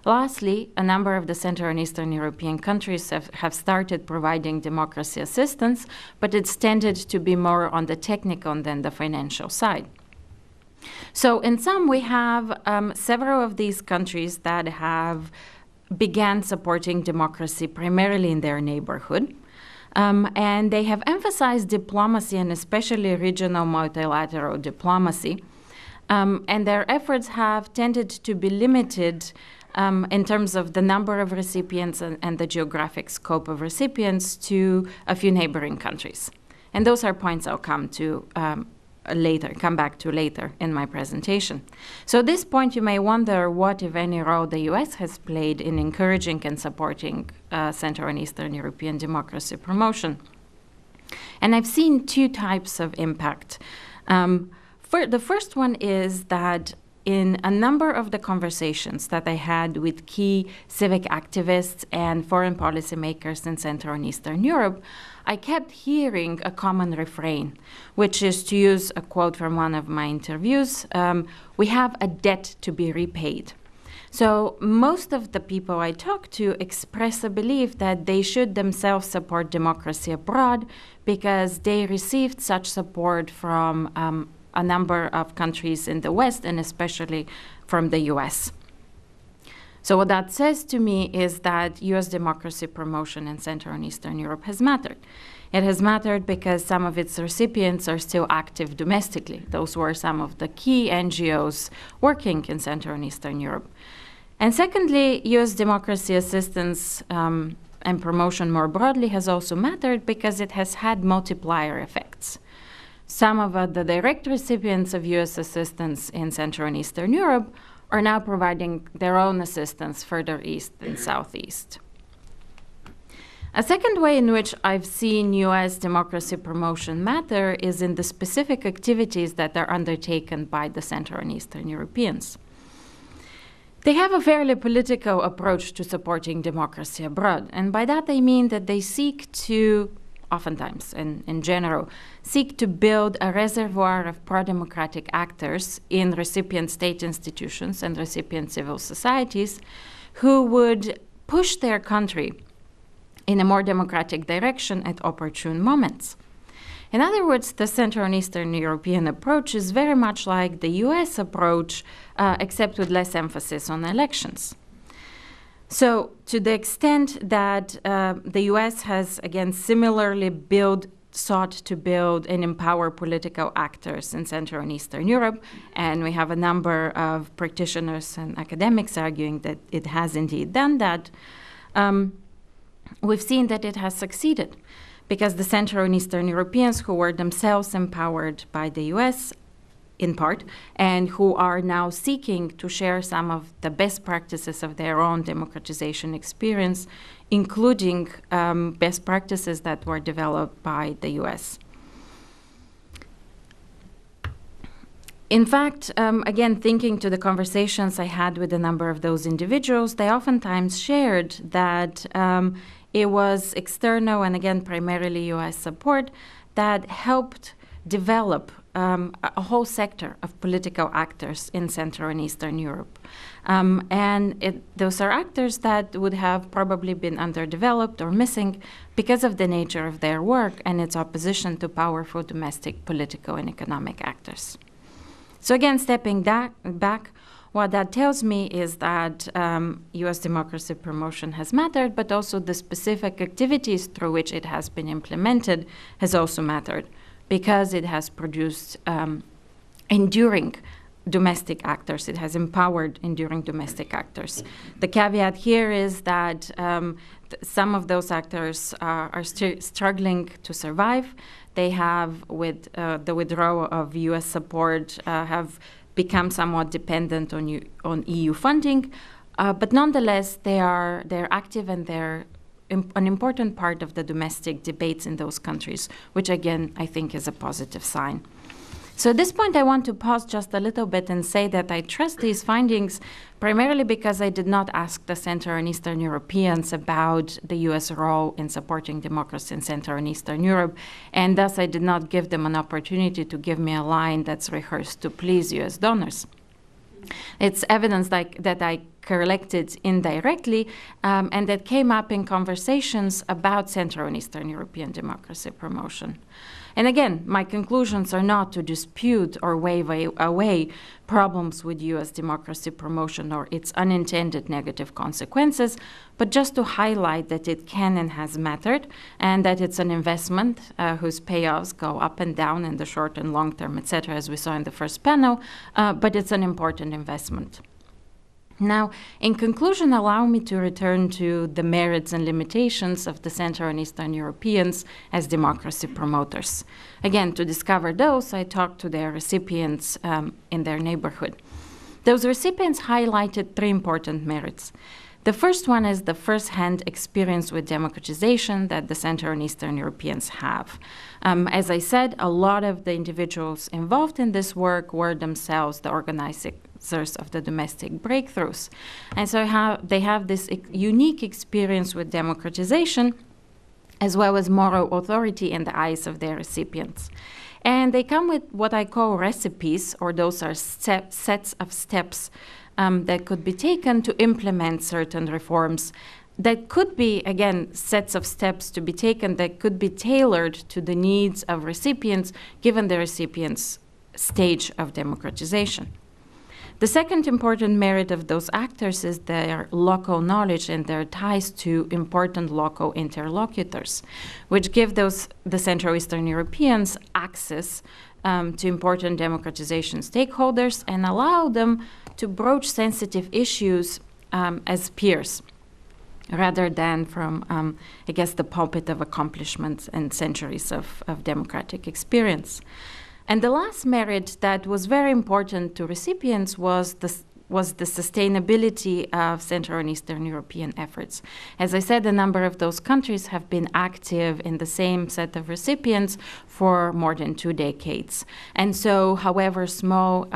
Lastly, a number of the Central and Eastern European countries have started providing democracy assistance, but it's tended to be more on the technical than the financial side. So in sum, we have several of these countries that have began supporting democracy primarily in their neighborhood. And they have emphasized diplomacy and especially regional multilateral diplomacy. And their efforts have tended to be limited in terms of the number of recipients and the geographic scope of recipients to a few neighboring countries. And those are points I'll come back to later in my presentation. So at this point, you may wonder what, if any, role the US has played in encouraging and supporting Central and Eastern European democracy promotion. And I've seen two types of impact. The first one is that in a number of the conversations that I had with key civic activists and foreign policy makers in Central and Eastern Europe, I kept hearing a common refrain, which is, to use a quote from one of my interviews, we have a debt to be repaid. So most of the people I talked to express a belief that they should themselves support democracy abroad because they received such support from a number of countries in the West, and especially from the US. So what that says to me is that US democracy promotion in Central and Eastern Europe has mattered. It has mattered because some of its recipients are still active domestically. Those were some of the key NGOs working in Central and Eastern Europe. And secondly, US democracy assistance and promotion more broadly has also mattered because it has had multiplier effects. Some of the direct recipients of US assistance in Central and Eastern Europe are now providing their own assistance further east and southeast. A second way in which I've seen US democracy promotion matter is in the specific activities that are undertaken by the Central and Eastern Europeans. They have a fairly political approach to supporting democracy abroad, and by that I mean that they seek to, oftentimes and in general, seek to build a reservoir of pro-democratic actors in recipient state institutions and recipient civil societies who would push their country in a more democratic direction at opportune moments. In other words, the Central and Eastern European approach is very much like the US approach, except with less emphasis on elections. So to the extent that the U.S. has, again, similarly sought to build and empower political actors in Central and Eastern Europe, and we have a number of practitioners and academics arguing that it has indeed done that, we've seen that it has succeeded, because the Central and Eastern Europeans who were themselves empowered by the U.S., in part, and who are now seeking to share some of the best practices of their own democratization experience, including best practices that were developed by the US. In fact, again, thinking to the conversations I had with a number of those individuals, they oftentimes shared that it was external and, again, primarily US support that helped develop a whole sector of political actors in Central and Eastern Europe. Those are actors that would have probably been underdeveloped or missing because of the nature of their work and its opposition to powerful domestic political and economic actors. So again, stepping back, what that tells me is that U.S. democracy promotion has mattered, but also the specific activities through which it has been implemented has also mattered, because it has produced enduring domestic actors. It has empowered enduring domestic actors. The caveat here is that some of those actors are still struggling to survive. They have, with the withdrawal of U.S. support, have become somewhat dependent on EU funding, but nonetheless, they're active and they're an important part of the domestic debates in those countries, which again, I think is a positive sign. So at this point, I want to pause just a little bit and say that I trust these findings primarily because I did not ask the Central and Eastern Europeans about the US role in supporting democracy in Central and Eastern Europe, and thus I did not give them an opportunity to give me a line that's rehearsed to please US donors. It's evidence that I collected indirectly and that came up in conversations about Central and Eastern European democracy promotion. And again, my conclusions are not to dispute or wave away problems with U.S. democracy promotion or its unintended negative consequences, but just to highlight that it can and has mattered, and that it's an investment whose payoffs go up and down in the short and long term, etc., as we saw in the first panel, but it's an important investment. Now, in conclusion, allow me to return to the merits and limitations of the Central and Eastern Europeans as democracy promoters. Again, to discover those, I talked to their recipients in their neighborhood. Those recipients highlighted three important merits. The first one is the first-hand experience with democratization that the Central and Eastern Europeans have. As I said, a lot of the individuals involved in this work were themselves the organizers of the domestic breakthroughs. And so they have this unique experience with democratization, as well as moral authority in the eyes of their recipients. And they come with what I call recipes, or those are sets of steps that could be taken to implement certain reforms that could be, again, sets of steps to be taken that could be tailored to the needs of recipients given the recipient's stage of democratization. The second important merit of those actors is their local knowledge and their ties to important local interlocutors, which give the Central Eastern Europeans access to important democratization stakeholders and allow them to broach sensitive issues as peers, rather than from, I guess, the pulpit of accomplishments and centuries of democratic experience. And the last merit that was very important to recipients was the sustainability of Central and Eastern European efforts. As I said, a number of those countries have been active in the same set of recipients for more than 2 decades. And so, however small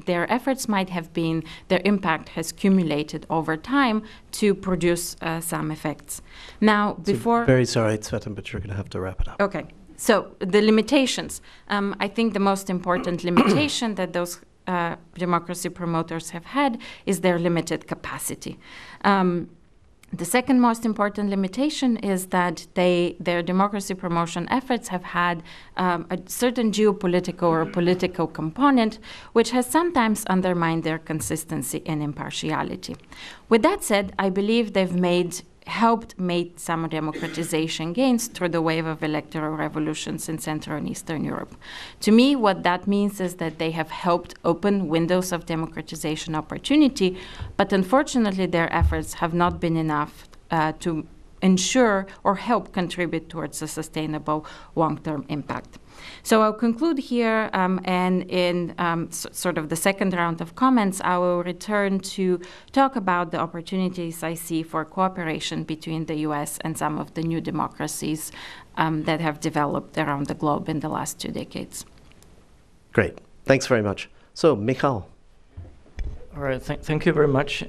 their efforts might have been, their impact has accumulated over time to produce some effects. Now, before...
Very sorry, Tsvetan, but you're going to have to wrap it up.
Okay. So the limitations. I think the most important limitation that those democracy promoters have had is their limited capacity. The second most important limitation is that their democracy promotion efforts have had a certain geopolitical or political component, which has sometimes undermined their consistency and impartiality. With that said, I believe they've helped make some democratization gains through the wave of electoral revolutions in Central and Eastern Europe. To me, what that means is that they have helped open windows of democratization opportunity, but unfortunately their efforts have not been enough to ensure or help contribute towards a sustainable long-term impact. So I'll conclude here, and in sort of the second round of comments, I will return to talk about the opportunities I see for cooperation between the US and some of the new democracies that have developed around the globe in the last 2 decades.
Great. Thanks very much. So, Michal.
All right. Thank you very much.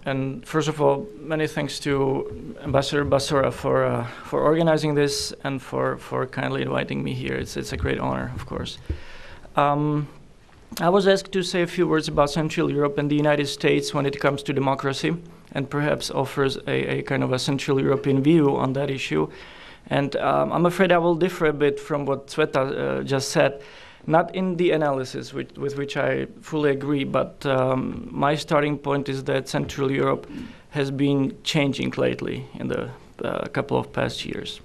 And first of all, many thanks to Ambassador Basora for organizing this and for kindly inviting me here. It's a great honor, of course. I was asked to say a few words about Central Europe and the United States when it comes to democracy, and perhaps offers a kind of a Central European view on that issue. And I'm afraid I will differ a bit from what Tsveta just said. Not in the analysis with which I fully agree, but my starting point is that Central Europe has been changing lately in the couple of past years.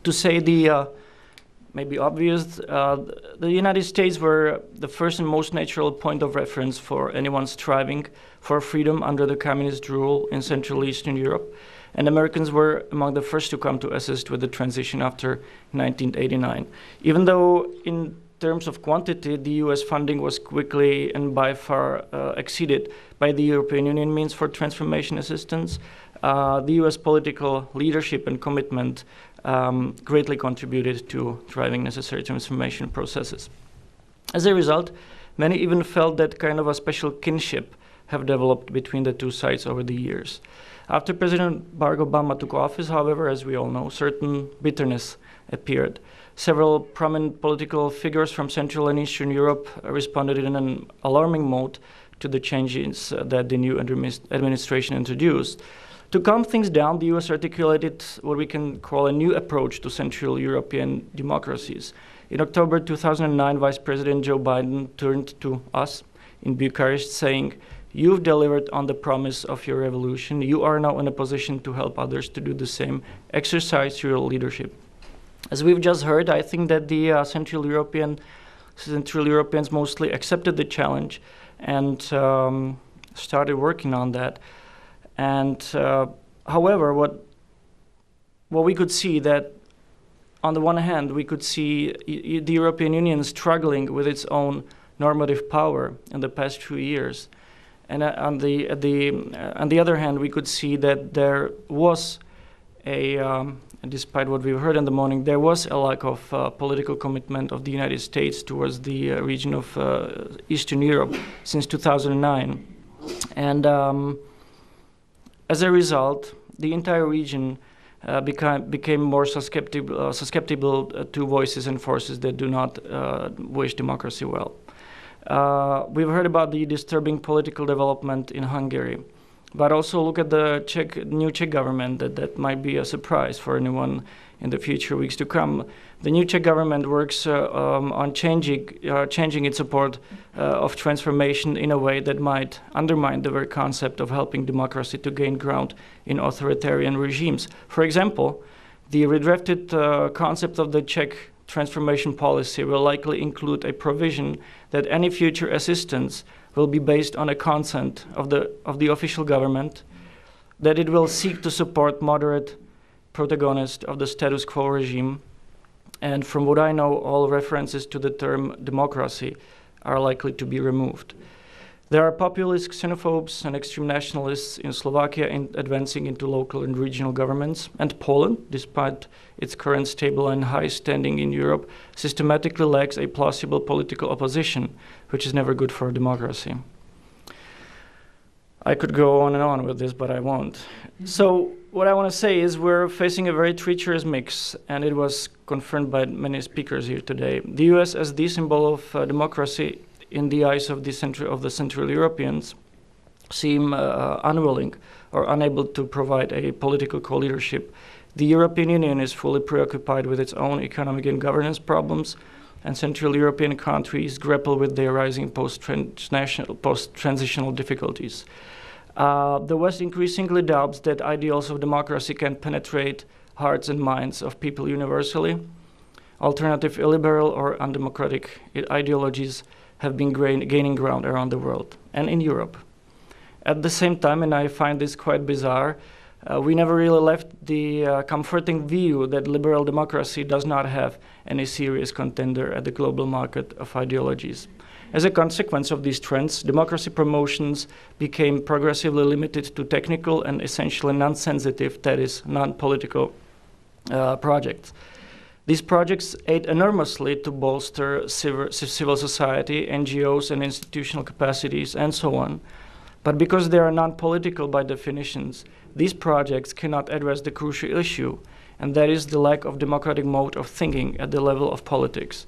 To say the maybe obvious, the United States were the first and most natural point of reference for anyone striving for freedom under the communist rule in Central Eastern Europe, and Americans were among the first to come to assist with the transition after 1989. Even though in terms of quantity, the US funding was quickly and by far exceeded by the European Union means for transformation assistance, the US political leadership and commitment greatly contributed to driving necessary transformation processes. As a result, many even felt that kind of a special kinship have developed between the two sides over the years. After President Barack Obama took office, however, as we all know, certain bitterness appeared. Several prominent political figures from Central and Eastern Europe responded in an alarming mode to the changes that the new administration introduced. To calm things down, the US articulated what we can call a new approach to Central European democracies. In October 2009, Vice President Joe Biden turned to us in Bucharest saying, "You've delivered on the promise of your revolution. You are now in a position to help others to do the same. Exercise your leadership." As we've just heard, I think that the Central Europeans mostly accepted the challenge and started working on that. And however, what we could see that on the one hand, we could see the European Union struggling with its own normative power in the past few years. And on the other hand, we could see that there was despite what we've heard in the morning, there was a lack of political commitment of the United States towards the region of Eastern Europe since 2009. And as a result, the entire region became more susceptible to voices and forces that do not wish democracy well. We've heard about the disturbing political development in Hungary, but also look at the new Czech government. That might be a surprise for anyone in the future weeks to come. The new Czech government works on changing its support of transformation in a way that might undermine the very concept of helping democracy to gain ground in authoritarian regimes. For example, the redrafted concept of the Czech transformation policy will likely include a provision that any future assistance will be based on a consent of the official government, that it will seek to support moderate protagonists of the status quo regime, and from what I know, all references to the term democracy are likely to be removed. There are populist xenophobes and extreme nationalists in Slovakia advancing into local and regional governments, and Poland, despite its current stable and high standing in Europe, systematically lacks a plausible political opposition, which is never good for a democracy. I could go on and on with this, but I won't. So what I want to say is we're facing a very treacherous mix, and it was confirmed by many speakers here today. The US, as the symbol of democracy in the eyes of the Central Europeans, seem unwilling or unable to provide a political co-leadership. The European Union is fully preoccupied with its own economic and governance problems, and Central European countries grapple with their rising post-transitional difficulties. The West increasingly doubts that ideals of democracy can penetrate hearts and minds of people universally. Alternative illiberal or undemocratic ideologies have been gaining ground around the world and in Europe. At the same time, and I find this quite bizarre, we never really left the comforting view that liberal democracy does not have any serious contender at the global market of ideologies. As a consequence of these trends, democracy promotions became progressively limited to technical and essentially non-sensitive, that is, non-political projects. These projects aid enormously to bolster civil society, NGOs, and institutional capacities, and so on. But because they are non-political by definitions, these projects cannot address the crucial issue, and that is the lack of democratic mode of thinking at the level of politics.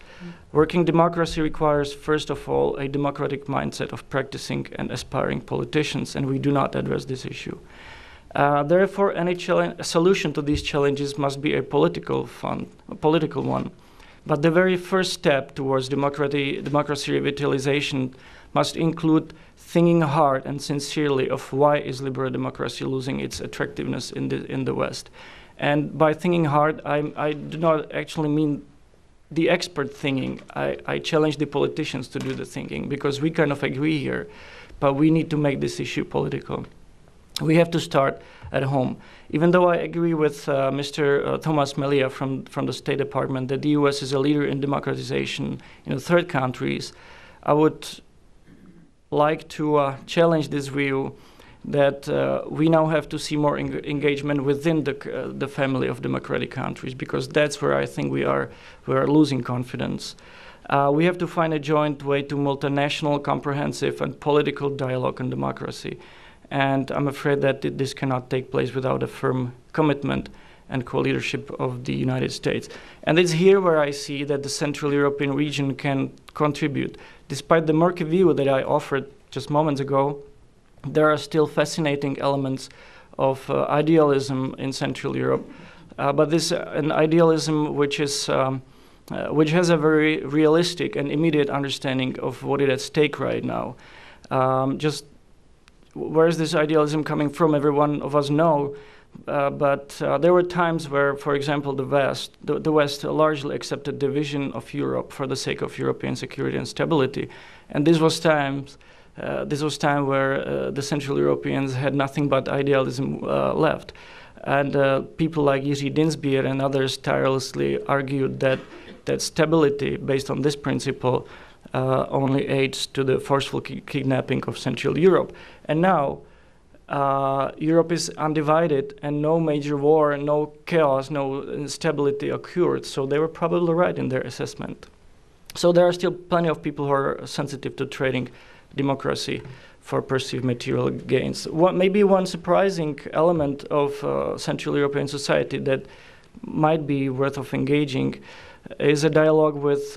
Working democracy requires, first of all, a democratic mindset of practicing and aspiring politicians, and we do not address this issue. Therefore, any solution to these challenges must be a political one. But the very first step towards democracy revitalization must include thinking hard and sincerely of why is liberal democracy losing its attractiveness in the West. And by thinking hard, I do not actually mean the expert thinking. I challenge the politicians to do the thinking, because we kind of agree here, but we need to make this issue political. We have to start at home. Even though I agree with Mr. Thomas Melia from the State Department that the US is a leader in democratization in third countries, I would like to challenge this view that we now have to see more engagement within the family of democratic countries, because that's where I think we are losing confidence. We have to find a joint way to multinational, comprehensive, and political dialogue on democracy. And I'm afraid that this cannot take place without a firm commitment and co-leadership of the United States. And it's here where I see that the Central European region can contribute. Despite the murky view that I offered just moments ago, there are still fascinating elements of idealism in Central Europe. But this an idealism which has a very realistic and immediate understanding of what is at stake right now. Just where is this idealism coming from? Every one of us know, but there were times where, for example, the West largely accepted the vision of Europe for the sake of European security and stability, and this was time where the Central Europeans had nothing but idealism left, and people like Jiří Dinsbier and others tirelessly argued that stability based on this principle only aids to the forceful kidnapping of Central Europe. And now Europe is undivided, and no major war, no chaos, no instability occurred, so they were probably right in their assessment. So there are still plenty of people who are sensitive to trading democracy for perceived material gains. Maybe one surprising element of Central European society that might be worth of engaging is a dialogue with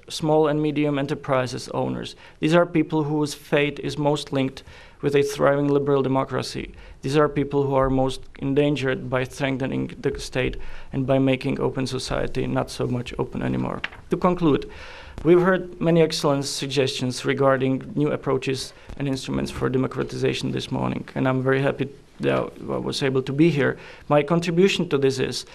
small and medium enterprises owners. These are people whose fate is most linked with a thriving liberal democracy. These are people who are most endangered by strengthening the state and by making open society not so much open anymore. To conclude, we've heard many excellent suggestions regarding new approaches and instruments for democratization this morning, and I'm very happy that I was able to be here. My contribution to this is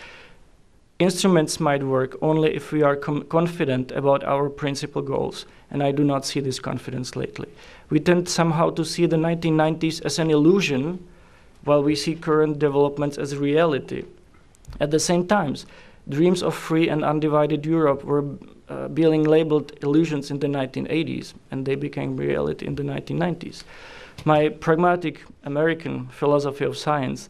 instruments might work only if we are confident about our principal goals, and I do not see this confidence lately. We tend somehow to see the 1990s as an illusion, while we see current developments as reality. At the same time, dreams of free and undivided Europe were being labeled illusions in the 1980s, and they became reality in the 1990s. My pragmatic American philosophy of science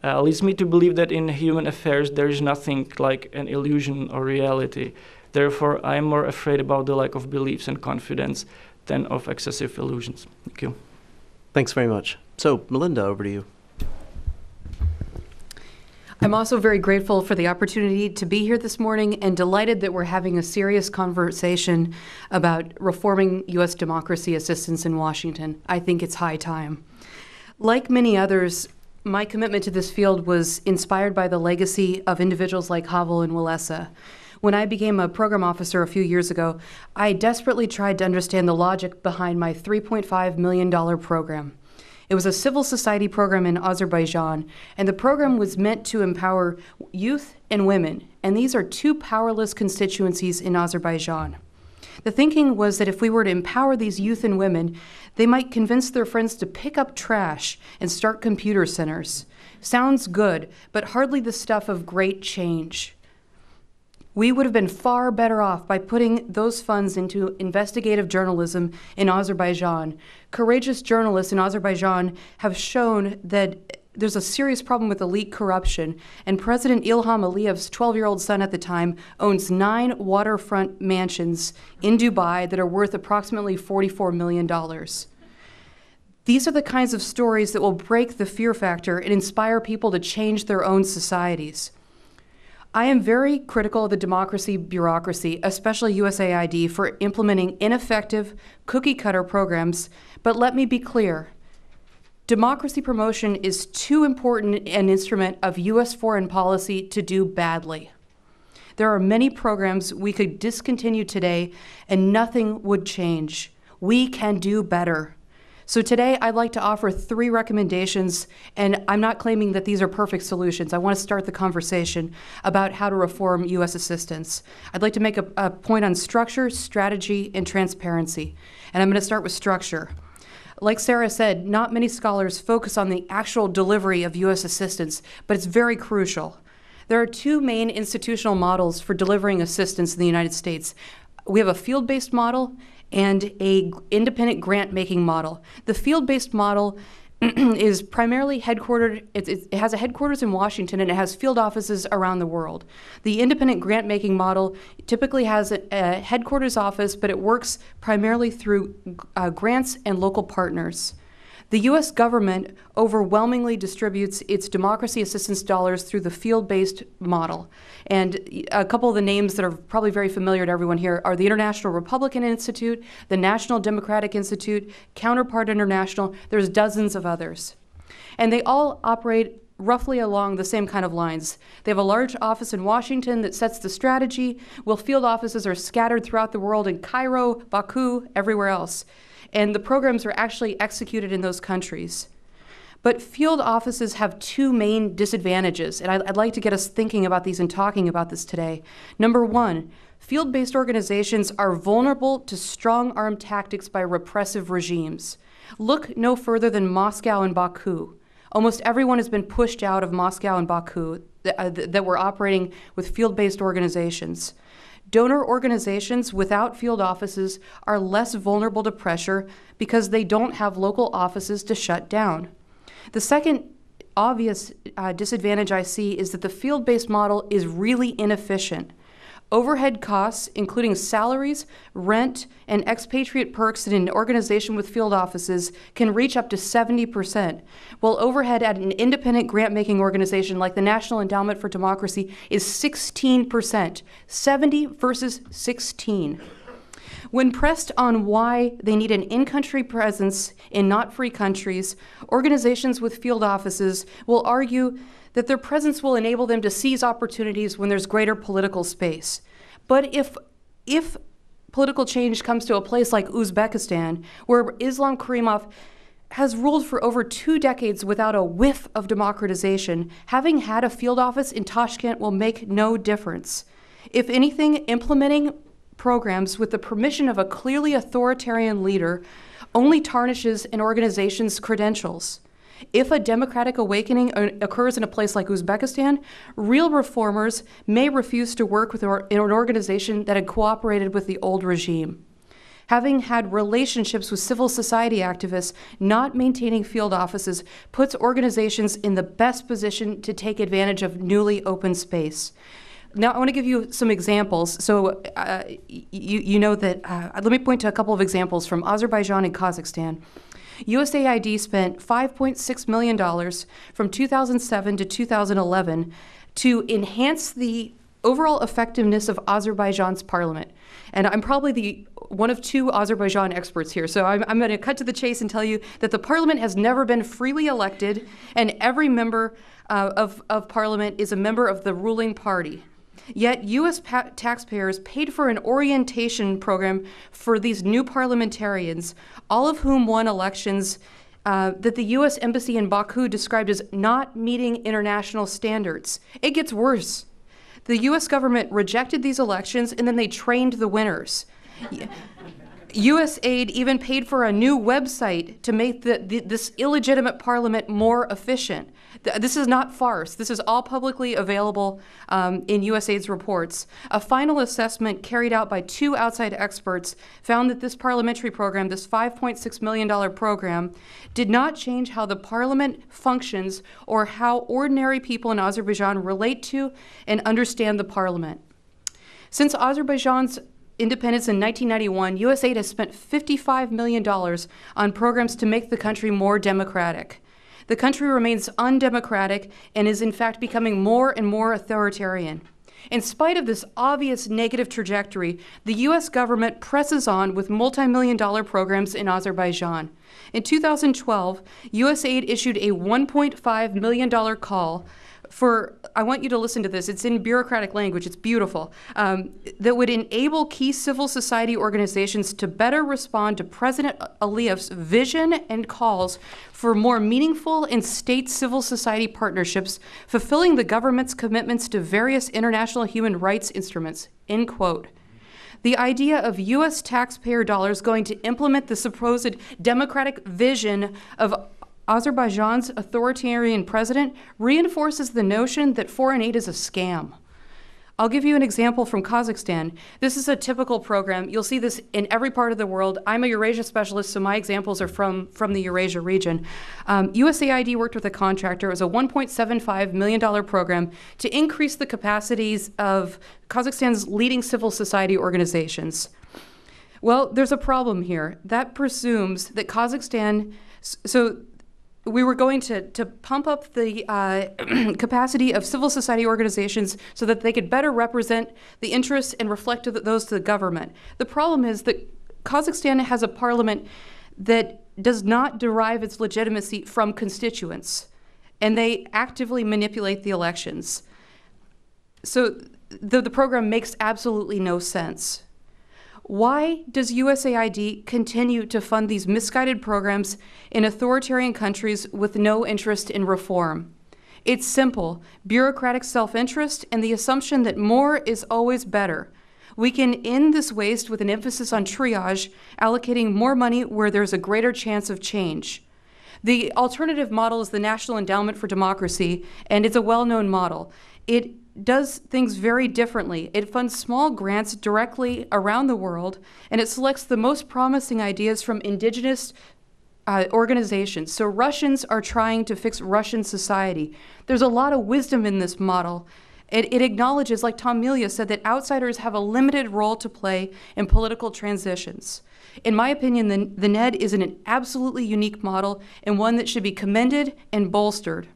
leads me to believe that in human affairs there is nothing like an illusion or reality. Therefore, I am more afraid about the lack of beliefs and confidence than of excessive illusions. Thank you.
Thanks very much. So, Melinda, over to you.
I'm also very grateful for the opportunity to be here this morning and delighted that we're having a serious conversation about reforming U.S. democracy assistance in Washington. I think it's high time. Like many others, my commitment to this field was inspired by the legacy of individuals like Havel and Walesa. When I became a program officer a few years ago, I desperately tried to understand the logic behind my $3.5 million program. It was a civil society program in Azerbaijan, and the program was meant to empower youth and women, and these are two powerless constituencies in Azerbaijan. The thinking was that if we were to empower these youth and women, they might convince their friends to pick up trash and start computer centers. Sounds good, but hardly the stuff of great change. We would have been far better off by putting those funds into investigative journalism in Azerbaijan. Courageous journalists in Azerbaijan have shown that there's a serious problem with elite corruption, and President Ilham Aliyev's 12-year-old son at the time owns 9 waterfront mansions in Dubai that are worth approximately $44 million. These are the kinds of stories that will break the fear factor and inspire people to change their own societies. I am very critical of the democracy bureaucracy, especially USAID, for implementing ineffective cookie-cutter programs, but let me be clear. Democracy promotion is too important an instrument of U.S. foreign policy to do badly. There are many programs we could discontinue today and nothing would change. We can do better. So today I'd like to offer 3 recommendations, and I'm not claiming that these are perfect solutions. I want to start the conversation about how to reform U.S. assistance. I'd like to make a point on structure, strategy, and transparency. And I'm going to start with structure. Like Sarah said, not many scholars focus on the actual delivery of U.S. assistance, but it's very crucial. There are 2 main institutional models for delivering assistance in the United States. We have a field-based model and an independent grant-making model. The field-based model is primarily headquartered, it has a headquarters in Washington and it has field offices around the world. The independent grant-making model typically has a headquarters office, but it works primarily through grants and local partners. The U.S. government overwhelmingly distributes its democracy assistance dollars through the field-based model. And a couple of the names that are probably very familiar to everyone here are the International Republican Institute, the National Democratic Institute, Counterpart International. There's dozens of others. And they all operate roughly along the same kind of lines. They have a large office in Washington that sets the strategy, while field offices are scattered throughout the world in Cairo, Baku, everywhere else. And the programs are actually executed in those countries. But field offices have 2 main disadvantages, and I'd like to get us thinking about these and talking about this today. Number 1, field-based organizations are vulnerable to strong-arm tactics by repressive regimes. Look no further than Moscow and Baku. Almost everyone has been pushed out of Moscow and Baku that were operating with field-based organizations. Donor organizations without field offices are less vulnerable to pressure because they don't have local offices to shut down. The second obvious disadvantage I see is that the field-based model is really inefficient. Overhead costs, including salaries, rent, and expatriate perks in an organization with field offices, can reach up to 70%, while overhead at an independent grant-making organization like the National Endowment for Democracy is 16%, 70 versus 16. When pressed on why they need an in-country presence in not-free countries, organizations with field offices will argue that their presence will enable them to seize opportunities when there's greater political space. But if political change comes to a place like Uzbekistan, where Islam Karimov has ruled for over 2 decades without a whiff of democratization, having had a field office in Tashkent will make no difference. If anything, implementing programs with the permission of a clearly authoritarian leader only tarnishes an organization's credentials. If a democratic awakening occurs in a place like Uzbekistan, real reformers may refuse to work with an organization that had cooperated with the old regime. Having had relationships with civil society activists, not maintaining field offices puts organizations in the best position to take advantage of newly open space. Now, I want to give you some examples. So you know that, let me point to a couple of examples from Azerbaijan and Kazakhstan. USAID spent $5.6 million from 2007 to 2011 to enhance the overall effectiveness of Azerbaijan's parliament. And I'm probably the one of two Azerbaijan experts here, so I'm going to cut to the chase and tell you that the parliament has never been freely elected, and every member of parliament is a member of the ruling party. Yet U.S. taxpayers paid for an orientation program for these new parliamentarians, all of whom won elections that the U.S. Embassy in Baku described as not meeting international standards. It gets worse. The U.S. government rejected these elections, and then they trained the winners. USAID even paid for a new website to make this illegitimate parliament more efficient. This is not farce. This is all publicly available in USAID's reports. A final assessment carried out by two outside experts found that this parliamentary program, this $5.6 million program, did not change how the parliament functions or how ordinary people in Azerbaijan relate to and understand the parliament. Since Azerbaijan's independence in 1991, USAID has spent $55 million on programs to make the country more democratic. The country remains undemocratic and is in fact becoming more and more authoritarian. In spite of this obvious negative trajectory, the U.S. government presses on with multi-million-dollar programs in Azerbaijan. In 2012, USAID issued a $1.5 million call for, I want you to listen to this, it's in bureaucratic language, it's beautiful, that would enable key civil society organizations to better respond to President Aliyev's vision and calls for more meaningful and state civil society partnerships, fulfilling the government's commitments to various international human rights instruments, end quote. The idea of U.S. taxpayer dollars going to implement the supposed democratic vision of Azerbaijan's authoritarian president reinforces the notion that foreign aid is a scam. I'll give you an example from Kazakhstan. This is a typical program. You'll see this in every part of the world. I'm a Eurasia specialist, so my examples are from the Eurasia region. USAID worked with a contractor. It was a $1.75 million program to increase the capacities of Kazakhstan's leading civil society organizations. Well, there's a problem here. That presumes that Kazakhstan, so we were going to pump up the capacity of civil society organizations so that they could better represent the interests and reflect those to the government. The problem is that Kazakhstan has a parliament that does not derive its legitimacy from constituents, and they actively manipulate the elections. So the program makes absolutely no sense. Why does USAID continue to fund these misguided programs in authoritarian countries with no interest in reform? It's simple: bureaucratic self-interest and the assumption that more is always better. We can end this waste with an emphasis on triage, allocating more money where there's a greater chance of change. The alternative model is the National Endowment for Democracy, and it's a well-known model. It does things very differently. It funds small grants directly around the world, and it selects the most promising ideas from indigenous organizations. So Russians are trying to fix Russian society. There's a lot of wisdom in this model. It acknowledges, like Tom Melia said, that outsiders have a limited role to play in political transitions. In my opinion, the NED is an absolutely unique model and one that should be commended and bolstered.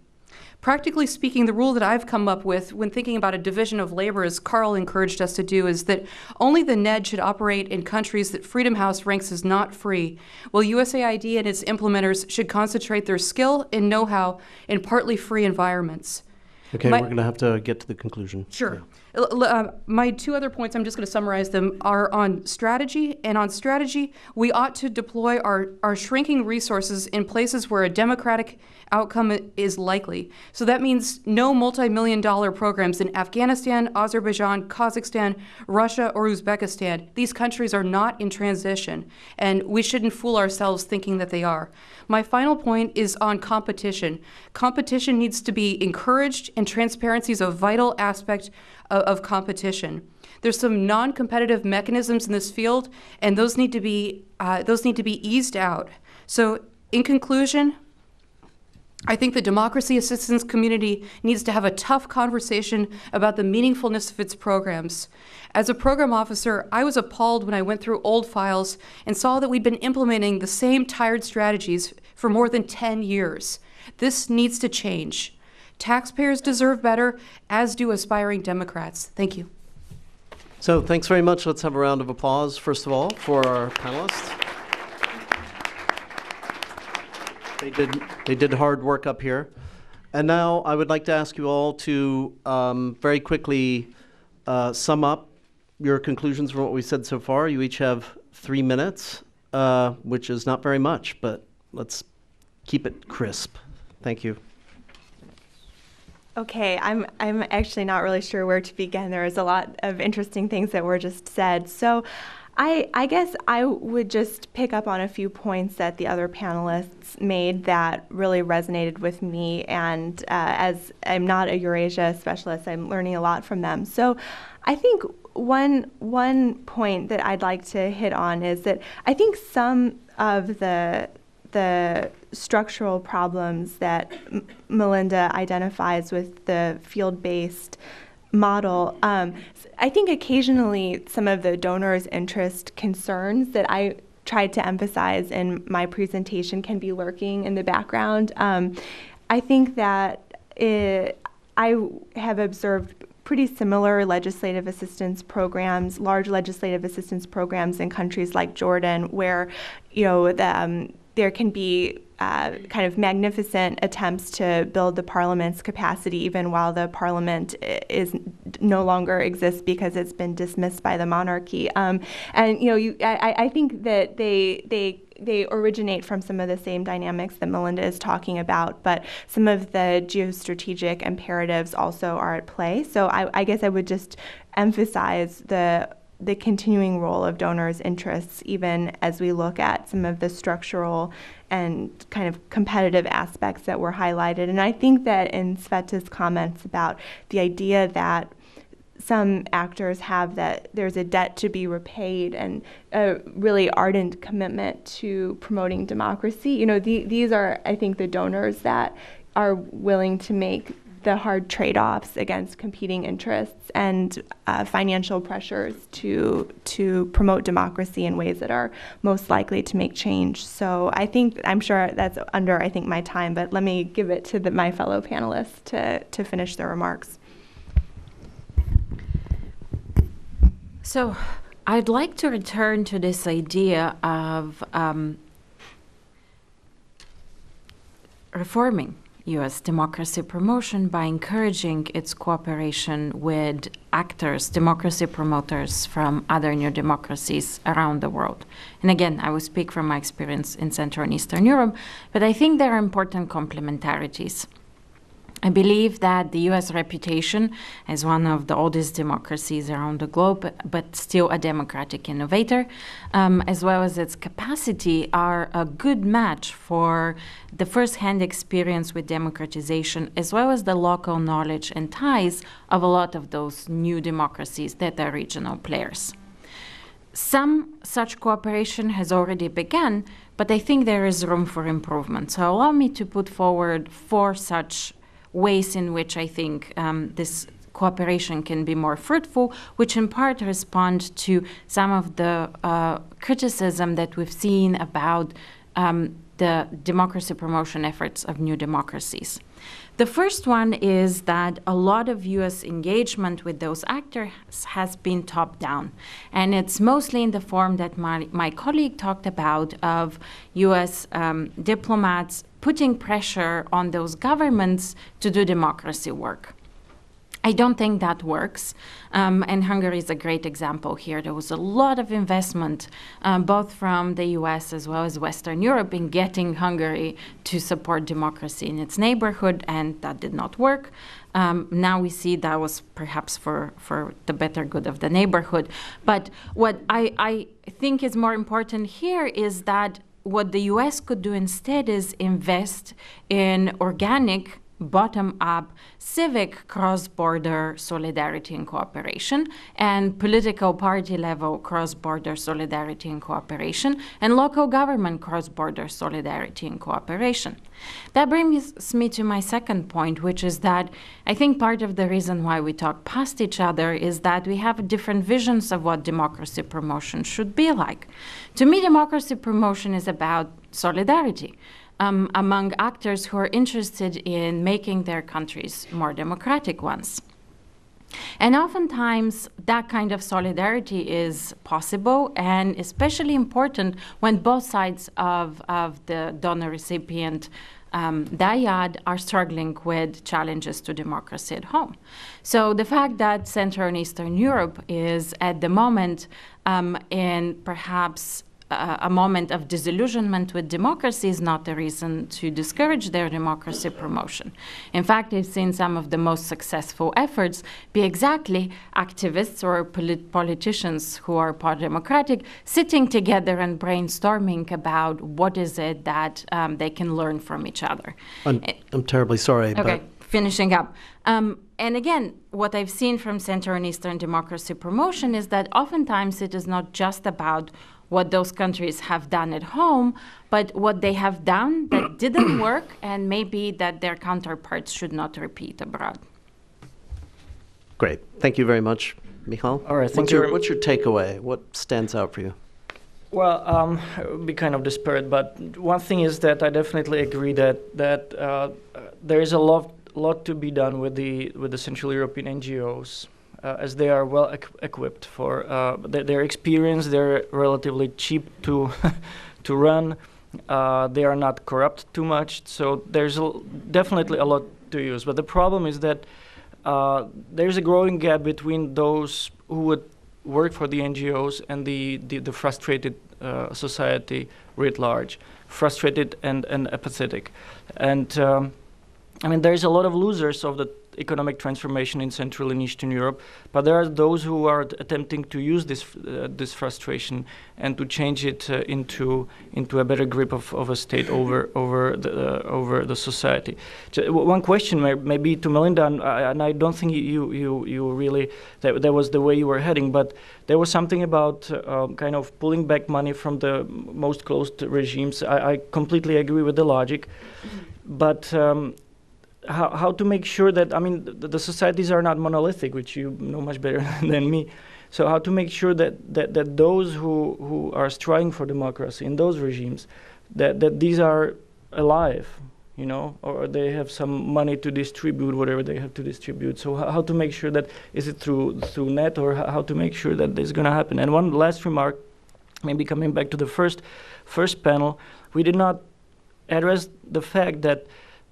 Practically speaking, the rule that I've come up with when thinking about a division of labor, as Carl encouraged us to do, is that only the NED should operate in countries that Freedom House ranks as not free, while USAID and its implementers should concentrate their skill and know-how in partly free environments.
Okay, we're going to have to get to the conclusion.
Sure. My two other points, I'm just going to summarize them, are on strategy. And on strategy, we ought to deploy our shrinking resources in places where a democratic outcome is likely. So that means no multi-million-dollar programs in Afghanistan, Azerbaijan, Kazakhstan, Russia, or Uzbekistan. These countries are not in transition, and we shouldn't fool ourselves thinking that they are. My final point is on competition. Competition needs to be encouraged, and transparency is a vital aspect of competition. There's some non-competitive mechanisms in this field, and those need to be eased out. So, in conclusion, I think the democracy assistance community needs to have a tough conversation about the meaningfulness of its programs. As a program officer, I was appalled when I went through old files and saw that we'd been implementing the same tired strategies for more than 10 years. This needs to change. Taxpayers deserve better, as do aspiring Democrats. Thank you.
So thanks very much. Let's have a round of applause, first of all, for our panelists. They did hard work up here. And now I would like to ask you all to very quickly sum up your conclusions from what we said so far. You each have 3 minutes, which is not very much, but let's keep it crisp. Thank you.
Okay, I'm actually not really sure where to begin. There is a lot of interesting things that were just said. So I guess I would just pick up on a few points that the other panelists made that really resonated with me. And as I'm not a Eurasia specialist, I'm learning a lot from them. So I think one point that I'd like to hit on is that I think some of the structural problems that Melinda identifies with the field-based model, I think occasionally some of the donors' interest concerns that I tried to emphasize in my presentation can be lurking in the background. I think that I have observed pretty similar legislative assistance programs, large legislative assistance programs in countries like Jordan, where there can be kind of magnificent attempts to build the parliament's capacity, even while the parliament no longer exists because it's been dismissed by the monarchy. I think that they originate from some of the same dynamics that Melinda is talking about, but some of the geostrategic imperatives also are at play. So I guess I would just emphasize the continuing role of donors' interests, even as we look at some of the structural and kind of competitive aspects that were highlighted. And I think that in Sveta's comments about the idea that some actors have that there's a debt to be repaid and a really ardent commitment to promoting democracy, these are, I think, the donors that are willing to make the hard trade-offs against competing interests and financial pressures to promote democracy in ways that are most likely to make change. So I'm sure that's under, my time, but let me give it to my fellow panelists to finish their remarks.
So I'd like to return to this idea of reforming U.S. democracy promotion by encouraging its cooperation with actors, democracy promoters from other new democracies around the world. And again, I will speak from my experience in Central and Eastern Europe, but I think there are important complementarities. I believe that the U.S. reputation as one of the oldest democracies around the globe, but still a democratic innovator, as well as its capacity, are a good match for the first-hand experience with democratization, as well as the local knowledge and ties of a lot of those new democracies that are regional players. Some such cooperation has already begun, but I think there is room for improvement. So allow me to put forward 4 such ways in which I think this cooperation can be more fruitful, which in part respond to some of the criticism that we've seen about the democracy promotion efforts of new democracies. The first one is that a lot of U.S. engagement with those actors has been top-down, and it's mostly in the form that my colleague talked about of U.S. Diplomats putting pressure on those governments to do democracy work. I don't think that works, and Hungary is a great example here. There was a lot of investment, both from the US as well as Western Europe, in getting Hungary to support democracy in its neighborhood, and that did not work. Now we see that was perhaps for the better good of the neighborhood. But what I think is more important here is that what the US could do instead is invest in organic, bottom-up, civic cross-border solidarity and cooperation, and political party-level cross-border solidarity and cooperation, and local government cross-border solidarity and cooperation. That brings me to my second point, which is that I think part of the reason why we talk past each other is that we have different visions of what democracy promotion should be like. To me, democracy promotion is about solidarity among actors who are interested in making their countries more democratic ones. And oftentimes, that kind of solidarity is possible and especially important when both sides of the donor-recipient dyad are struggling with challenges to democracy at home. So the fact that Central and Eastern Europe is at the moment in perhaps a moment of disillusionment with democracy is not a reason to discourage their democracy promotion. In fact, I've seen some of the most successful efforts be exactly activists or politicians who are pro-democratic sitting together and brainstorming about what is it that they can learn from each other.
I'm terribly sorry.
Okay, finishing up. And again, what I've seen from Central and Eastern democracy promotion is that oftentimes it is not just about what those countries have done at home, but what they have done that didn't work and maybe that their counterparts should not repeat abroad.
Great. Thank you very much, Michal.
All right,
what's your takeaway? What stands out for you?
Well, it would be kind of disparate, but one thing is that I definitely agree that there is a lot to be done with the Central European NGOs. As they are well equipped for their experience. They're relatively cheap to run. They are not corrupt too much. So there's definitely a lot to use. But the problem is that there's a growing gap between those who would work for the NGOs and the frustrated society writ large, frustrated and apathetic. And I mean, there's a lot of losers of the economic transformation in Central and Eastern Europe, but there are those who are attempting to use this frustration and to change it into a better grip of a state over the society. One question may be to Melinda, and I don't think you really that was the way you were heading, but there was something about kind of pulling back money from the most closed regimes. I completely agree with the logic, but how to make sure that, I mean, the societies are not monolithic, which you know much better than me. So how to make sure that those who are striving for democracy in those regimes, that these are alive, you know, or they have some money to distribute, whatever they have to distribute. So how to make sure that, is it through net, or how to make sure that this is going to happen? And one last remark, maybe coming back to the first panel, we did not address the fact that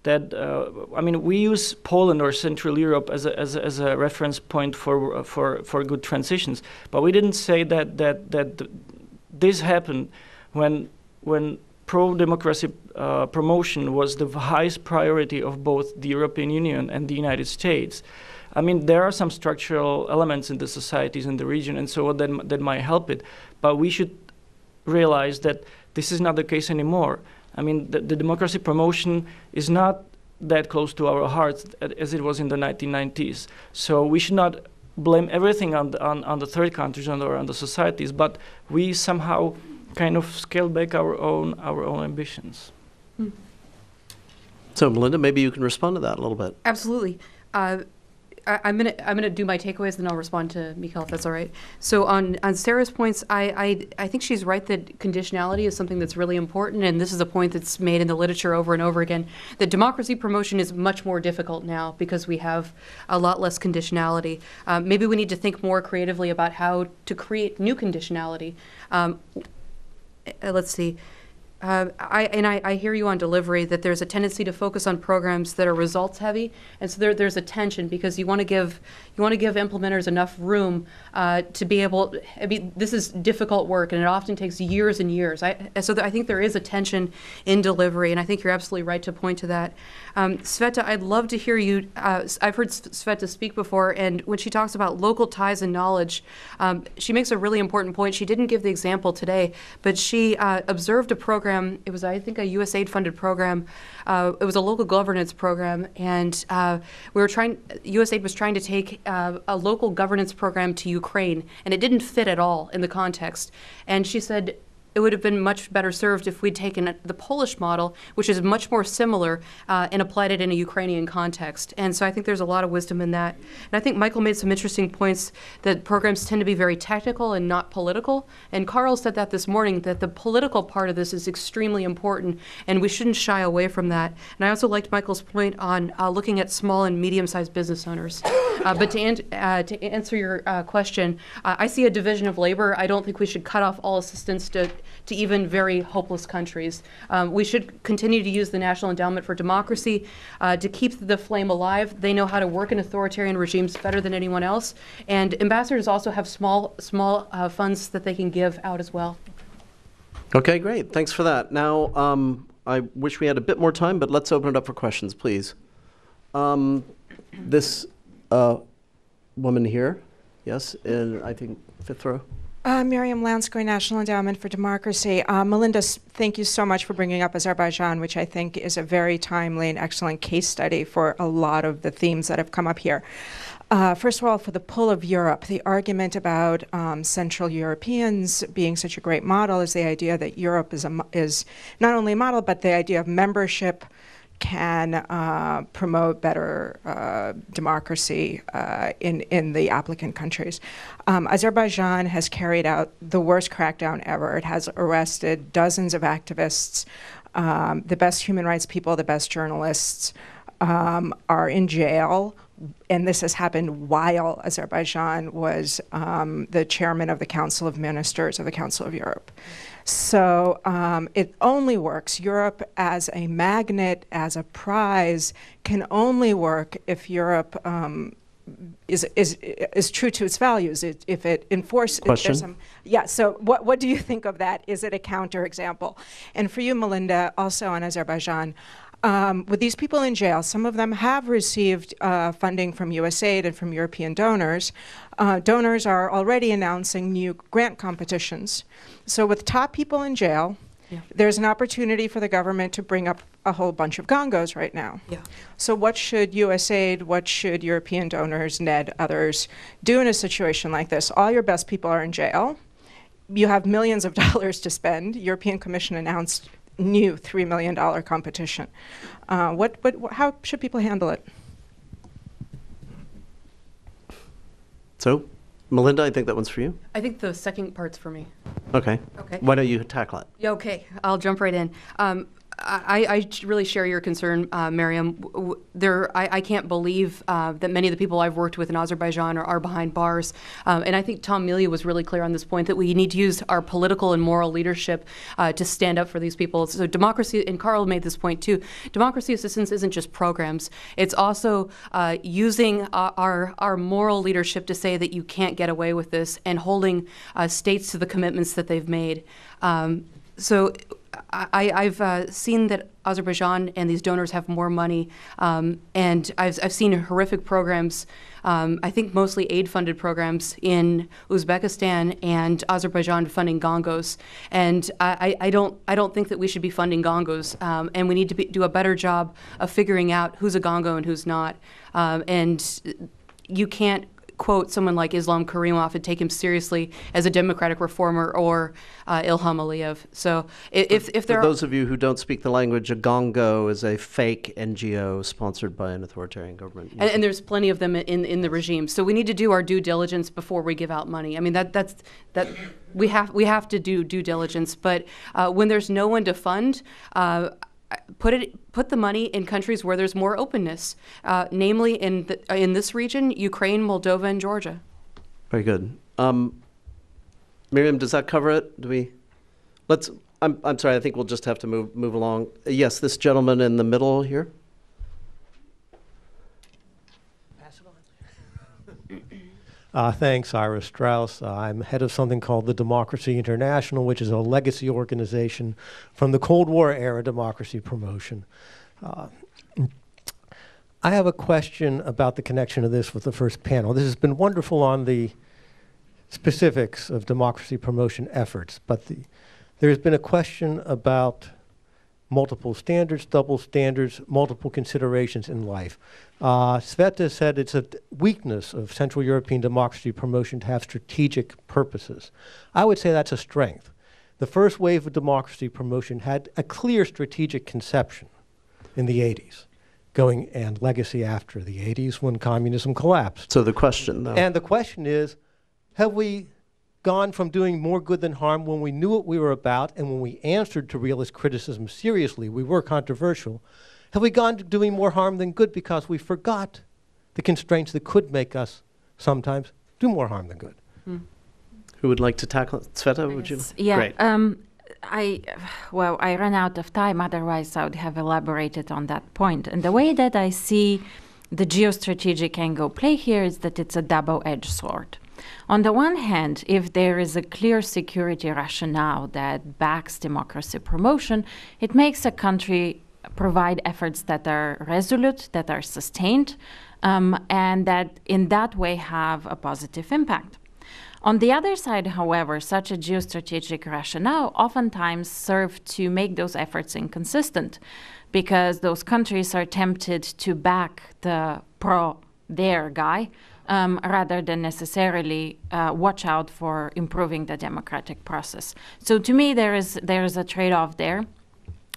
I mean, we use Poland or Central Europe as a reference point for good transitions, but we didn't say that this happened when pro-democracy promotion was the highest priority of both the European Union and the United States. I mean, there are some structural elements in the societies in the region, and so that might help it, but we should realize that this is not the case anymore. I mean, the democracy promotion is not that close to our hearts as it was in the 1990s. So we should not blame everything on the third countries or on the societies, but we somehow kind of scale back our own ambitions.
So, Melinda, maybe you can respond to that a little bit.
Absolutely. I'm gonna do my takeaways, then I'll respond to Michal if that's all right. So on Sarah's points, I think she's right that conditionality is something that's really important, and this is a point that's made in the literature over and over again. That democracy promotion is much more difficult now because we have a lot less conditionality. Maybe we need to think more creatively about how to create new conditionality. Let's see. I hear you on delivery that there's a tendency to focus on programs that are results heavy, and so there's a tension because you want to give implementers enough room to be able. I mean, this is difficult work, and it often takes years and years. I think there is a tension in delivery, and I think you're absolutely right to point to that. Sveta, I'd love to hear you. I've heard Sveta speak before, and when she talks about local ties and knowledge, she makes a really important point. She didn't give the example today, but she observed a program. It was, I think, a USAID-funded program. It was a local governance program, and USAID was trying to take a local governance program to Ukraine, and it didn't fit at all in the context. And she said, it would have been much better served if we'd taken the Polish model, which is much more similar, and applied it in a Ukrainian context. And so I think there's a lot of wisdom in that. And I think Michael made some interesting points that programs tend to be very technical and not political. And Carl said that this morning, that the political part of this is extremely important, and we shouldn't shy away from that. And I also liked Michael's point on looking at small and medium-sized business owners. But to answer your question, I see a division of labor. I don't think we should cut off all assistance to even very hopeless countries. We should continue to use the National Endowment for Democracy to keep the flame alive. They know how to work in authoritarian regimes better than anyone else. And ambassadors also have small funds that they can give out as well.
Okay, great. Thanks for that. Now, I wish we had a bit more time, but let's open it up for questions, please. This woman here, yes, and I think fifth row.
Miriam Lanskoy, National Endowment for Democracy. Melinda, thank you so much for bringing up Azerbaijan, which I think is a very timely and excellent case study for a lot of the themes that have come up here. First of all, for the pull of Europe, the argument about Central Europeans being such a great model is the idea that Europe is not only a model, but the idea of membership can promote better democracy in the applicant countries. Azerbaijan has carried out the worst crackdown ever. It has arrested dozens of activists. The best human rights people, the best journalists are in jail. And this has happened while Azerbaijan was the chairman of the Council of Ministers of the Council of Europe. So it only works. Europe as a magnet, as a prize, can only work if Europe is true to its values. If it enforces.
Question?
Yeah. So what do you think of that? Is it a counterexample? And for you, Melinda, also on Azerbaijan. With these people in jail, some of them have received funding from USAID and from European donors. Donors are already announcing new grant competitions. So with top people in jail, there's an opportunity for the government to bring up a whole bunch of gongos right now. So what should USAID, what should European donors, NED, others do in a situation like this? All your best people are in jail. You have millions of dollars to spend. European Commission announced new $3 million competition. How should people handle it?
So, Melinda, I think that one's for you.
I think the second part's for me.
Okay.
Okay.
Why don't you tackle it?
Yeah, okay, I'll jump right in. I really share your concern, Miriam. I can't believe that many of the people I've worked with in Azerbaijan are behind bars. And I think Tom Melia was really clear on this point, that we need to use our political and moral leadership to stand up for these people. So democracy, and Carl made this point too, democracy assistance isn't just programs. It's also using our moral leadership to say that you can't get away with this, and holding states to the commitments that they've made. So I've seen that Azerbaijan and these donors have more money, and I've seen horrific programs, I think mostly aid-funded programs in Uzbekistan and Azerbaijan funding gongos. And I don't think that we should be funding gongos, and we need to do a better job of figuring out who's a gongo and who's not. And you can't quote someone like Islam Karimov and take him seriously as a democratic reformer, or Ilham Aliyev. So if there
For those of you who don't speak the language, a gongo is a fake NGO sponsored by an authoritarian government.
and there's plenty of them in the regime. So we need to do our due diligence before we give out money. I mean, that we have to do due diligence. But when there's no one to fund, put the money in countries where there's more openness, namely in this region, Ukraine, Moldova, and Georgia.
Very good. Miriam, does that cover it? Do we? I'm sorry. I think we'll just have to move along. Yes, this gentleman in the middle here.
Thanks, Ira Strauss. I'm head of something called the Democracy International, which is a legacy organization from the Cold War era democracy promotion. I have a question about the connection of this with the first panel. This has been wonderful on the specifics of democracy promotion efforts, but there's been a question about multiple standards, double standards, multiple considerations in life. Sveta said it's a weakness of Central European democracy promotion to have strategic purposes. I would say that's a strength. The first wave of democracy promotion had a clear strategic conception in the 80s, and legacy after the 80s when communism collapsed.
So the question, though.
And the question is, have we gone from doing more good than harm when we knew what we were about and when we answered to realist criticism seriously, we were controversial, have we gone to doing more harm than good because we forgot the constraints that could make us sometimes do more harm than good?
Who would like to tackle it? Sveta, would you?
Yeah.
Great.
I ran out of time. Otherwise, I would have elaborated on that point. And the way that I see the geostrategic angle play here is that it's a double-edged sword. On the one hand, if there is a clear security rationale that backs democracy promotion, it makes a country provide efforts that are resolute, that are sustained, and that in that way have a positive impact. On the other side, however, such a geostrategic rationale oftentimes serve to make those efforts inconsistent because those countries are tempted to back the pro-their guy rather than necessarily watch out for improving the democratic process. So to me, there is a trade-off there.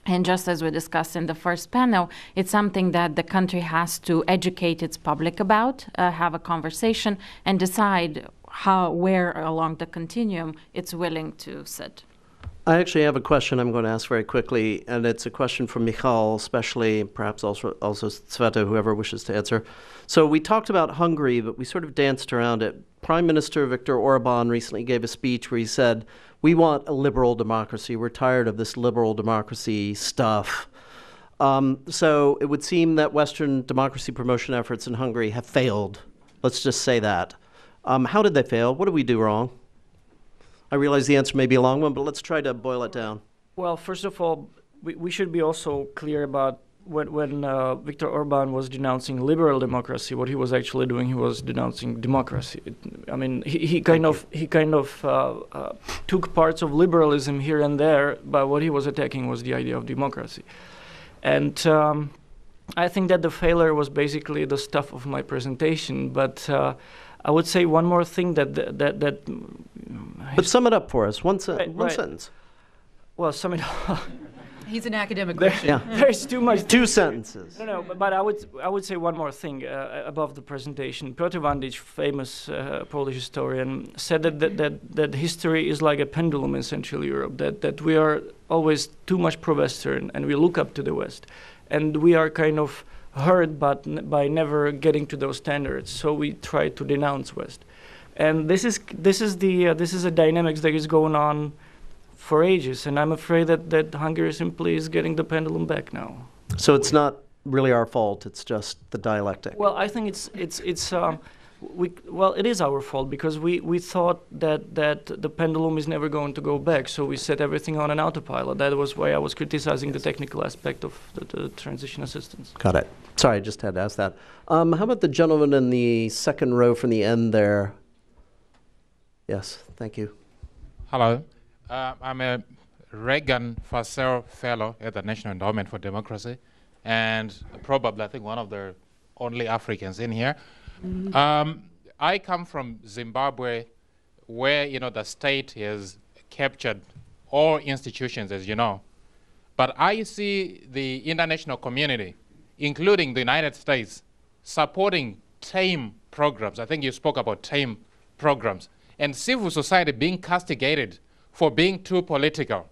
And just as we discussed in the first panel, it's something that the country has to educate its public about, have a conversation, and decide where along the continuum it's willing to sit.
I actually have a question I'm going to ask very quickly, and it's a question from Michal, especially, perhaps also Sveta, whoever wishes to answer. So we talked about Hungary, but we sort of danced around it. Prime Minister Viktor Orban recently gave a speech where he said, we want a liberal democracy. We're tired of this liberal democracy stuff. So it would seem that Western democracy promotion efforts in Hungary have failed. Let's just say that. How did they fail? What did we do wrong? I realize the answer may be a long one, but let's try to boil it down.
Well, first of all, we should be also clear about when Viktor Orban was denouncing liberal democracy, what he was actually doing, he was denouncing democracy. I mean, he kind of took parts of liberalism here and there, but what he was attacking was the idea of democracy. And I think that the failure was basically the stuff of my presentation, but I would say one more thing that
But sum it up for us, one sentence.
Well, sum it up.
He's an academic.
There's too much.
Two sentences.
No, but I would say one more thing above the presentation. Piotr Wandic, famous Polish historian, said that history is like a pendulum in Central Europe. That we are always too much pro-Western and we look up to the West, and we are kind of hurt by never getting to those standards. So we try to denounce West, and this is a dynamics that is going on for ages, and I'm afraid that Hungary simply is getting the pendulum back now.
So it's not really our fault, it's just the dialectic.
Well, I think it is our fault because we thought that the pendulum is never going to go back, so we set everything on an autopilot. That was why I was criticizing the technical aspect of the transition assistance.
Got it. Sorry, I just had to ask that. How about the gentleman in the second row from the end there? Yes, thank you.
Hello. I'm a Reagan Fassel Fellow at the National Endowment for Democracy, and probably, I think, one of the only Africans in here. I come from Zimbabwe, where, the state has captured all institutions, as you know. But I see the international community, including the United States, supporting tame programs. I think you spoke about tame programs. And civil society being castigated for being too political.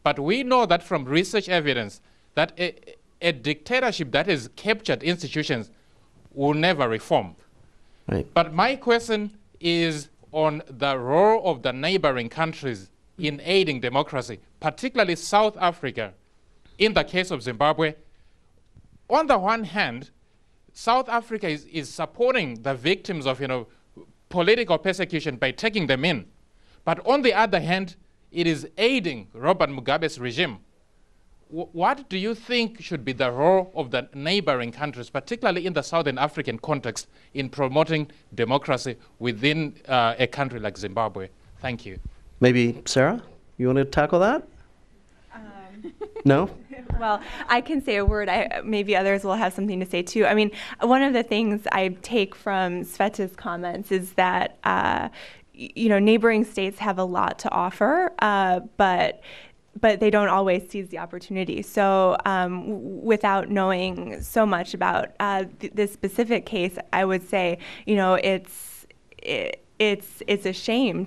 But we know that from research evidence that a dictatorship that has captured institutions will never reform.
Right.
But my question is on the role of the neighboring countries in aiding democracy, particularly South Africa. In the case of Zimbabwe, on the one hand, South Africa is supporting the victims of political persecution by taking them in. But on the other hand, it is aiding Robert Mugabe's regime. What do you think should be the role of the neighboring countries, particularly in the Southern African context, in promoting democracy within a country like Zimbabwe? Thank you.
Maybe Sarah, you want to tackle that? No?
Well, I can say a word. Maybe others will have something to say too. I mean, one of the things I take from Sveta's comments is that neighboring states have a lot to offer, but they don't always seize the opportunity. So without knowing so much about this specific case, I would say, it's a shame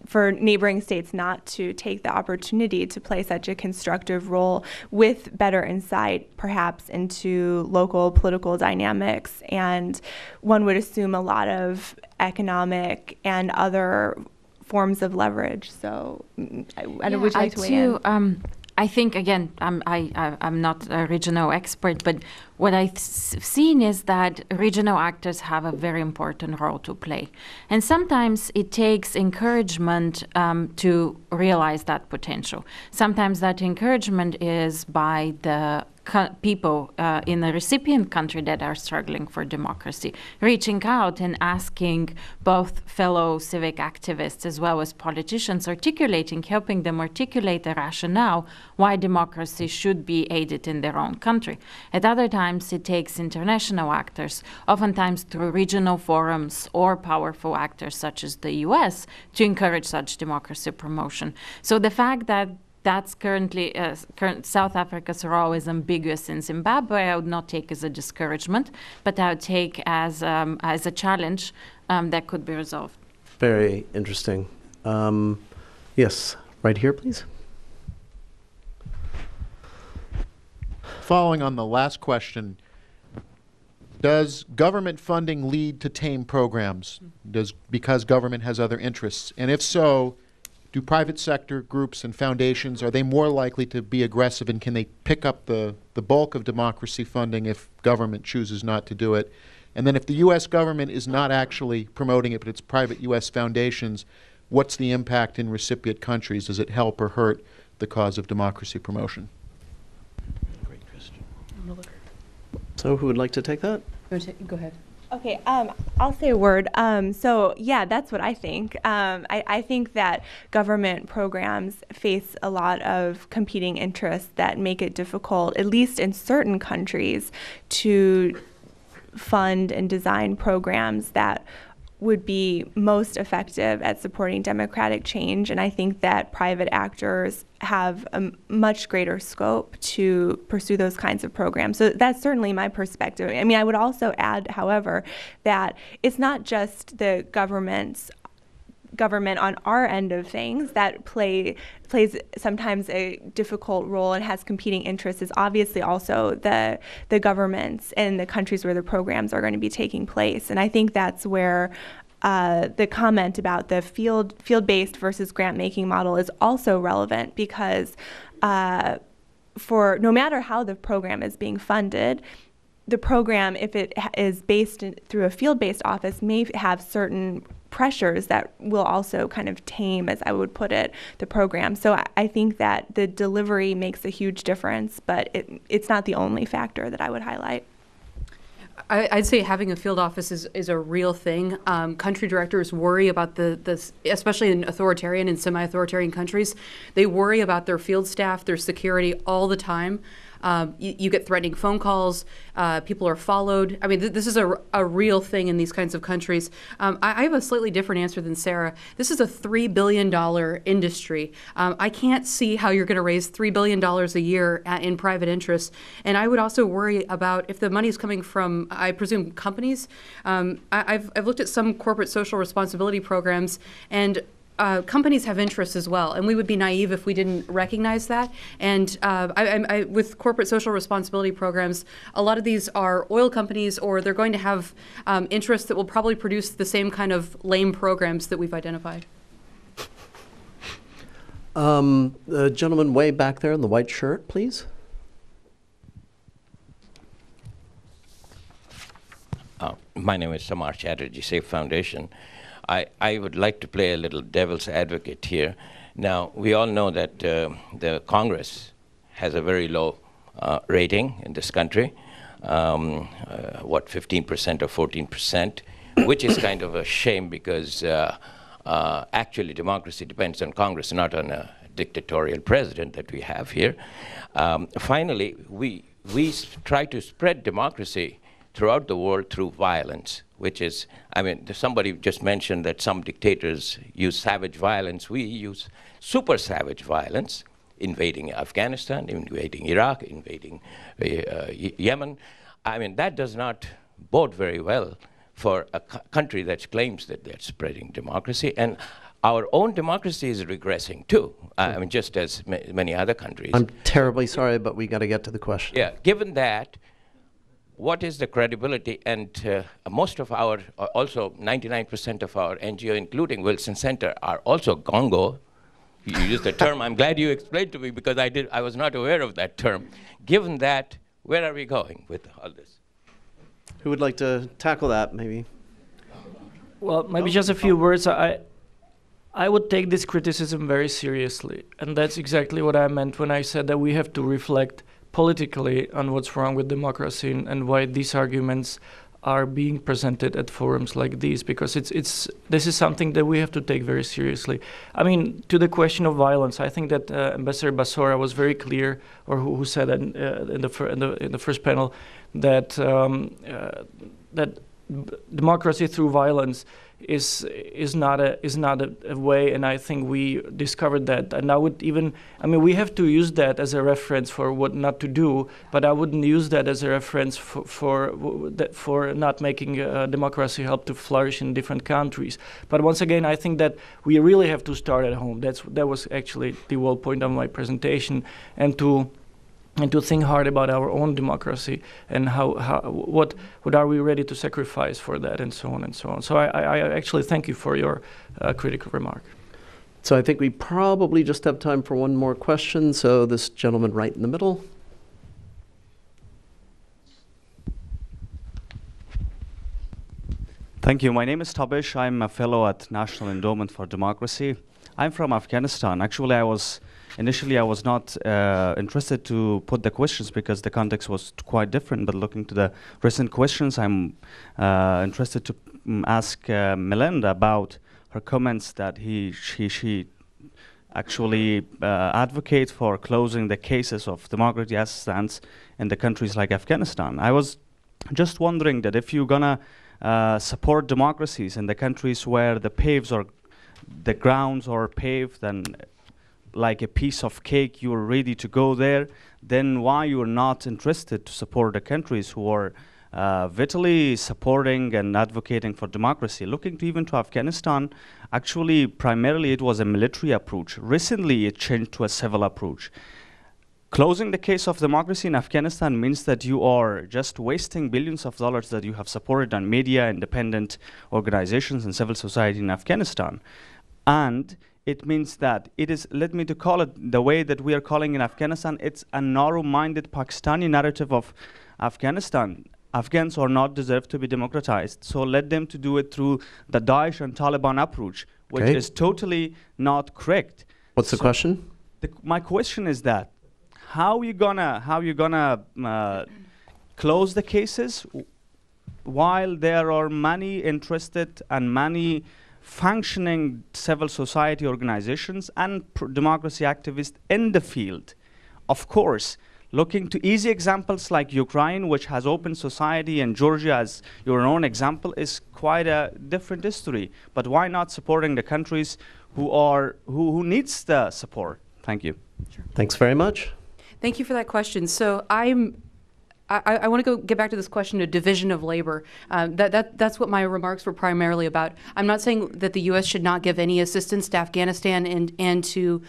for neighboring states not to take the opportunity to play such a constructive role with better insight, perhaps, into local political dynamics. And one would assume a lot of economic and other forms of leverage. So would you like to weigh in?
I think, again, I'm not a regional expert, but what I've seen is that regional actors have a very important role to play. And sometimes it takes encouragement to realize that potential. Sometimes that encouragement is by the people in the recipient country that are struggling for democracy, reaching out and asking both fellow civic activists as well as politicians, helping them articulate the rationale why democracy should be aided in their own country. At other times, it takes international actors, oftentimes through regional forums or powerful actors such as the US, to encourage such democracy promotion. So the fact that that's currently South Africa's role is ambiguous in Zimbabwe, I would not take as a discouragement, but I would take as a challenge that could be resolved.
Very interesting. Yes, right here, please.
Following on the last question, does government funding lead to tame programs? Because government has other interests? And if so, do private sector groups and foundations, are they more likely to be aggressive, and can they pick up the bulk of democracy funding if government chooses not to do it? And then if the U.S. government is not actually promoting it, but it's private U.S. foundations, what's the impact in recipient countries? Does it help or hurt the cause of democracy promotion?
Great question. So who would like to take that?
Go ahead.
Okay, I'll say a word. So yeah, that's what I think. I think that government programs face a lot of competing interests that make it difficult, at least in certain countries, to fund and design programs that would be most effective at supporting democratic change. And I think that private actors have a much greater scope to pursue those kinds of programs. So that's certainly my perspective. I mean, I would also add, however, that it's not just the government on our end of things that plays sometimes a difficult role and has competing interests. Is obviously also the governments and the countries where the programs are going to be taking place. And I think that's where the comment about the field-based versus grant-making model is also relevant, because for no matter how the program is being funded, the program, if it is based through a field-based office, may have certain pressures that will also kind of tame, as I would put it, the program. So I think that the delivery makes a huge difference, but it's not the only factor that I would highlight.
I'd say having a field office is a real thing. Country directors worry about the especially in authoritarian and semi-authoritarian countries, they worry about their field staff, their security all the time. You get threatening phone calls. People are followed. I mean, this is a real thing in these kinds of countries. I have a slightly different answer than Sarah. This is a $3 billion industry. I can't see how you're going to raise $3 billion a year in private interests. And I would also worry about if the money is coming from, I presume, companies. I've looked at some corporate social responsibility programs, and companies have interests as well, and we would be naive if we didn't recognize that. And with corporate social responsibility programs, a lot of these are oil companies, or they're going to have interests that will probably produce the same kind of lame programs that we've identified.
The gentleman way back there in the white shirt, please.
My name is Samar Chatterjee, Safe Foundation. I would like to play a little devil's advocate here. Now, we all know that the Congress has a very low rating in this country, 15% or 14%, which is kind of a shame, because actually democracy depends on Congress, not on a dictatorial president that we have here. Finally, we try to spread democracy throughout the world through violence, which is, I mean, somebody just mentioned that some dictators use savage violence. We use super savage violence, invading Afghanistan, invading Iraq, invading Yemen. I mean, that does not bode very well for a country that claims that they're spreading democracy. And our own democracy is regressing too. I mean, just as many other countries.
I'm terribly sorry, but we got to get to the question.
Yeah, given that, what is the credibility? And most of our, also 99% of our NGO, including Wilson Center, are also Gongo. You use the term. I'm glad you explained to me because I was not aware of that term. Given that, where are we going with all this?
Who would like to tackle that, maybe?
Well, maybe just a few words. I would take this criticism very seriously, and that's exactly what I meant when I said that we have to reflect politically on what's wrong with democracy and why these arguments are being presented at forums like these, because this is something that we have to take very seriously. I mean, to the question of violence, I think that Ambassador Basora was very clear, or who said that in the first panel, that that democracy through violence is not a way, and I think we discovered that. And I mean, we have to use that as a reference for what not to do, but I wouldn't use that as a reference for not making democracy help to flourish in different countries. But once again, I think that we really have to start at home. That was actually the whole point of my presentation, and to think hard about our own democracy and what are we ready to sacrifice for that, and so on and so on. So I actually thank you for your critical remark.
So I think we probably just have time for one more question. So this gentleman right in the middle.
Thank you. My name is Tabish. I'm a fellow at National Endowment for Democracy. I'm from Afghanistan. Actually, Initially, I was not interested to put the questions because the context was quite different, but looking to the recent questions, I'm interested to ask Melinda about her comments that she actually advocate for closing the cases of democracy assistance in the countries like Afghanistan. I was just wondering that if you're gonna support democracies in the countries where the grounds are paved and like a piece of cake, you're ready to go there, then why you're not interested to support the countries who are vitally supporting and advocating for democracy? Looking even to Afghanistan, actually, primarily it was a military approach. Recently, it changed to a civil approach. Closing the case of democracy in Afghanistan means that you are just wasting billions of dollars that you have supported on media, independent organizations, and civil society in Afghanistan. And it means that it is, let me to call it the way that we are calling in Afghanistan, it's a narrow-minded Pakistani narrative of Afghanistan. Afghans are not deserved to be democratized, so let them to do it through the Daesh and Taliban approach, which is totally not correct.
What's the question?
My question is that, how you gonna close the cases while there are many interested and many functioning civil society organizations and democracy activists in the field? Of course, looking to easy examples like Ukraine, which has open society, and Georgia as your own example, is quite a different history. But why not supporting the countries who needs the support? Thank you.
Sure. Thanks very much.
Thank you for that question. So I want to get back to this question of division of labor. That's what my remarks were primarily about. I'm not saying that the U.S. should not give any assistance to Afghanistan and to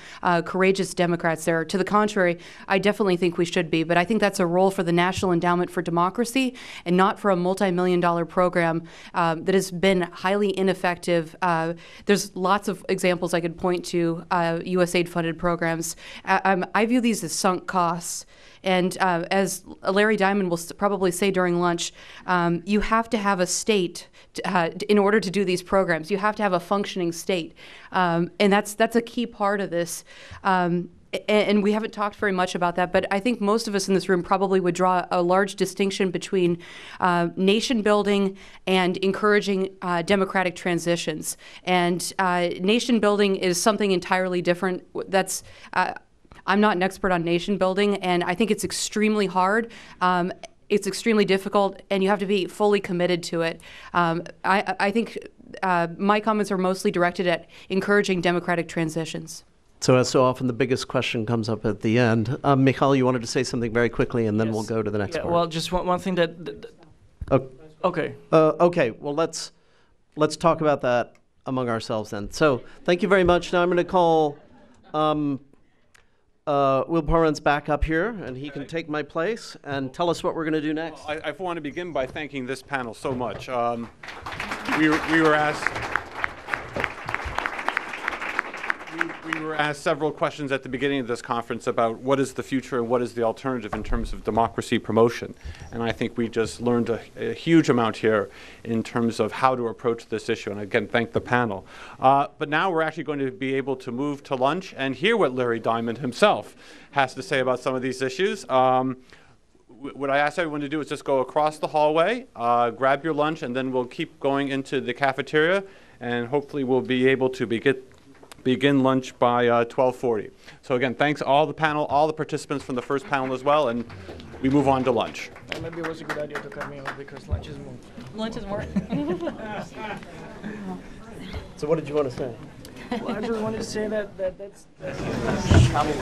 courageous Democrats there. To the contrary, I definitely think we should be. But I think that's a role for the National Endowment for Democracy and not for a multi-million-dollar program that has been highly ineffective. There's lots of examples I could point to, USAID-funded programs. I view these as sunk costs. And as Larry Diamond will probably say during lunch, you have to have a state in order to do these programs. You have to have a functioning state, and that's a key part of this. And we haven't talked very much about that, but I think most of us in this room probably would draw a large distinction between nation building and encouraging democratic transitions. And nation building is something entirely different. I'm not an expert on nation building, and I think it's extremely hard. it's extremely difficult, and you have to be fully committed to it. I think my comments are mostly directed at encouraging democratic transitions.
So as so often, the biggest question comes up at the end. Mikhail, you wanted to say something very quickly, and then we'll go to the next part.
Well, just one thing that okay.
Okay. Well, let's talk about that among ourselves then. So thank you very much. Now I'm going to call Will Parens back up here, and he can take my place and tell us what we're going to do next.
I want to begin by thanking this panel so much. We were asked several questions at the beginning of this conference about what is the future and what is the alternative in terms of democracy promotion. And I think we just learned a huge amount here in terms of how to approach this issue. And again, thank the panel. But now we're actually going to be able to move to lunch and hear what Larry Diamond himself has to say about some of these issues. What I ask everyone to do is just go across the hallway, grab your lunch, and then we'll keep going into the cafeteria, and hopefully we'll be able to begin lunch by 12:40. So again, thanks all the panel, all the participants from the first panel as well, and we move on to lunch.
Maybe it was a good idea to cut me off because lunch is more.
Lunch is more.
So what did you want to say?
Well, I just wanted to say that's
Travel.